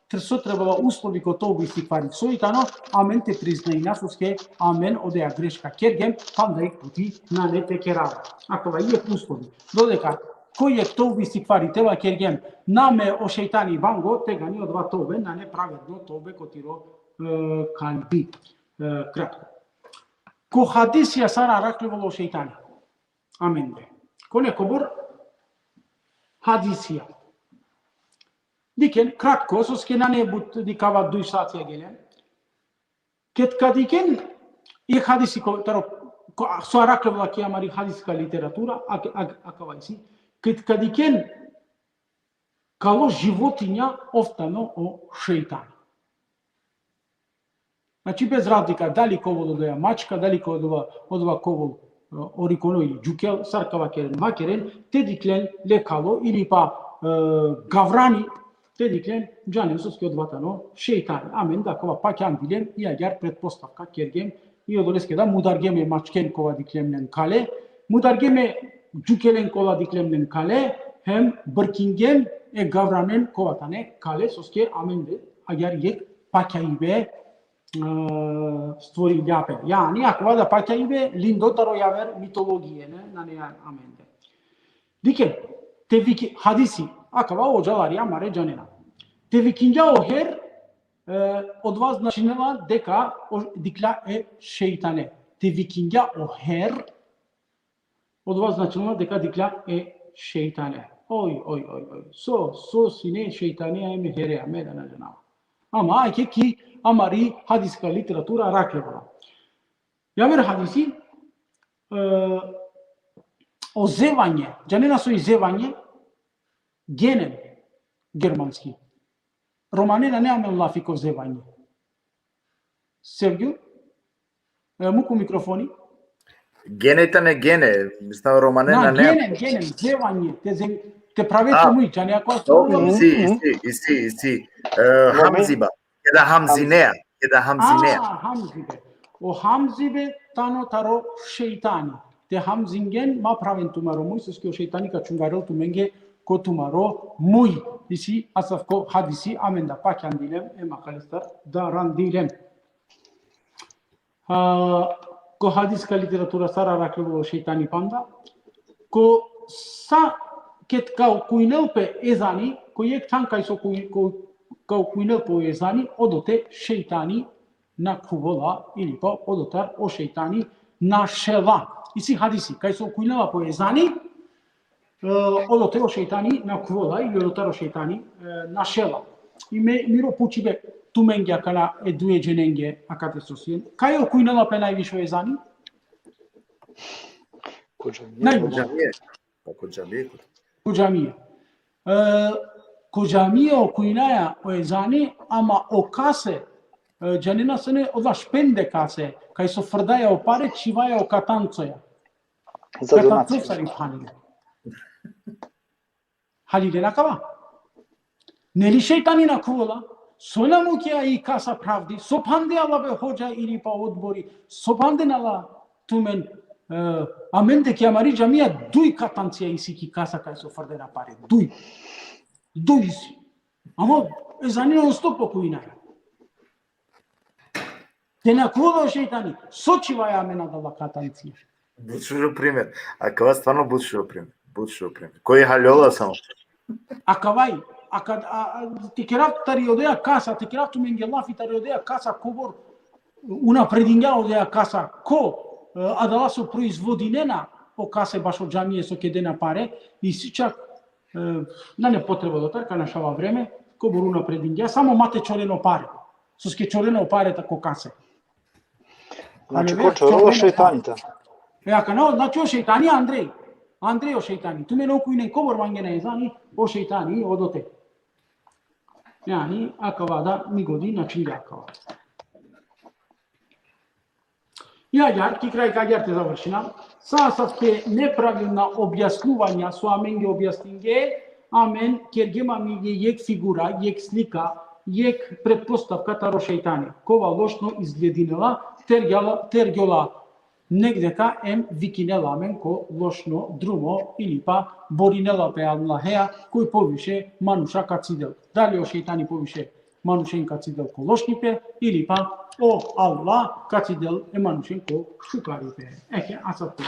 Трсо требала услови ко тоа истиквари соитано, амен те признаи насуске, амен одеа грешка кергем, панда и пути на не те керава. Ако ва ије услови, додека кој е тоа истиквари тева кергем, наме о шејтани банго, тега ни одва тобе, на неправедно тобе котиро калби. Кратко. Ко хадисија сара раклевало о шејтани. Амен бе. Ко некобор хадисија. Diken kratko, så ska na nebut dikava 2 sati gelen. Ket kadiken i hadisi ko taro so arakla ki amari hadiska literatura akavaisi. Ket kadiken kalo životinja oftano o šejtanu. Znači bez razlika da li kovo doja mačka, da li odva kovo orikono i džukel, sarkava keren, makeren, te diklen lekalo ili pa gavrani te diklen джани соске одватано шејтан. Амен да кова паќан билем и агар предпоставка кергем и одолеске да мударгеме мачкен кова диклемнен кале, мударгеме џукелен кова диклемнен кале, хем бркингем е гавранен коватане кале соске амен де агар јек паќаибе створи љапе. Јани акова да паќаибе линдотаро јавер митологије не на неа амен де. Дикен те вики хадиси Акава оджаларија маре джанена. Те викинџа охер од вас начинела дека дикла е шејтане. Те викинџа охер од вас начинела дека дикла е шејтане. Ој. Со сине шејтанија е мехереа меда на джанава. Ама ајке ки амари хадиска литература раклевала. Јавер хадиси озевање, джанена со изевање Генем, германски. Романена неаме лафико зевање. Сергио? Муку микрофони? Генета не гене, става романена не. Генем, зевање. Те правете муи, чани ако Си. Хамзиба. Еда хамзинеа. Хамзибе. О хамзибе тано таро шејтани. Те хамзинген ма правен тумаро муи, сеске о шејтани ка чунгарел туменге Котумаро муй иси асавко хадиси аменда пакян дилем макалистар да рандилем. Ко хадиска литература сара раклево шејтани панда, ко са кет као куинелпе езани, кој ек танкај со као куинелпе езани, одоте шејтани на кувола или па одотар о шејтани на шела. Иси хадиси, кај со куинела по езани, одотаро шејтани на квола или одотаро шејтани на шела. И миро пучибе туменге акана е дуе джененге акате сосиен. Кај о кујнела пе највишо езани? Коџамија. Коџамија о кујнаја о езани, ама о касе, джанина се не одла шпенде касе, кај со фрдаја о паре, чиваја о катанцоја. Катанцојсари паниле. Халиле накава. Нели шејтани на кула, сојна мукија и каса правди, со пандеала бе хоџа или па одбори, со панденала тумен, амен де кјамари джамија дуј катанција и сики каса кај со фрдена пари, дуј си. Ама езанина стопо куинаја. Те на кула шејтани, сочиваја амена дала катанција. Бучшо пример. А кава стварно бучшо пример. Кој халјола само? Акавај, ти керав тари одеа каса, ти керав ту менгелафи тари одеа каса, кобор унапрединја одеа каса, ко адала со производинена о касе баш од джамије со кедена паре, и сичак, на не потреба до тарка нашава време, кобор унапрединја, само мате чорено паре. скечорено парата кокасе. Значи кочоро шейтаните. Яка но, значи о шейтани Андрей. Андрей о шейтани. Ту мене окуйне кобор мангене зани о шейтани одоте. Yani akavada migodi načinja akava. Iar, кикрај каѓар те завршина, сасавте неправилна објаснувања со аменге објаснинге, амен кергема миге јек фигура, јек слика, јек предпоставка таро шејтани. Кова лошно изглединела, тергјола негдека ем викинела амен ко лошно друмо или па боринела пе Аллахеа, кој повише мануша кацидел. Дали о шејтани повише манушен кацидел ко лошнипе или па о Аллах кацидел е манушен ко шукарипе. Еке, асапте.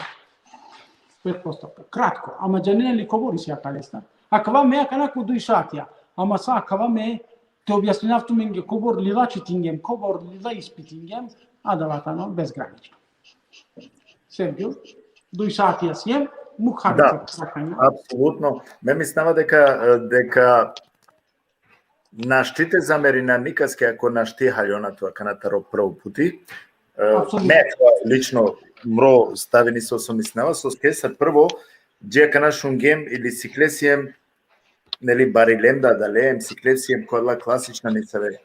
Предпоставка. Кратко, ама джанене ли ковори си акалеста? Акава ме аканако дуј шатија, ама са акава ме те објаснинавту менге ковор лила читингем, ковор лила испитингем, а даватано безгранично. Сергио, дуј шатија сием, мухарица прашања. Апсолутно. Ме ми става дека наштите замерина никаске ако нашти халјонато канатаро прв пути. Не, лично мро ставени со мислева со скеса прво джека нашунгем или сиклесием нели барилемда далеем сиклесием кола класична нисаве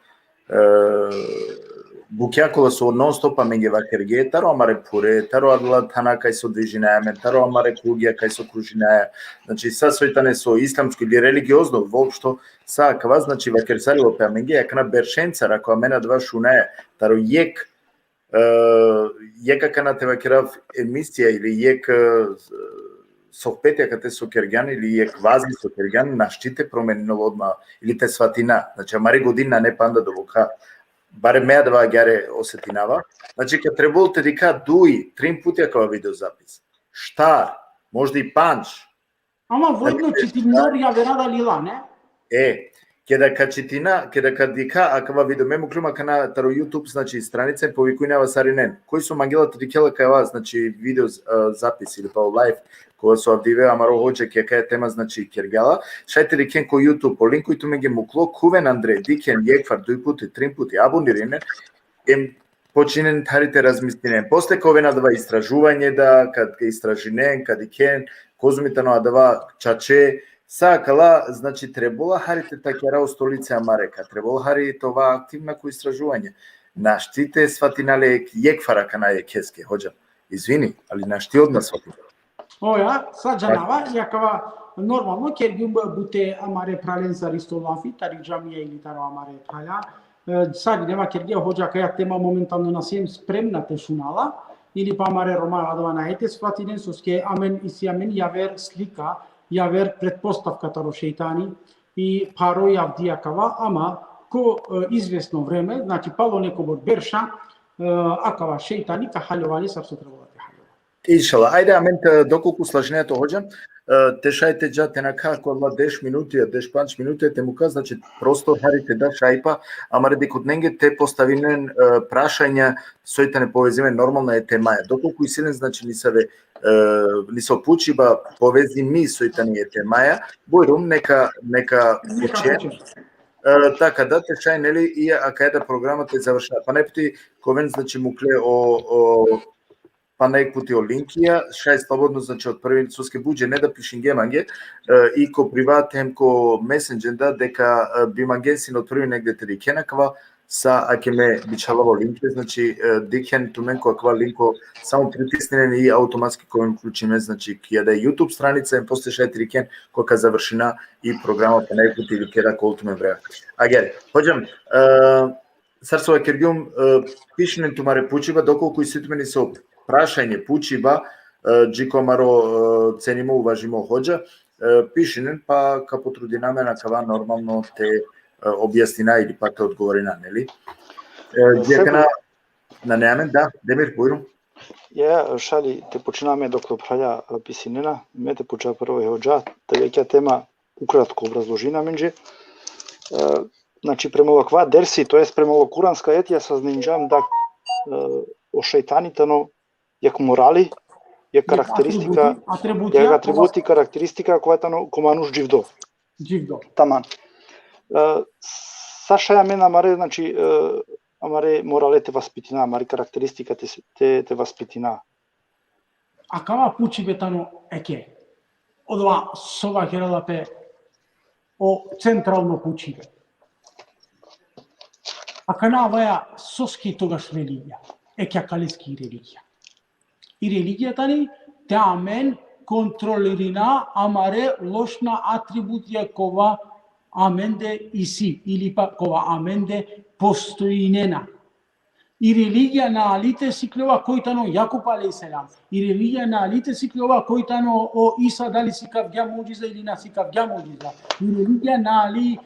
букјакола со нон-стоп аменге вакерге таро амаре пуре таро адла тана кај со движинајаме таро амаре кругија кај со кружинаја значи са сојтане со исламско или религиозно воопшто са кава значи вакерсарио пе аменге јакна бершенца рако амена два шунаја таро јек јека кана те вакерав емисија или јек соhbetja kad te su kergan ili je kvazi su kergan naštite promenilo odma ili te svatina znači amari godina ne panda do voka bare me dva gare osetinava znači kad trebalo te dika duj 3 puta kao video zapis štar možda i panč ama vodno čitinar ja verada lila ne Kada dika akava video memo kluma kana taro YouTube znači stranice povikuinava sarinen koji su mangela trikela kava znači video zapis ili pa live koja su avdive amaro hođe keka je tema znači kergala šajte diken ko YouTube po linku i tu menge muklo kuven Andrej diken jekvar 2 puti 3 puti abonirine em počinen tarite razmislinen posle kovena dva istražuvanje da kad istražinen kad diken kozumitano dva čače Са кала, значи требола харите такера у столица Америка, требола хари това активна ко истражување. Наштите сватинале јекфара кана е кеске, хоđа. Извини, али нашти од нас сватинале. Оја, саđанава, јакава нормално кергјум буте амаре прален за ристолафи, тари джамија или таро амаре праля. Сади нема кергија хоđа каја тема моментално насием спремна те шунала, или па амаре рома адава наете сватинен соске амен и си амен јавер слика јавер предпоставка таро шејтани и паро јавдијакава, ама ко известно време, значи пало некобор берша, акава шејтани ка халјовани сапсо требала те халјова. Иншала, ајде амен доколку слажнеато хоđам, те шајте джа те нака кола 10 минути, 5 минути те му ка, значи просто харите да шајпа, ама ради код ненге те поставинен прашања сојтане повезиме нормална е темаја. Доколку и силен значи ни се опучиба повези ми сојтане е темаја, бојрум нека уче. Така да те шај нели и акајда програмата е завршена. Па непти ковен значи мукле па најпути о линкија, шај слободно, значи од први суске буџе не да пишингеманге и ко приватем ко месенџер дека бимангенсин од први негде те дикенаква са аке ме бичалаво линке, значи дикен тумен која линко само притиснен и автоматски кој вклучиме, значи ќе да YouTube страница и после шај дикен која завршена и програмата најпути или кеда колтуме време. Агер, хоđам сарсова кергјум пишнен тумаре пучива доколку и ситмени се прашање пучиба джикомаро ценимо уважимо хоđа пишнен па ка потрудинаме на кава нормално те објаснина или па те одговорина, нели? Дека на неамен, да, Демир Бојрум. Ја шали те починаме доктор праља писинена, ме те поча прво е хоđа, те веќе тема укратко образложина менџе. Значи према оваква дерси, тоест према ова куранска етија сазнинџам да о шејтаните но јак морали, јак карактеристика, јак атрибути карактеристика која тано комануш џивдо. Џивдо. Таман. Саша мен амаре, значи, амаре моралете васпитина, амаре карактеристика те васпитина. Acaba puci betano eke. Odva sova herala pe o centralno puci. Akana vaya soski togaš religija. Eke akaleski religija. I religija tani te amen kontrolirina amare lošna atributija kova amende isi ili pa kova amende postojinena. I religija na alite siklova koitano Jakub alejselam. I religija na alite siklova koitano o Isa dali sikavgja muđiza ili na sikavgja muđiza. I religija na ali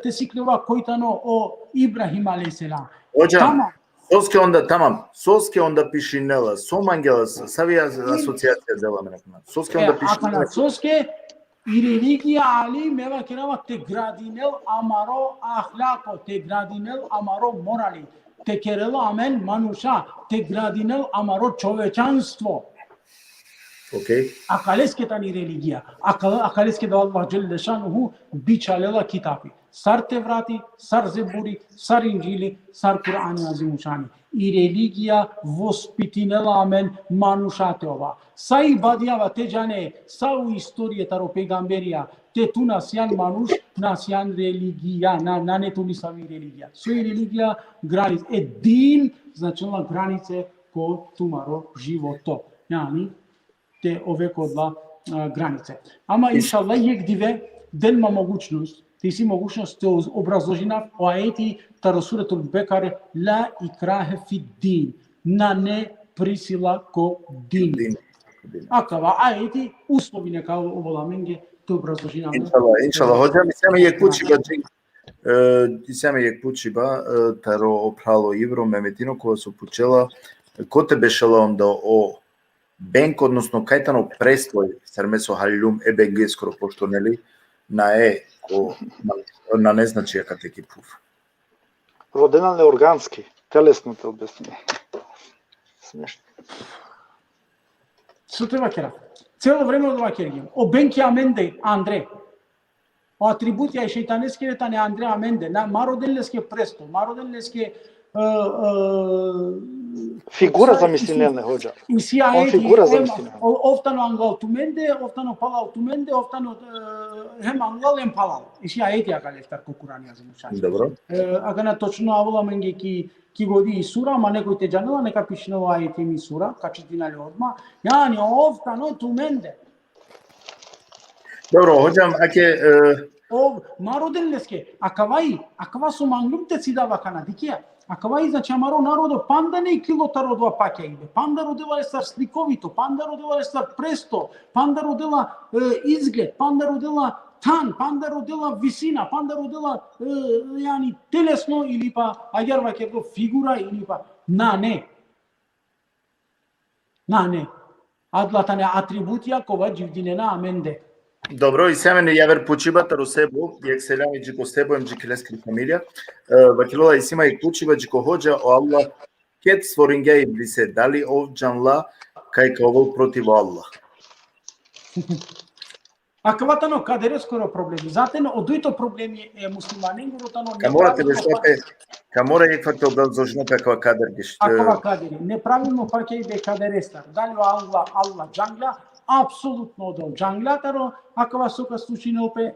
te siklova koitano o Ibrahim alejselam. Hocam, soske onda pišinela, somangela, savija asocijacija dela menakna. Soske onda pišinela. Soske i religija ali meva kerava te gradinel amaro ahlako, te gradinel amaro morali. Te kerela amen manuša, te gradinel amaro čovečanstvo. Okay. Akaleske tani religija. Akaleske da Allah dželle šanuhu bičalela kitabi. Sar Tevrati, sar Zeburi, sar Injili, sar Kur'ani azimušani. I religija vospitinela amen manušateova. Sa ibadijava te džane, sa u istorije taro pegamberija, te tu nasjan manuš, nasjan religija, na ne tu nisavi religija. So i religija granic. Din značila granice ko tumaro životo. Yani, te ove kodla granice. Ama inšallah jek dive delma mogućnost, ti si mogućnost te obrazložina o ajeti taro suratul Bekare la ikrahe fi din, na ne prisila ko din. Akava ajeti uslovi neka ovolamenge te obrazložina. Inšallah. Hocam, isame jek pučiba taro opralo ivro memetino koja su pučela ko te bešala onda o Benk, odnosno kajtano prestoj sarmeso haljum ebg skoro poštoneli na na ne znači jaka teki puf. Родена неоргански, телесно те обясни. Смешно. Što treba kera? Celo vreme od ova kergim. O benki amende, Andre. O atributia šeitaneske tane Andre amende. Maro deleske presto, maro deleske Figura zamišljenja hođa. On figura zamišljenja. Oftano angal tumende, oftano palal tumende, oftano hem angal hem palal. Isi ajeti akaleftar ko Kur'ani azimušani. Dobro. Aga na točno avula menge ki godi i sura, ma nekoj te džanela, neka pišno ajeti mi sura, kačitinali odma. Yani oftano tumende. Dobro, hođam, ake... Marodelneske, akava su manglum te cidava kanadikija. Akava znači amaro narodo panda ne kilota rodova pakja ide. Panda rodila je star slikovito, panda rodila je star presto, panda rodila izgled, panda rodila tan, panda rodila visina, panda rodila yani telesno ili pa agar vakero figura ili pa na ne. Adlatane atributija kova dživdinena amende. Dobro, i semeni javer pučiba taru sebu, jek seljami džiko sebo em džikileski familija, vakilola i sima jek pučiba džiko hođa o Allah, ket svoringa i blise, dali ovđanla kaj ka ovog protiv Allah. Akvatano kadere skoro problemi. Zaten oduito problemi muslimanin gurutano Kamora jek fakte obrazložno pekava kader giš. Akava kaderi. Nepravilno pakej be kaderestar. Dali Allah džangla, apsolutno do džanglataro, akava soka slučinil pe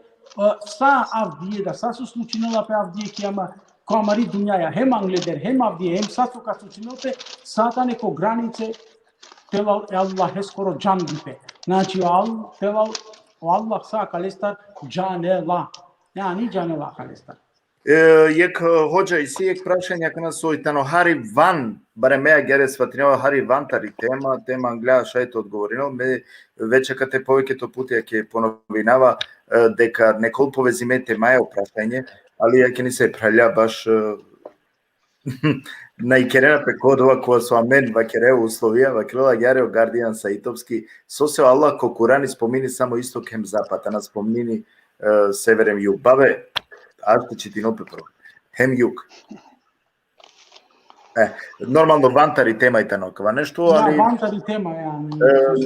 sa avdije, da sa su slučinila pe avdije kijama kamari dunjaja, hem angleder, hem avdije, hem sa soka slučinil pe sata neko granice telal Allah skoro džangli pe. Znači telal Allah sa kalestar džanela. Yani džanela kalestar. Jek hođa i sijek prašanja kana soj tano hari van, bare mea gere svatrinjava hari van tari tema anglija šajto odgovorino, me veća kad te povike to puti jak je ponovinava deka nekol povezimete maja prašanje, ali jak je ni se pralja baš na ikerena pe kodova koja su amen vakere uslovija, vakilola jareo Guardian Saitovski, so se Allah ko Kurani spomini samo istok hem zapad, a nas spomini severem jug. Bave, Arte će ti nope prvo. Hem jug. Нормално вантари тема и танокава нешто, Да, али вантари тема е.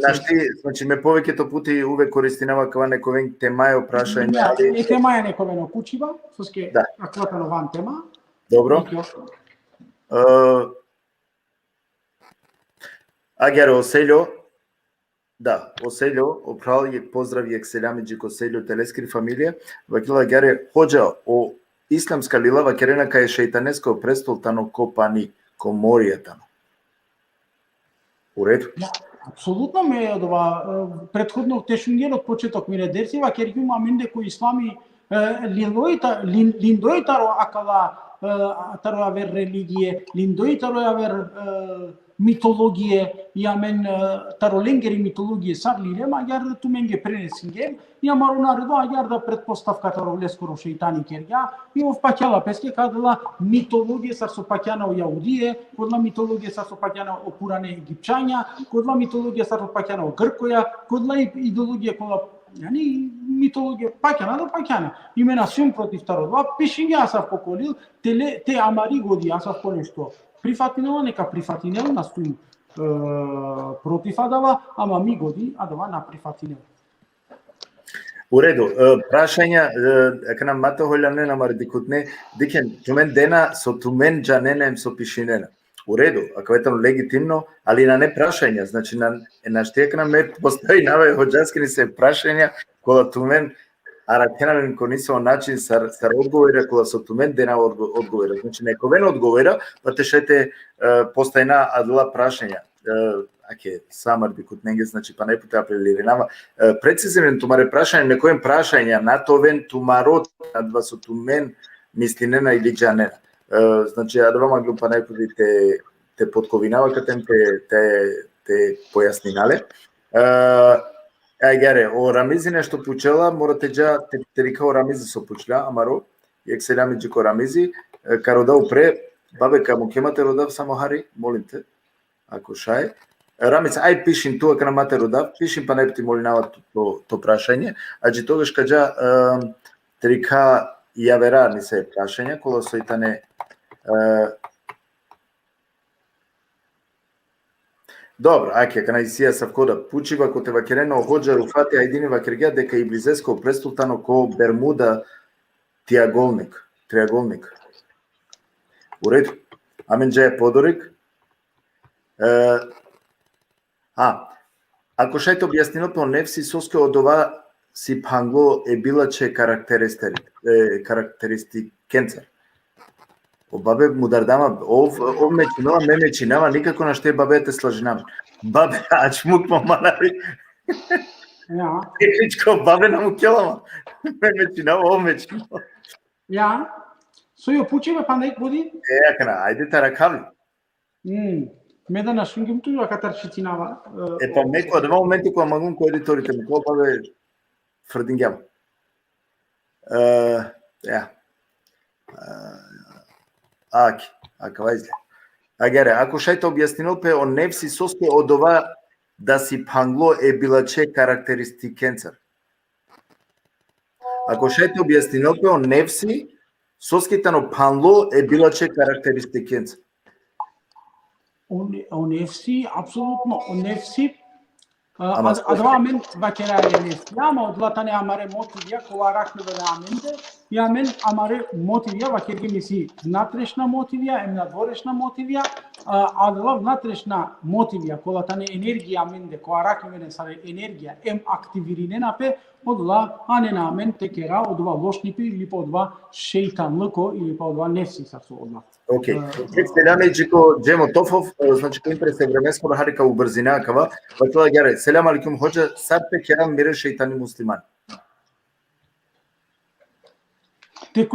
нашти, значи ме повеќето пати увек користинава кава некој темајо прашање, али Тема е нековено кучива, соске Да. акватано ван тема. добро. Агер Оселјо, да, Оселјо, опрал и поздрави екселјами джико Оселјо телескри фамилија, вакила гере хоџа о исламска лилава керена кај шејтанеско престолтано копани коморијатано. Уред? Апсолутно ме е ова претходно тешунгерот почеток ми редерсива керкјум аменде кои ислами линдоитаро акала таро авер религие, линдоитаро авер митологие, јамен таро ленгери митологие сарлиле, маѓар туменге пренесинге, ја марунаредо аѓар да предпоставка таро лескоро шејтани керја, и ов паќала песке кадала митологија сар со паќана о јаудие, кодла митологија сар со паќана о пуране египчања, кодла митологија сар со паќана о гркоја, кодла идеологија кола митологија паќана до паќана. Имена сум против таро. Пишинге асав поколил, те амари годи асав по нешто. Прифатинела, нека прифатинел на стум против адава, ама ми годи адава на прифатинел. Уреду, прашања кана мата хољане на мардикутне, дикен тумен дена со тумен џаненем со пишинена. Уреду, ако е легитимно, али на не прашања, значи на штекна ме постои наве хоџаски ни се прашања кола тумен аракенален конисо начин сар одговора кола со тумен дена одговора. Значи нековен одговора, па те шете постојна адла прашања. Аке самар бикут неге, значи па не путе апелиринава. Прецизен тумаре прашање, некоен прашања на товен тумарот адва со тумен мислинена или џанена. Значи адва маглу па не пути те подковинава катем те појаснинале. Ајгаре, о Рамизи нешто пучела, морате джа те рика о Рамизи со пучля, амаро, и екселями джико Рамизи, карода упре, бабе, каму кемате родав само хари, молим те, ако шај. Рамиц, ај пишин туа кана мате родав, пишин па не ти молинава то прашање, аџи тогаш каджа те рика јавера ни се прашање, кола сојтане Добро, аке, кана исија савкода пучива ко те вакерено хоџа руфати ајдини вакергија дека и близеско престолтано ко Бермуда триаголник. Уред. Амен джај подорик. Ако шајте објаснено по нефси соске од ова си пангло е билаче карактеристикенцар. Бабе мудардама, ов мечинава, ме мечинава, никако на ште бабе те слажинам. Бабе, ачмук поманари. Техничко, бабе на мукелама. Ме мечинава, ов мечинава. Ја, со ја пучиве па нек буди? Акана, ајде таракавли. Ме да нашунгим туја катарчицинава. Па некоја, два моменти која магун кој едиторите ми, која бабе фрдингјам. Аки, ака вајзле. Агере, ако шајте објаснил пе о нефси соске од ова да си пангло е билаче карактеристикенцар. Ако шајте објаснил пе о нефси соскитано пангло е билаче карактеристикенцар. О нефси, апсолутно, о нефси. Адва мен вакера е нефси. Ама одлатане амаре мотивија, кола ракневе аменде, и амен амаре мотивија, вакерги миси внатрешна мотивија, надворешна мотивија, адва внатрешна мотивија, кола тане енергија аменде, кола ракневе саре енергија, активиринена пе, одла анена амен текера, одва лошнипи, или по одва шејтан лко, или по одва нефси сарсо одла. Океј. Селяме джико Джемо Тофов, значи кој пресе времеско харика убрзина кава, ватла гјаре, селам алейкум хоџа, сад пе керам мире шејтани муслиман. Те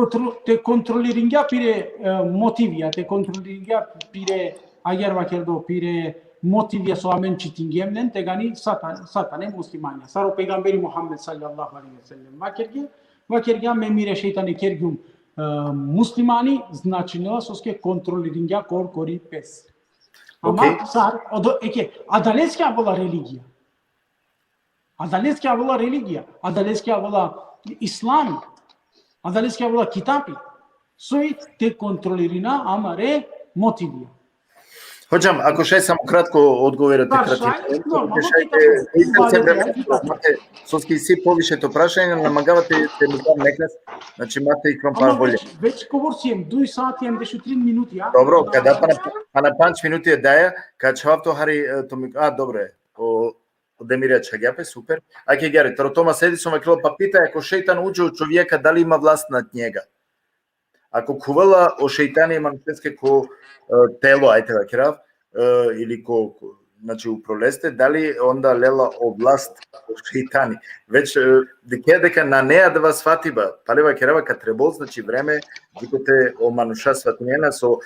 контролиринга пире мотивија, те контролиринга пире агер вакердо пире мотивија со амен читингемнен, тегани сатане муслимања. Саро пегамбери Мухаммед саллаллаху алейхи ве селем вакерге ме мире шејтани кергум муслимани, значи нела соске контролиринга кори пес. Ама сар, адалескја вола религија. Адалескја вола ислам, адалескја вола китапи. Сој те контролирина амаре мотивија. Hođam, ako šaj samo kratko odgovorite kratko. Imate soski si povišето прашање, намагавате да ми дам некас, значи имате и кром пар болje. Već govorsim 2 sati, am deși 3 minuti, ja? Dobro, kada pa na 5 minuti je daja, kad čavto hari to mi, dobro je. Демирија Чагјапе, супер. Ајке гере, Томас Едисон вакило па пита ако шејтан уđe у човека, дали има власт над njega? Ако кувала о шејтани манифестке ко тело, ајте да керав, или ко значи у пролесте, дали онда лела о власт о шејтани? Веќе дека на неа да вас сватиба, палева керава ка требол, значи време, дикоте о мануша сватнена со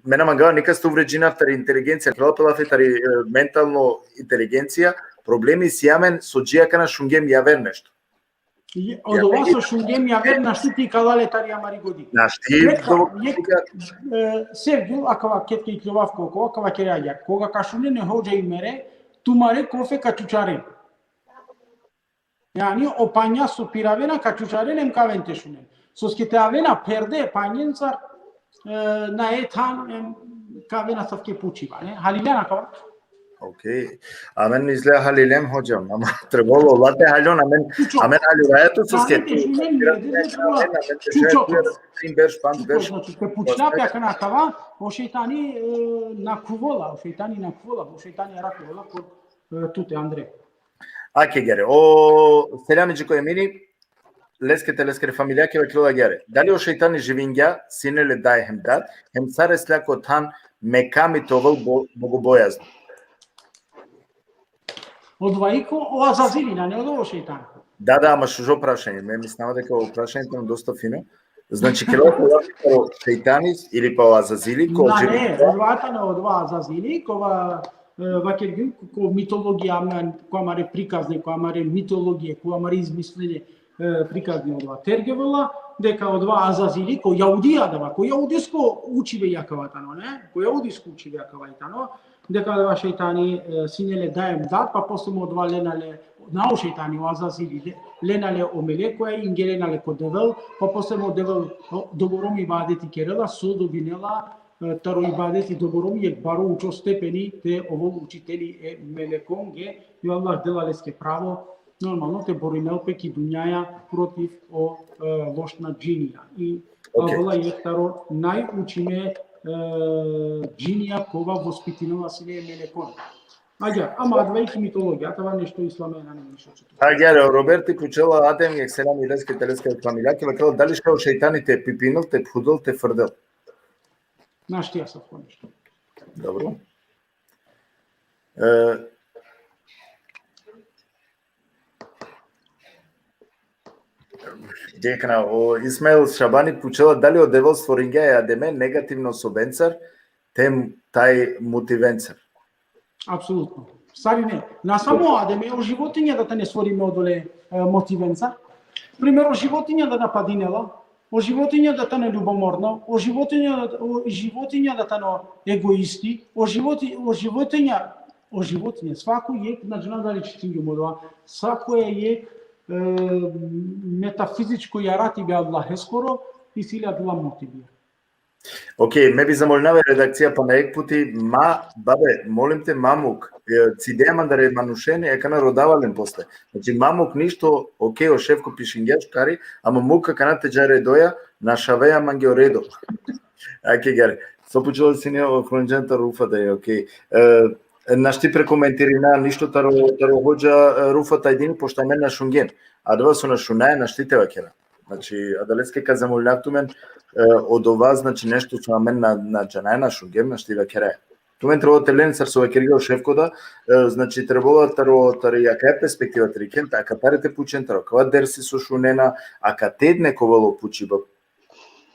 мена мангава никаст увреđinавтари интелигенција, келапелафетари ментално интелигенција, проблеми си јамен со джијакана шунгем јавер нешто. Од ова со шунгем јавер на штити калале тари амари годи. На шти Севгил акава кетке и клював колко, акава кераја. Кога кашуне не хоџа и мере, тумаре кофе качучаре. Јани опања со пиравена качучаре нем кавенте шунен. Со скете авена перде пањенцар на етан кавена савке пучива, не? Халилјана кава. Океј. Амен изгледа халилем хоđам, ама требало лате халјон, амен халјорајето со скепи. Значи, ке пучна пјака на кава, о шејтани накувола, о шејтани ракувола код туте Андре. Аке гере, о селјамиџи кој мини, лескете фамилија ке вакило гере. Дали о шејтани живингја, синеле дај хем дат, хем царе сляко тан меками товал богобојазно. Од ваико о Азазилина, не од ово шејтан. Да, ама шужо прашање, ме мислам дека о прашањето е доста фино. Значи келото шејтанис или па Азазили кој живи. Не, од ова Азазили, кога вакергин ко митологија амен, која маре приказни, која маре митологија, која маре измислени приказни од ова тергевала, дека од ова Азазили кој јаудија дава, кој јаудиско учиве јакаватано, не? Кој јаудиско учиве јакаватано. Дека да шејтани синеле даем дат, па после му одва ленале нау шејтани о Азазили, ленале о мелекоја, ингеленале ко девел, па после му девел добором ибадети керела, судо винела, таро ибадети добором је баро учо степени, те ово учители е мелеконге, и Аллах делалеске право, нормално те боринел пек и дуњаја против о лошна джинија. И Аллах е таро најучиме джинија кога воспитинува силе мелекон. Аѓа, ама двајки митологија, това нешто исламена не мишо че тоа. Аѓа, Роберти Кучела Адем екселам илеске телеске фамилјаки, вакело дали што шејтаните пипинал, те пхудал, те фрдел. Нашти ја сав нешто. Добро. Декна, о Исмаил Шабани Пучела дали од деволство рингја е адеме негативно собенцар, тем тај мутивенцар. Апсолутно. Сари не. На само адеме о животиња да те не створиме одоле мотивенцар. Пример о животиња да нападинела, о животиња да те не љубоморно, о животиња да те егоисти, о животиња свако е на жена дали читињу модова, свако е метафизичко јарати бе Аллах скоро и силја дула мотивија. Океј, ме би замолнаве редакција па на ек пути, бабе, молим те, мамук, цидејаман да реманушени, ека народавален после. Значи, мамук ништо, океј, о шефко пишингјач кари, ама мука канате джаре доја, на шавеја манге редо. Аке гари, сопучува си не охронџента руфа да е, океј. Нашти прекоментирина, ништо таро хоđа руфата едини, пошто мен на шунген. А два со на шунаја, наштите вакера. Значи, адалеске ка замолнавтумен, од ова, значи нешто со мен на джанај на шунген, нашти вакера. Тумен треба теленцар со вакерија шефкода, значи требало тари јака е перспектива трикен, така парите пучен таро, кава дерси со шунена, а ка тедне ковало пучиба.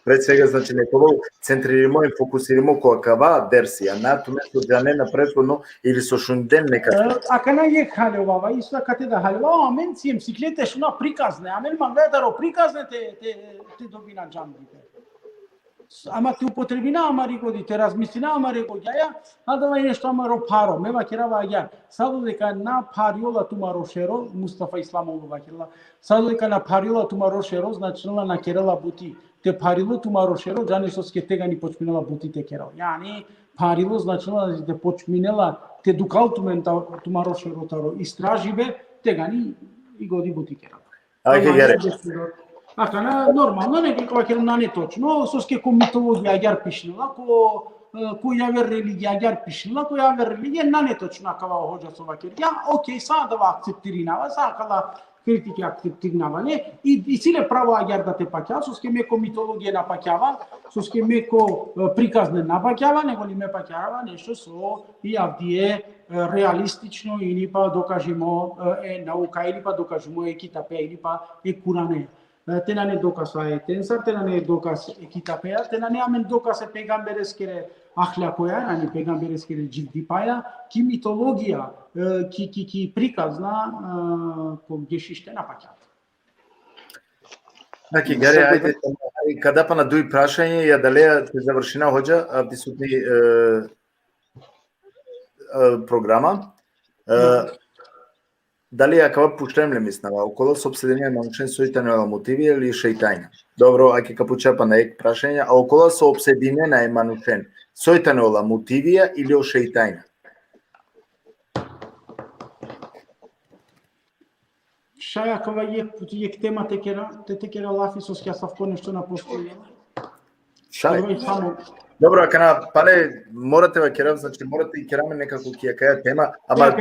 Пред свега, значи, некој центриримо и фокусиримо која кава дерсија, на туме со джанена претходно или со шунден нека. Ака на је халјовава, исто кате да халјовава, амен цијем сиклете шуна приказне, амен мангадаро приказне те добина джамбите. Ама ти употребина амари годи, те размислина амари годи, а да нешто амаро паро, мева керава ја, садо дека на париола тумаро шеро, Мустафа Исламов вакила, садо дека на париола тумаро шеро, значила на керела бути, те парило тумаро шеро, джане што ske тега ни почминала бутите керал. Јани, парило значило да почминела те дукалтумента тумароше ротаро истражибе тегани и годи бутикера. Ајде гере. Акана нормално неки кога ќе на не точно, соске ко митологија јар пишнела, ко јавер религија јар пишнела, ко јавер религија на не точно акава хоџа со вакерја, окей, са да ва акцептиринава, са кала критики акцептиринавање и силе право јар да те паќа, соске меко митологија напаќава, соске меко приказне напаќава, него ли ме паќава нешто со и авдие реалистично или па докажемо наука или па докажемо китапе или па Куране. Те на не доказ аетенсар, те на не доказ китапеа, те на не амен доказ пегамберескере ахлакоја, на не пегамберескере дживдипаја, ки митологија, ки приказна ко гешиште напаќа. Значи, Гаре, ајде, када па на дуи прашање, ја далеја те завршина хоџа, абдисутни програма. Дали акава пуштемле мислева, около собседенија на учен соитанела мотиви или шејтања? Добро, ајке капучапа на ек прашање, а около со обседине на еманучен, соитанела мотивија или о шејтања? Шаја кога ек тема текера лафи со скјасавко нешто на постојано. Шај. Добро, ака на пале морате ва керав, значи морате и кераме некако ќе ја каја тема, ама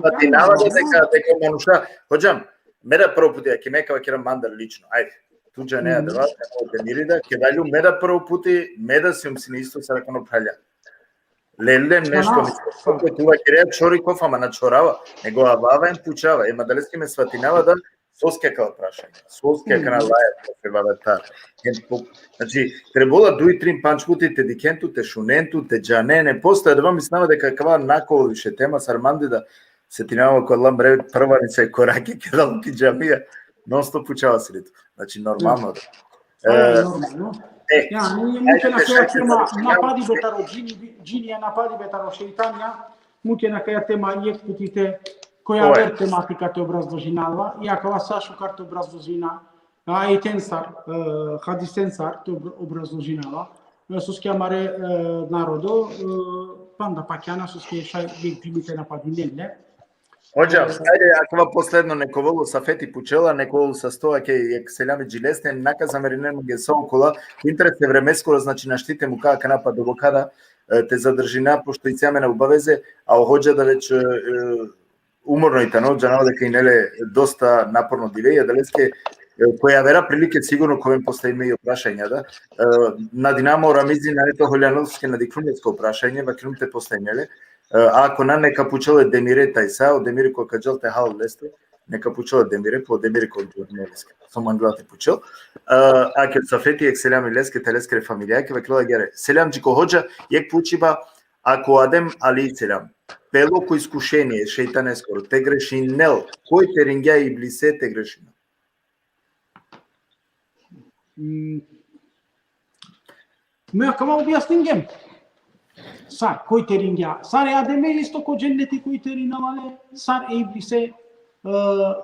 патинава дека мануша, хоџам, меда прво пути, ќе мека ва керам мандал лично, ајде, туџа неа да вас, не мирида, ќе дајлу меда прво пути, меда си умсини исто са ракано праља. Лелем нешто, мислам, това кереја чориков, ама на чорава, него ававен пучава, ема дали ме сватинава да соскекала прашање, соскека лаја преваватар. Значи, требола дуи трим панчпути те дикенту, те шуненту, те джанене, постоја да вам мислама дека кава накол више тема с Арманди да се тинава кој Аллах бре прваница и кораки кедал ки джамија, нон-стоп пучава се лито. Значи, нормално да. Ја, муќе на која тема напади бетаро джинија, напади бетаро шејтанија, муќе на која тема јек путите која вер тематиката образложинала, јакава Сашу карто образложина, аетенсар, хадисенсар то образложинала, со скјамаре народо, панда паќана со скјеша век примите нападинеле. Хоџа, ајде, акова последно нековолу са фети пучела, нековолу са стоа ке селями джилесне, наказаме ринемо ге со окола, интерес е времеско, значи наштите му кака напад до блокада, те задржина, пошто и цјаме на убавезе, а хоџа да веќе уморно и тано, джанава дека и неле доста напорно дивеја, далеске која вера прилике сигурно кој поставиме и прашања, да. На Динамо Рамизи на ето Холјановски на дикрунецко прашање, вакрунте поставиме. А ако на нека пучеле Демире тајса, од Демире кој каджалте хал лесте, нека пучеле Демире, по Демире кој журналистке. Со манглате пучел. А ке сафети ек селям леске телескре фамилија, ке вакрила гере. Селям џико хоџа, ек пучиба ако Адем али селям. Пелоко искушение, шејтанескоро, те греши нел, кој те рингја и блисе те греши нел? Ме акава објасним гем. Сар, кој те рингја? Сар е Адеме исто ко дженнети кој те ринавале, сар е иблисе,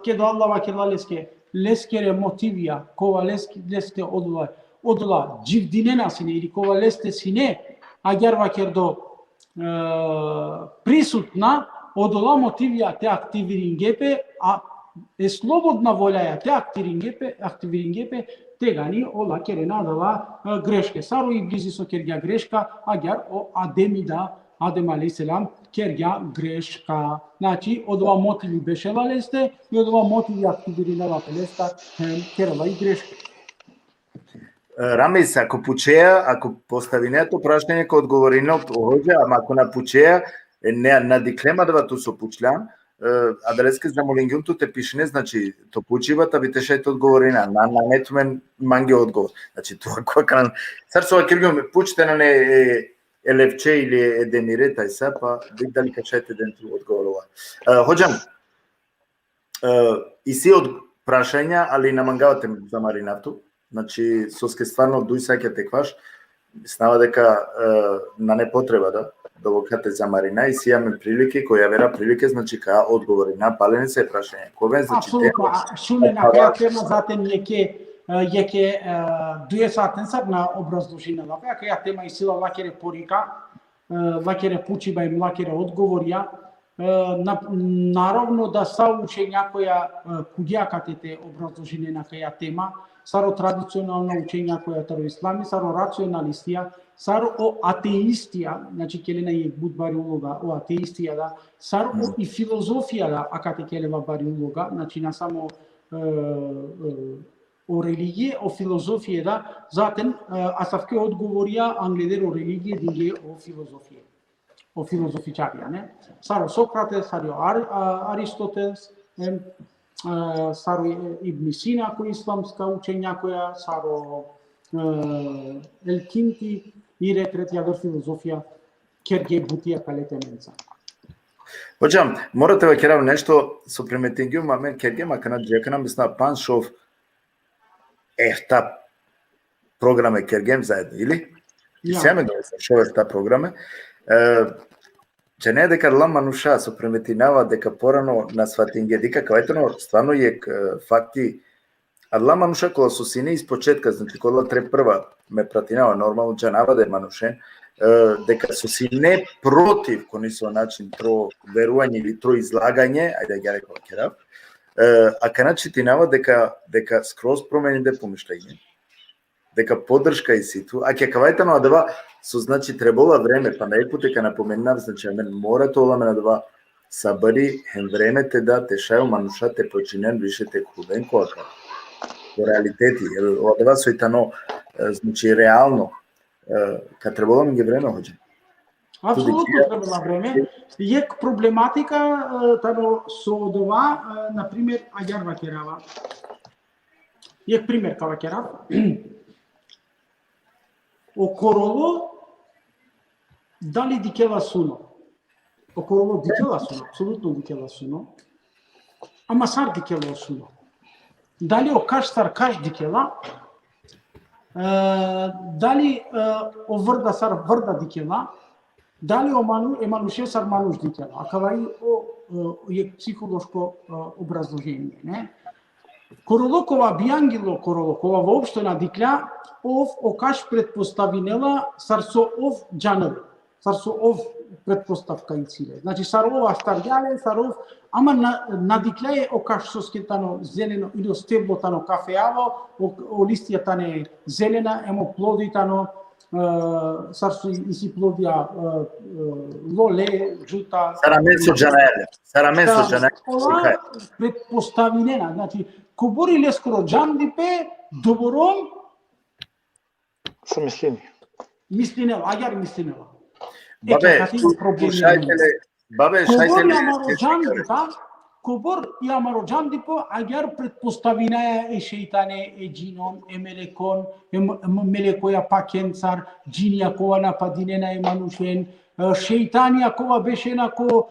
ке до Аллава ке лалеске, лескере мотивија, кова лесте одула дживдинена сине, или кова лесте сине, а герва кердо присутна, одола мотивија те активирингепе, а е слободна волја те активирингепе, тегани ола кере надала грешке. Саро и близи со кергја грешка, а гер о Адем алейхиселам кергја грешка. Значи, одова мотиви бешела лесте и одова мотиви активиринала леста керела и грешка. Рамис, ако пучеја, ако постави неато прашање кој одговори на оѓа, ама ако на пучеја, не на диклема да ту со пучлан, а далеске за молингјунту те пишне, значи, то пучива, та би те шајте одговори на нетумен манги одговор. Значи, тоа која канал... Сар со акиргјум, пучте на не елевче или едемире, тај са, па бит дали ка шајте денту одговорува. Хоđам, и си од прашања, али намангавате за маринату, значи, соске стварно дуј саќе текваш, снава дека на непотреба да довокате за марина и си јаме прилики, која вера прилike, значи каја одговори на паленица е прашање. Ковен, значи тема... Шуне на која тема, затем јеке 2 сатен сад на образложина, каја тема и сила лакере порика, лакере пучиба им лакере одговорија, наравно да са уче някоја куѓакатите образложение на каја тема, саро традиционална учења која таро ислами, саро рационалистија, саро о атеистија, значи келена и будбари улога о атеистија да, саро и филозофија да, акате келева бари улога, значи на само о религија, о филозофија да, затен асавке одговорија англедер о религија, динге о филозофија. O filozofičarja, ne? Saro Sokrates, Saro Aristoteles, Saro Ibn Sina, кој исламска учења која, Saro Elkinti и ретретија до филозофија, керге бутија калетеменца. Hođam, morate va kerав nešto со приметингиум, а мен кергема канат джекана мисна паншов та програме кергем заедно, или? И сега ме довесам шо та програме. Че не дека лама нуша со приметинава дека порано на сватинге дека кајтено стварно е факти лама нуша кола со сине испочетка, значи кола тре прва ме пратинава нормално джанава да мануше дека со сине против кони со начин тро верување или тро излагање, ајде ја рекол керав, а каначи тинава дека скроз промени де помишлење. Дека поддршка и ситу, а ќе кавајтано адава со значи требола време, па најпут дека напоменав, значи мен мора тоа ме надава сабари хем времете да те шају манушате починен више те худен коака. Во реалитети, адава сојтано, значи реално, ка требола ми ги време хоđe. Апсолутно требала време. Јек проблематика таро со ова, например, аѓар вакерава. Јек пример ка вакерав. O Короло, дали дикела суно? O Короло дикела суно, апсолутно дикела суно. Ама сар дикела суно. Дали о каш сар каш дикела? Дали о врда сар врда дикела? Дали о мануше сар мануш дикела? А каваи е психолошко образложение, не? Королокова биангило королокова воопшто надикля ов окаш предпоставинела сар со ов джанер, сар со ов предпоставка и циле. Значи сар ова старјале, сар ов, ама надикля е окаш со скетано зелено или стеблотано кафеаво, о листијата зелена, емо плодитано, сар со иси плодија лоле, жута. Сарамесо джанеле. Ова предпоставинена, значи кобори лескоро джандипе, добором, Са мислини. Мислинела, аѓар мислинела. Бабе, шајтеле. Кобор и амароджандипо, аѓар предпоставинаја е шејтане, е джинон, е мелекон, е мелекоја пакенцар, джинија кова нападинена е манушен, шејтанија кова бешена ко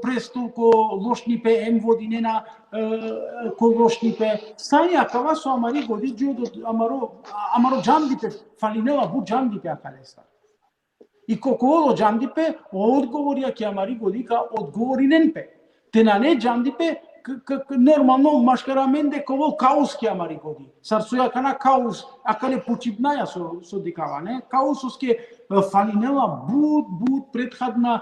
престол, ко лошнипе, ем водинена, ко лошнипе. Саја кава со амари годи джудо амаро джандипе, фалинела бу джандипе акалеста. И колко джандипе, одговорија ке амари годи ка одговориненпе. Тенане джандипе, нормално машкараменде ковол каус ке амари годи. Сарсуја кана каус, акале почибнаја со дикаване. Каусоске фалинела буд предходно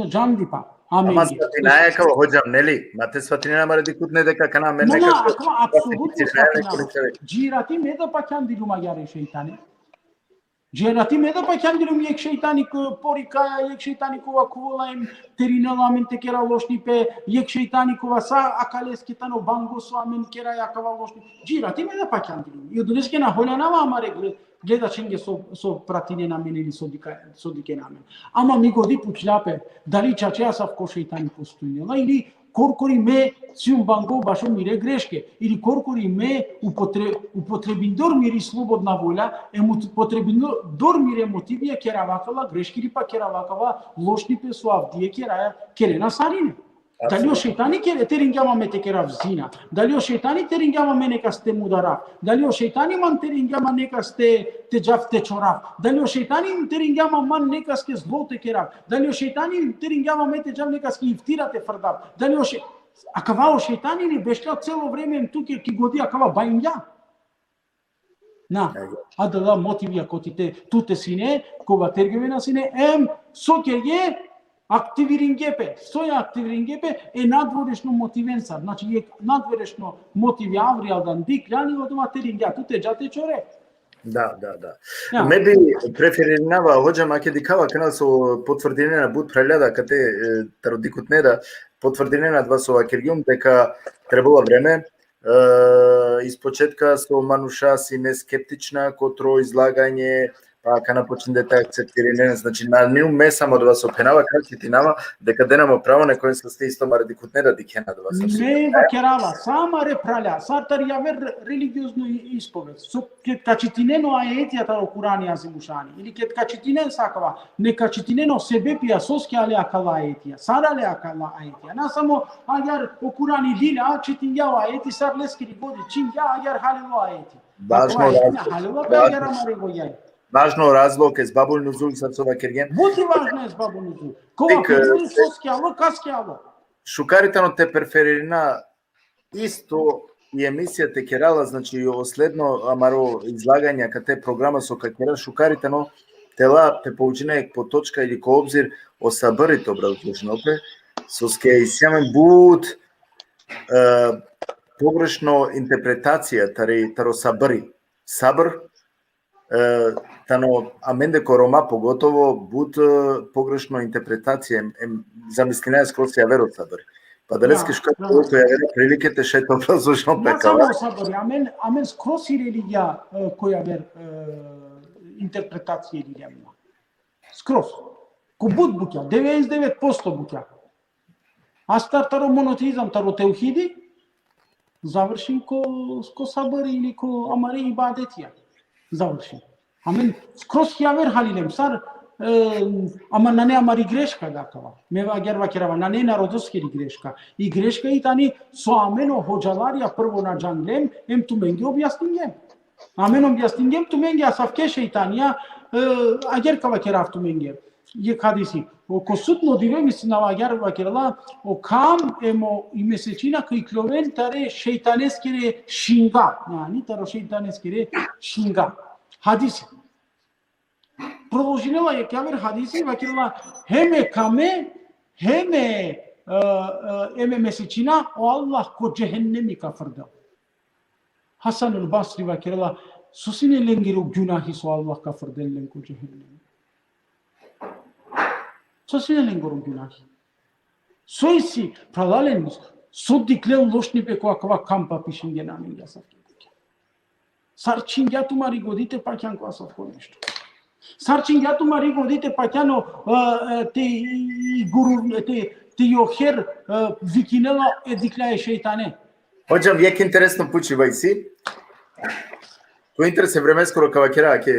джандипа. Ама сватинаја као хоđам, нели? Мате сватинаја маре дикут не дека кана мен нека... Апсолутно сватинаја. Джирати ме да паќан дилу маѓаре шејтане. Джирати ме да паќан дилу јек шејтани порикаја, јек шејтани кова кувола им теринела мен текера лошнипе, јек шејтани кова са акалески тано бангосо амен кера јакава лошни. Джирати ме да паќан дилу. И однеске на холјанава амаре гледаченге со пратине на мене или со дике на мене. Ама ми годи пуќлапе, дали чачеја сав ко шејтани постојнела или коркори ме сиум банго башо мире грешке или коркори ме употребиндор мири слободна волја, употребиндор мире мотивија керавакала грешки или па керавакава лошнипе со авдие керена сарине. Дали о шејтани терингјама ме текерав зина, дали о шејтани терингјама ме нека сте мударав, дали о шејтани ман терингјама нека сте теџав течорав, дали о шејтани терингјама ман нека сте зло текерав, дали о шејтани терингјама ме теџав нека сте ифтирате фрдав, дали о шејтани, акава о шејтани не бешка цело време туке ки годи акава бајнја. Na, adala motivia kotite tute sine, kova tergevena sine, sokerje aktiviringepe, soja aktiviringepe, nadvorešno motivensa, znači je nadvorešno motiv javri, dan diklani od materingja, tute jate čore. Da. Maybe preferirnava hođama ke dikava kana so potvrdinena bud pregleda kate tarodikutneda potvrdinena dva so vakirgium дека trebalo vreme ispočetka so manuša si neskeptična kotro izlaganje pa kana počne da akceptirane znači na не само да вас опенава како ти нама дека денемо право на кој се исто марадикутнеда дикена да вас не вакерала сама репраля сартар јавер религиозно исповед со ке качитинено аетијата во Курани азимушани или ке качитинен сакава не качитинено себепија соски але акала аетија сарале акала аетија на само агар во Курани лила читинја аети сарлески годи чинја агар халило аети Važno razlog je zbabul nuzul sad sova kergen. Budi važno je zbabul nuzul. Kova kergen soskjalo, kaskjalo. Šukaritano te preferirna isto i emisija te kerala, znači osledno amaro izlaganja kad te programa so kakera šukaritano tela te poučine po točka ili ko obzir osabarit obrazložnope soske isjamen bud pogrešno interpretacija taro sabari. Sabr тано аменде корома поготово буд погрешно интерпретација замислена скроз ја верот сабар. Па далески што ја верот приликите шето прозошно пекава. Амен скроз и религија која вер интерпретација религија. Скроз. Ко буд буќа 99% буќа. А стартаро монотеизам таро теухиди завршим ко сабар или ко амари ибадетија. Завршим. Амен скроз јавер халилем сар ама на не амари грешка дакава. Мева герва керава на не народоски грешка. И грешка и тани со амено хоџаларија прво на джанглем туменги објаснинге. Амен објаснинге туменги асавке шејтанија агер кава керав туменге. Је хадиси. Ко сутно диве мисли на агер керала о кам емо и месечина кој кловен таре шејтанескире шинга. Ни таро шејтанескире шинга. Hadisi. Продолжинела е кавер хадиси, вакирла хеме каме, хеме еме месечина, о Аллах ко джехеннеми кафрда. Хасан ал-Басри вакирла сусине ленгиру гюнахи со Аллах кафрделен ко джехеннеми. Сусине ленгиру гюнахи. Сојси пралален суддиклел лошни пе која кава кампа пишингена минга савки. Sarcingiatu mari godite pachian cu asta fă nešto. Sarcingiatu mari godite pachiano te guru te yoher vikinela ediclae šeitane. Hođam, jek interesno pući vajsi. Ko interese vremenskoro kavakera ke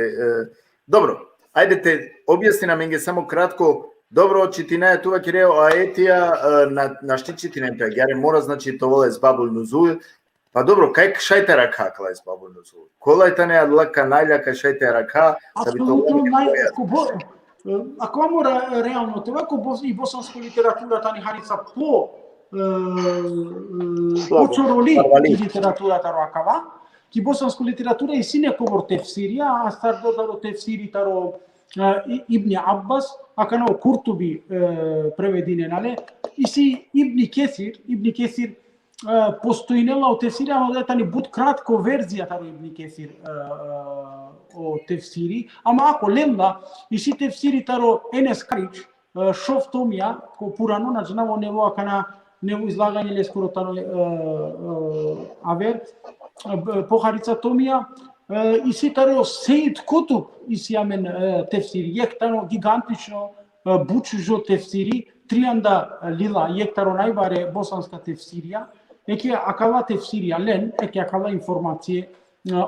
dobro. Ajde te objasni nam inge samo kratko. Dobro, čitinaja tu vakireo aetija na šti čitinaja gare mora znači to vole zbabul nuzul. Pa dobro, кај шајте рака клај збабул нузул? Кола е тане адлака најлјака шајте рака? Апсолутно ако мора реално това, ако и босанска литература тани харица по чороли литературата ракава, ки босанска литература и сине ковор тефсирија, а старда таро тефсири таро Ибни Аббас, а канао Куртуби преведине, нале? И си Ибни Кесир постоинела о тефсири, ама да тани буд кратко верзија таро Ибни Кесир о тефсири, ама ако лемда и си тефсири таро Енес Карич, шофтомија, ко пурано, значи наво нево акана нево излагање лескоро таро авер, похарица томија, и си таро Сеид Кутуб, и си амен тефсири, јек таро гигантично бучужо тефсири, трианда лила, јек таро најбаре босанска тефсирија, Еке акала тефсирија лен, еке акала информација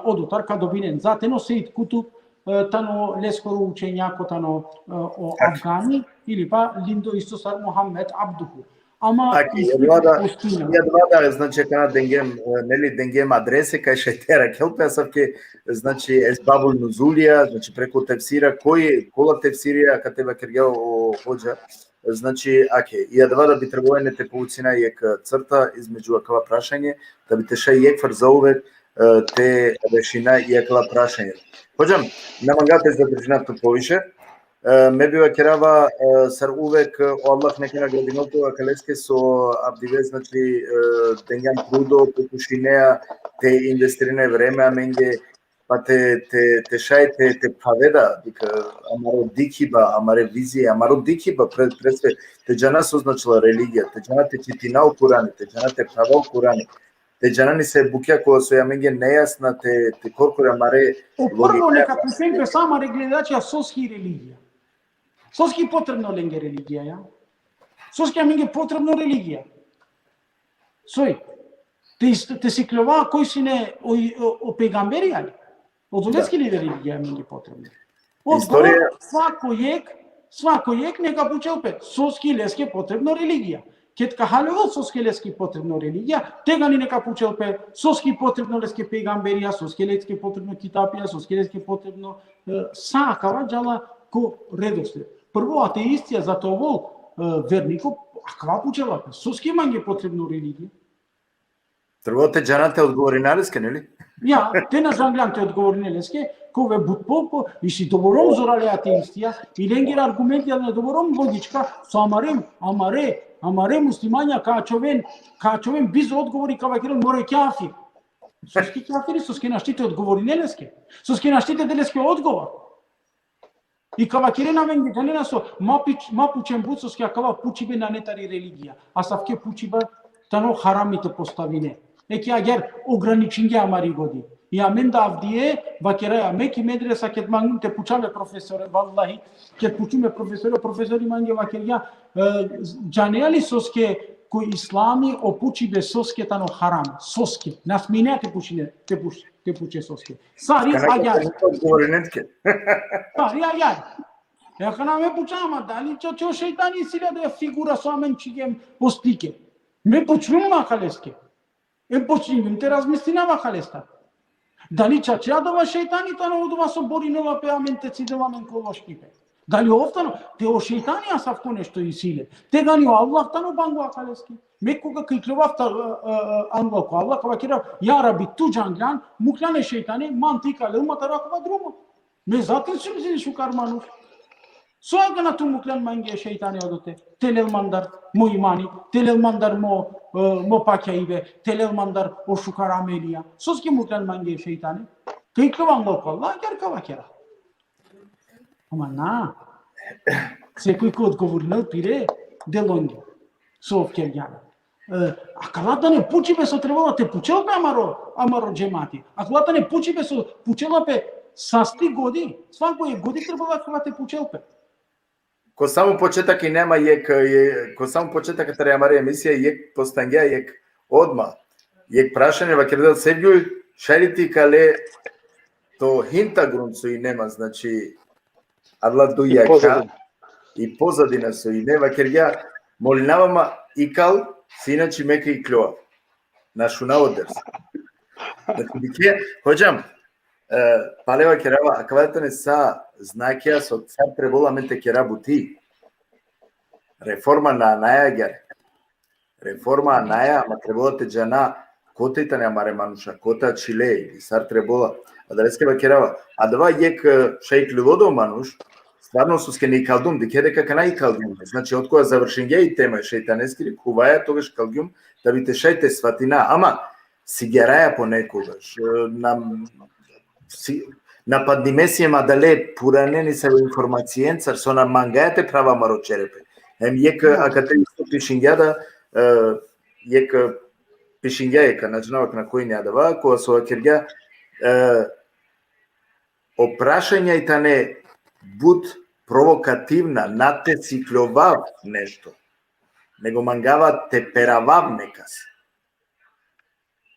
одутар као добинен. Затено Сеид Кутуб тано лескоро учењако тано о Афгани или па Линдо Истосар Мохамед Абдуху. Ама ја значи кана денгем нели денгем адреси кај шајтера келпе савке значи езбабул нузулија, значи преку тефсира кола тефсирија катеба кергел хоџа. Значи, ја да би требало не те поуцина јек црта измеѓу акава прашање, да би те шај јекфар за увек, те решина и екла прашање. Hođam, nemam ga bez zadržinatu poviše. Ме бива керава сар увек Аллах нека на градиното акалеске со абдиве значи дењан трудо покушинеа те инвестирине време а менге па те шајте те паведа дека амаро дикиба амаре визија амаро дикиба пред све те џана созначила религија те џана те читинау Курани те џана те правал Курани те џана ни се букја која со ја менге нејасна те коркора маре Прво нека пресемпе сама регледачија соски религија. Соски потребно ленге религија, ја? Соски менге потребно религија. Сој, те си клова кој си не о пегамбери, али? Одолески ли религија менге потребно? Одговор, свако ек нека пучелпе. Соски леске потребно религија. Кетка халево соски лески потребно религија, тега ни нека пучелпе, соски потребно леске пегамберија, соски леске потребно китапија, соски леске потребно сакава джала ко редослед. Прво атеистија за тоа верников, а ква пучела? Соски манге потребно религија. Трво те џаната одговори на леске, нели? Ја, те на жанглјан те одговори на леске, кове бутпо и си добором зорале атеистија, и ленгер аргументи да не добором логичка, со амаре муслимања кај човен без одговори кај вакирен море кафир. Соски кафири, соски наштите одговори не леске. Соски наштите делеске одговор. И кава кирена венги данена со мапучен буцоски кава пучибе на нетари религија, а савке пучиба тано харамите поставине. Еки агер ограничинге амари годи. И амен да авдие вакера меки медреса кет мангин те пучаме професоре валлахи кет пучиме професори манге вакерја џанеали соске кој ислами опучибе соске тано харам соске нас минете пучине те пуче соске сари агер сари агер Ја ме пучама дали чо шејтани силе да фигура со амен чигем постике ме пучнума халеске почнувам те размислинава халеста дали чачјадова шејтаните на одува со боринова пеаменте цидевамен колошкипе. Дали офтано те о шејтанија савко нешто и силе. Те гани Аллах тано бангуа калески. Ме кога киклував англоко Аллах кога кира ја раби ту джанглан муклане шејтани мантика лумата ракова друго. Ме затин сум си шукарману. Сојага на ту муклан манге шејтани одоте. Телел мандар мо имани, телел мандар мо паќаиве, телел мандар о шукарамелија. Соски муклан манге шејтани. Киклувам го Аллах кера кера. Ама на, секој кој одговори на пире, делонги, со овкерјана. А калата не пучибе со требала те пучелпе амаро джемати. А калата не пучибе со пучелапе састи годи, свакој годи требала калата пучелпе. Ко само почетак и нема ко само почетак тара амаре емисија постангја одма. Прашање вакердел сегјуј шарити кале то хинта грунцу и нема, значи Адла дујака и позадина со и не вакерја молинавама икал синачи мека и клјова. Нашу наодерс. Значи хоđам палева керава акватане са знакија со цар треболаменте керабути. Реформа на најагер. Реформа наја ма треболате џана котите не амаре мануша кота чиле и сар требола. А далеске вакерава. А дава шајк лудо мануш стварно суске не калдум, дека кај калдум. Значи од која завршенѓа и тема шејтанески, куваја тогаш калдум, да бите шајте сватина, ама си гераја понекогаш. Нападниме си ема дале пуранени се информацијенцар, со на мангајате права маро черепе. Акате исто пишингјада, пишингја на джанавак на кој неадава, која со акерѓа опрашања и тане буд провокативна, на те цикловав нешто, него мангава те перавав некас.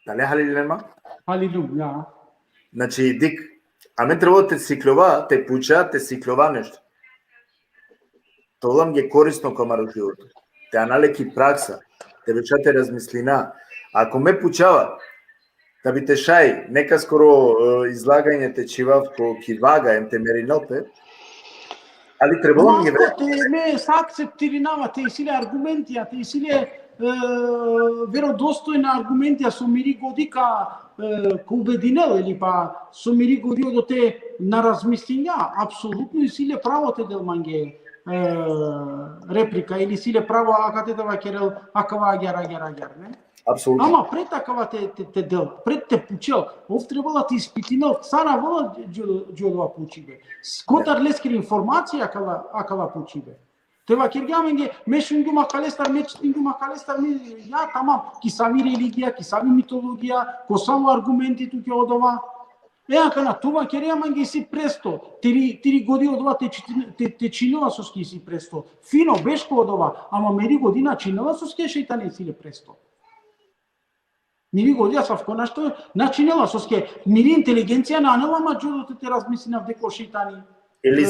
Дали халилема? Халилуја. Значи, дик, а ме треба те циклова, те пуча, те циклова нешто. Тоа ги корисно камаро живото. Те аналеки пракса, те вечате размислина. Ако ме пучава, да би те шај, нека скоро излагање те чивав ко кивага, те меринопе, али требало ми време. Те ме са акцептиринава, те силе аргументија, те силе веродостојни аргументи, а со мири годика ко убединел или па со мири годио до те на размислења, апсолутно и силе право те дел манге реплика или силе право акате да вакерел акава агар, не? Апсолутно. Ама пред такава те дел, пред те пучел, ов требала ти испитинал, цара вола джодова пучибе. Скотар лескер информација акала пучибе. Тева киргаменге мешунгу макалестар, мечтингу макалестар, ја тамам, ки сави религија, ки сави митологија, ко само аргументи туке одова. Кана това кериаменге си престо, тири годи одова те чинила со ски си престо. Фино бешко одова, ама мери година чинила со ски шејтане си престо. Мири годија савко нашто начинела со ски, мири интелигенција нанела маџудото те размисли на вдеко шејтани. Или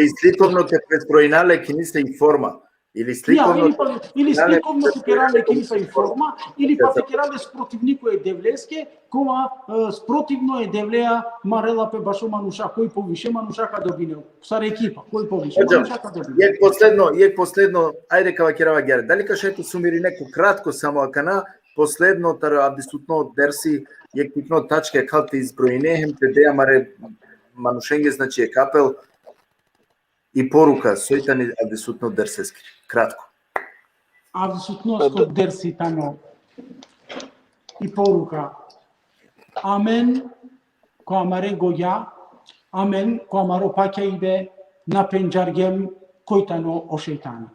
сликовно те предпроинале ки нисте информа. Или сликовно те керале ки нисте информа, или па те керале спротивнико е девлеске, кома спротивно е девлеа марела пе башо мануша, кој повише манушака добинел. Сар екипа, кој повише манушака добинел. Јек последно, ајде кава керава гер. Дали кашето сумири неко кратко само акана, последно тар абсолютно дерси јек пикно тачке калте изброинехем те деја маре манушенге значи е капел и порука сојтани абсолютно дерсески. Кратко. Абсолютно дерси тано и порука. Амен која маре гоја, амен која маро паќа ибе на пенџаргем кој тано о шејтани.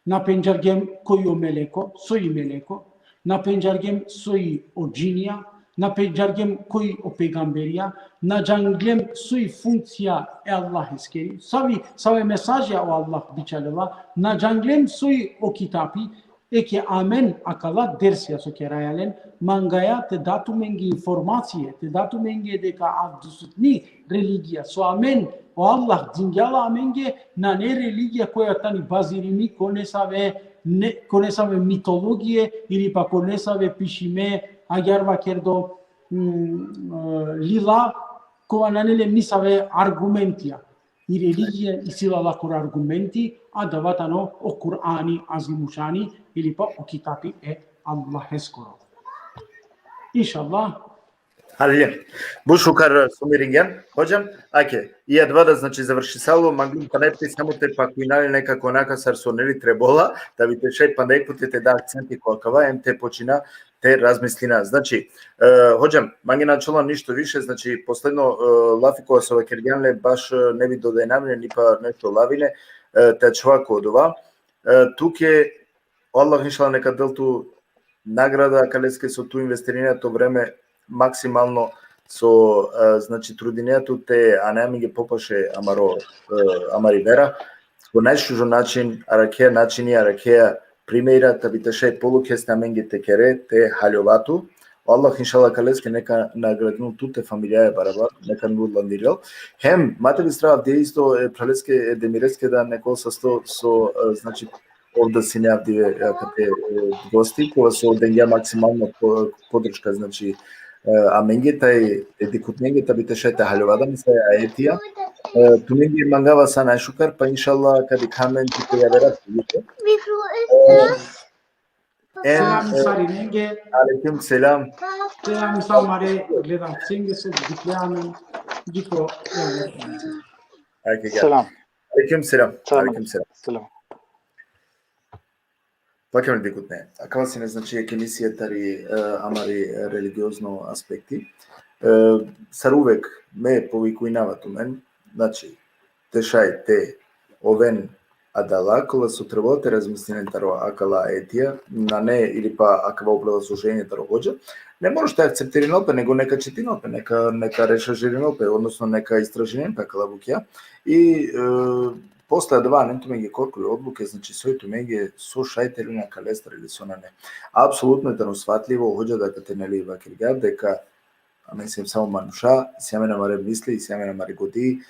На пенџаргем кој о мелеко, сој мелеко, на пенџаргем сој о джинија, на пенџаргем кој о пегамберија, на джанглем сој функција е Аллах ескери, сави месажја о Аллах бичалела, на джанглем сој о китапи, еке амен акала дерсија со керајален, мангаја те датуменги информација, те датуменги дека абсолютни религија, со амен о Аллах дзингјала аменге на не религија која тани базирини, коне саве митологија или па коне саве пишиме агјарва кердо лила кога нанеле мисаве аргументија. И религија и силала кор аргументи, а даватано о Кур'ани азимушани или па о китапи е Аллах ескоро. Иншаллах. Халиле. Бушукар сумиринген, хоđam, аке, и едва да значи заврши сало, маглим па непти само те пакуинали некако онака сарсонели требола, да ви те шеј па некпутите да акценти колкава, ем те почина те размислина. Значи, хоđam, манги начала ништо више, значи последно лафикова со вакергјанле баш не ви додајнамле ни па нешто лавине, те човако од ова. Туке Аллах иншала нека делту награда калеске со ту инвестирањето време максимално со значи трудињето те анемиге попаше амари вера во најшужо начин аракеја примеира та битеше полуке стаменге текере те халјовату Аллах иншала калеске нека награднул туте фамилија барабар нека нудландирел хем мате бистрав де исто пралеске демиреске да некол со значи овде си неавдиве кате гости кога се одења максимално подршка значи аменгета и дикутменгета битешете халјовада ми се аетија туменги мангава са најшукар па иншалла кади камен типо ја верат алейкум селам Маре гледам ценге со диклеаме дико Selam. алейкум селам Selam. Пакаме дикутне. Акава се не значи е емисијата ри амари религиозно аспекти. Сар увек ме повикуинават у мен, значи, тешај те овен адала, кола со треботе размислине таро акала етија, на не или па акава образложение таро хоđа, не можеш да акцептиринопе, него нека четинопе, нека решажиринопе, односно нека истражинопе акала букја. И после два нету меѓе корколи одлуке, значи сојто меѓе со шајтели на калестар или со на не. Апсолутно е таносватливо, хоđа да кате нели вакиргар, дека аме сем само мануша, семе на маре мисли, семе на маре годи,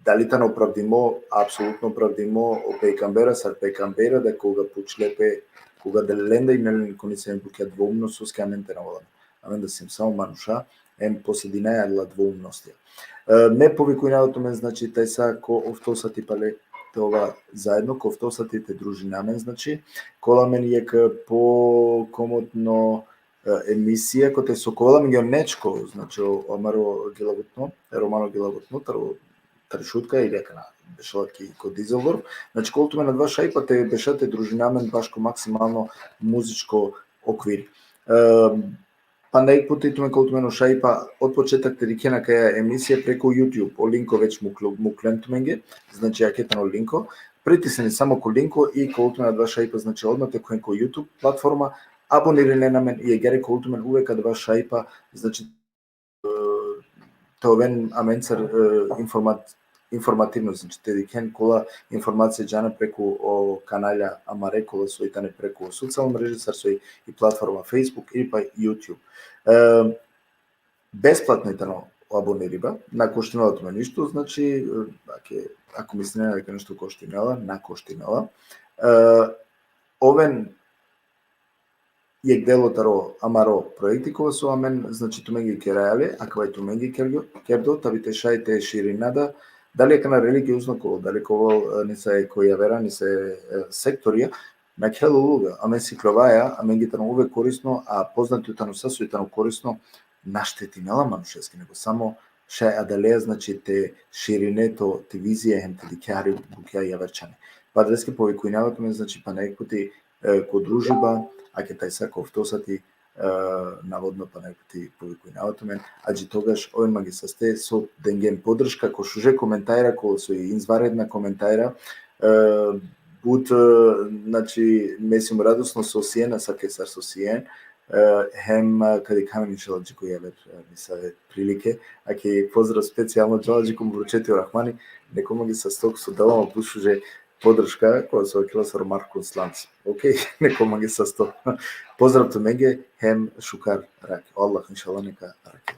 дали тано оправдимо, апсолутно оправдимо о пејкамбера, сар пејкамбера, да кога пучлепе, кога да ленда и нели кони се буке двоумно со скаменте на волан. Амен да сем само мануша, ем посединаја ла двоумностија. Ме повикуинавато ме, значи, тај са ко овто са типале ова заедно ковтосатите дружина мен, значи, кола мен ека по комотно емисија, кој со кола мен ги нечко, значи, омаро гилавутно, романо гилавутно, тари шутка и дека на бешалки ко Дизелдорф, значи, колту ме на два шајпа те бешате дружина мен башко максимално музичко оквир. Па најпоти туме колту ме шајпа од почеток те рикена кај емисија преку YouTube, о линко веќе му клентуменге, значи јакетано линко, притисни само ко линко и колту ме на два шајпа, значи одма те кој ко YouTube платформа, абониране на мен и егере колту мен увека два шајпа, значи товен аменцар информативно, значи те дикен кола информација джана преку каналја Амаре, кола соитане преку социјална мрежа, сарсој и платформа Facebook или па YouTube. Бесплатно и тано абонириба, на коштиналото ме ништо, значи, ако мислиме дека нешто коштинала, на коштинала. Овен јек делотаро Амаро проекти кога со амен, значи туменги керајале, а кога туменги кердо, табите шајте ширинада, дали е кана религиозно коло, дали коло не се која вера, не се секторија, на кело луга, амен си кловаја, амен ги тано увек корисно, а познати тано сасој тано корисно, наштети нела манушевски, него само шај адалеја, значи те ширинето, те визија, хем те дикјари, букја јаверчани. Па дрески повикујнавато ме, значи па некоти ко дружба, а ке тај саков тосати наводно па некоти повикујнавато мен, аџи тогаш овен маги састе со денген поддршка, ко шуже коментајра, ко со инзваредна коментајра, буд, значи, месим радосно со сиена, саке сар со сиен, хем каде камени Джалаџико јавер ми се прилике, а ке поздрав специјално Джалаџико Мурчетио Рахмани, некома ги састок со далама пушуже поддршка која се окила со Марко Сланц. Океј, некома ги састок. Поздрав ту меге, хем шукар раке. Аллах иншалла нека раке.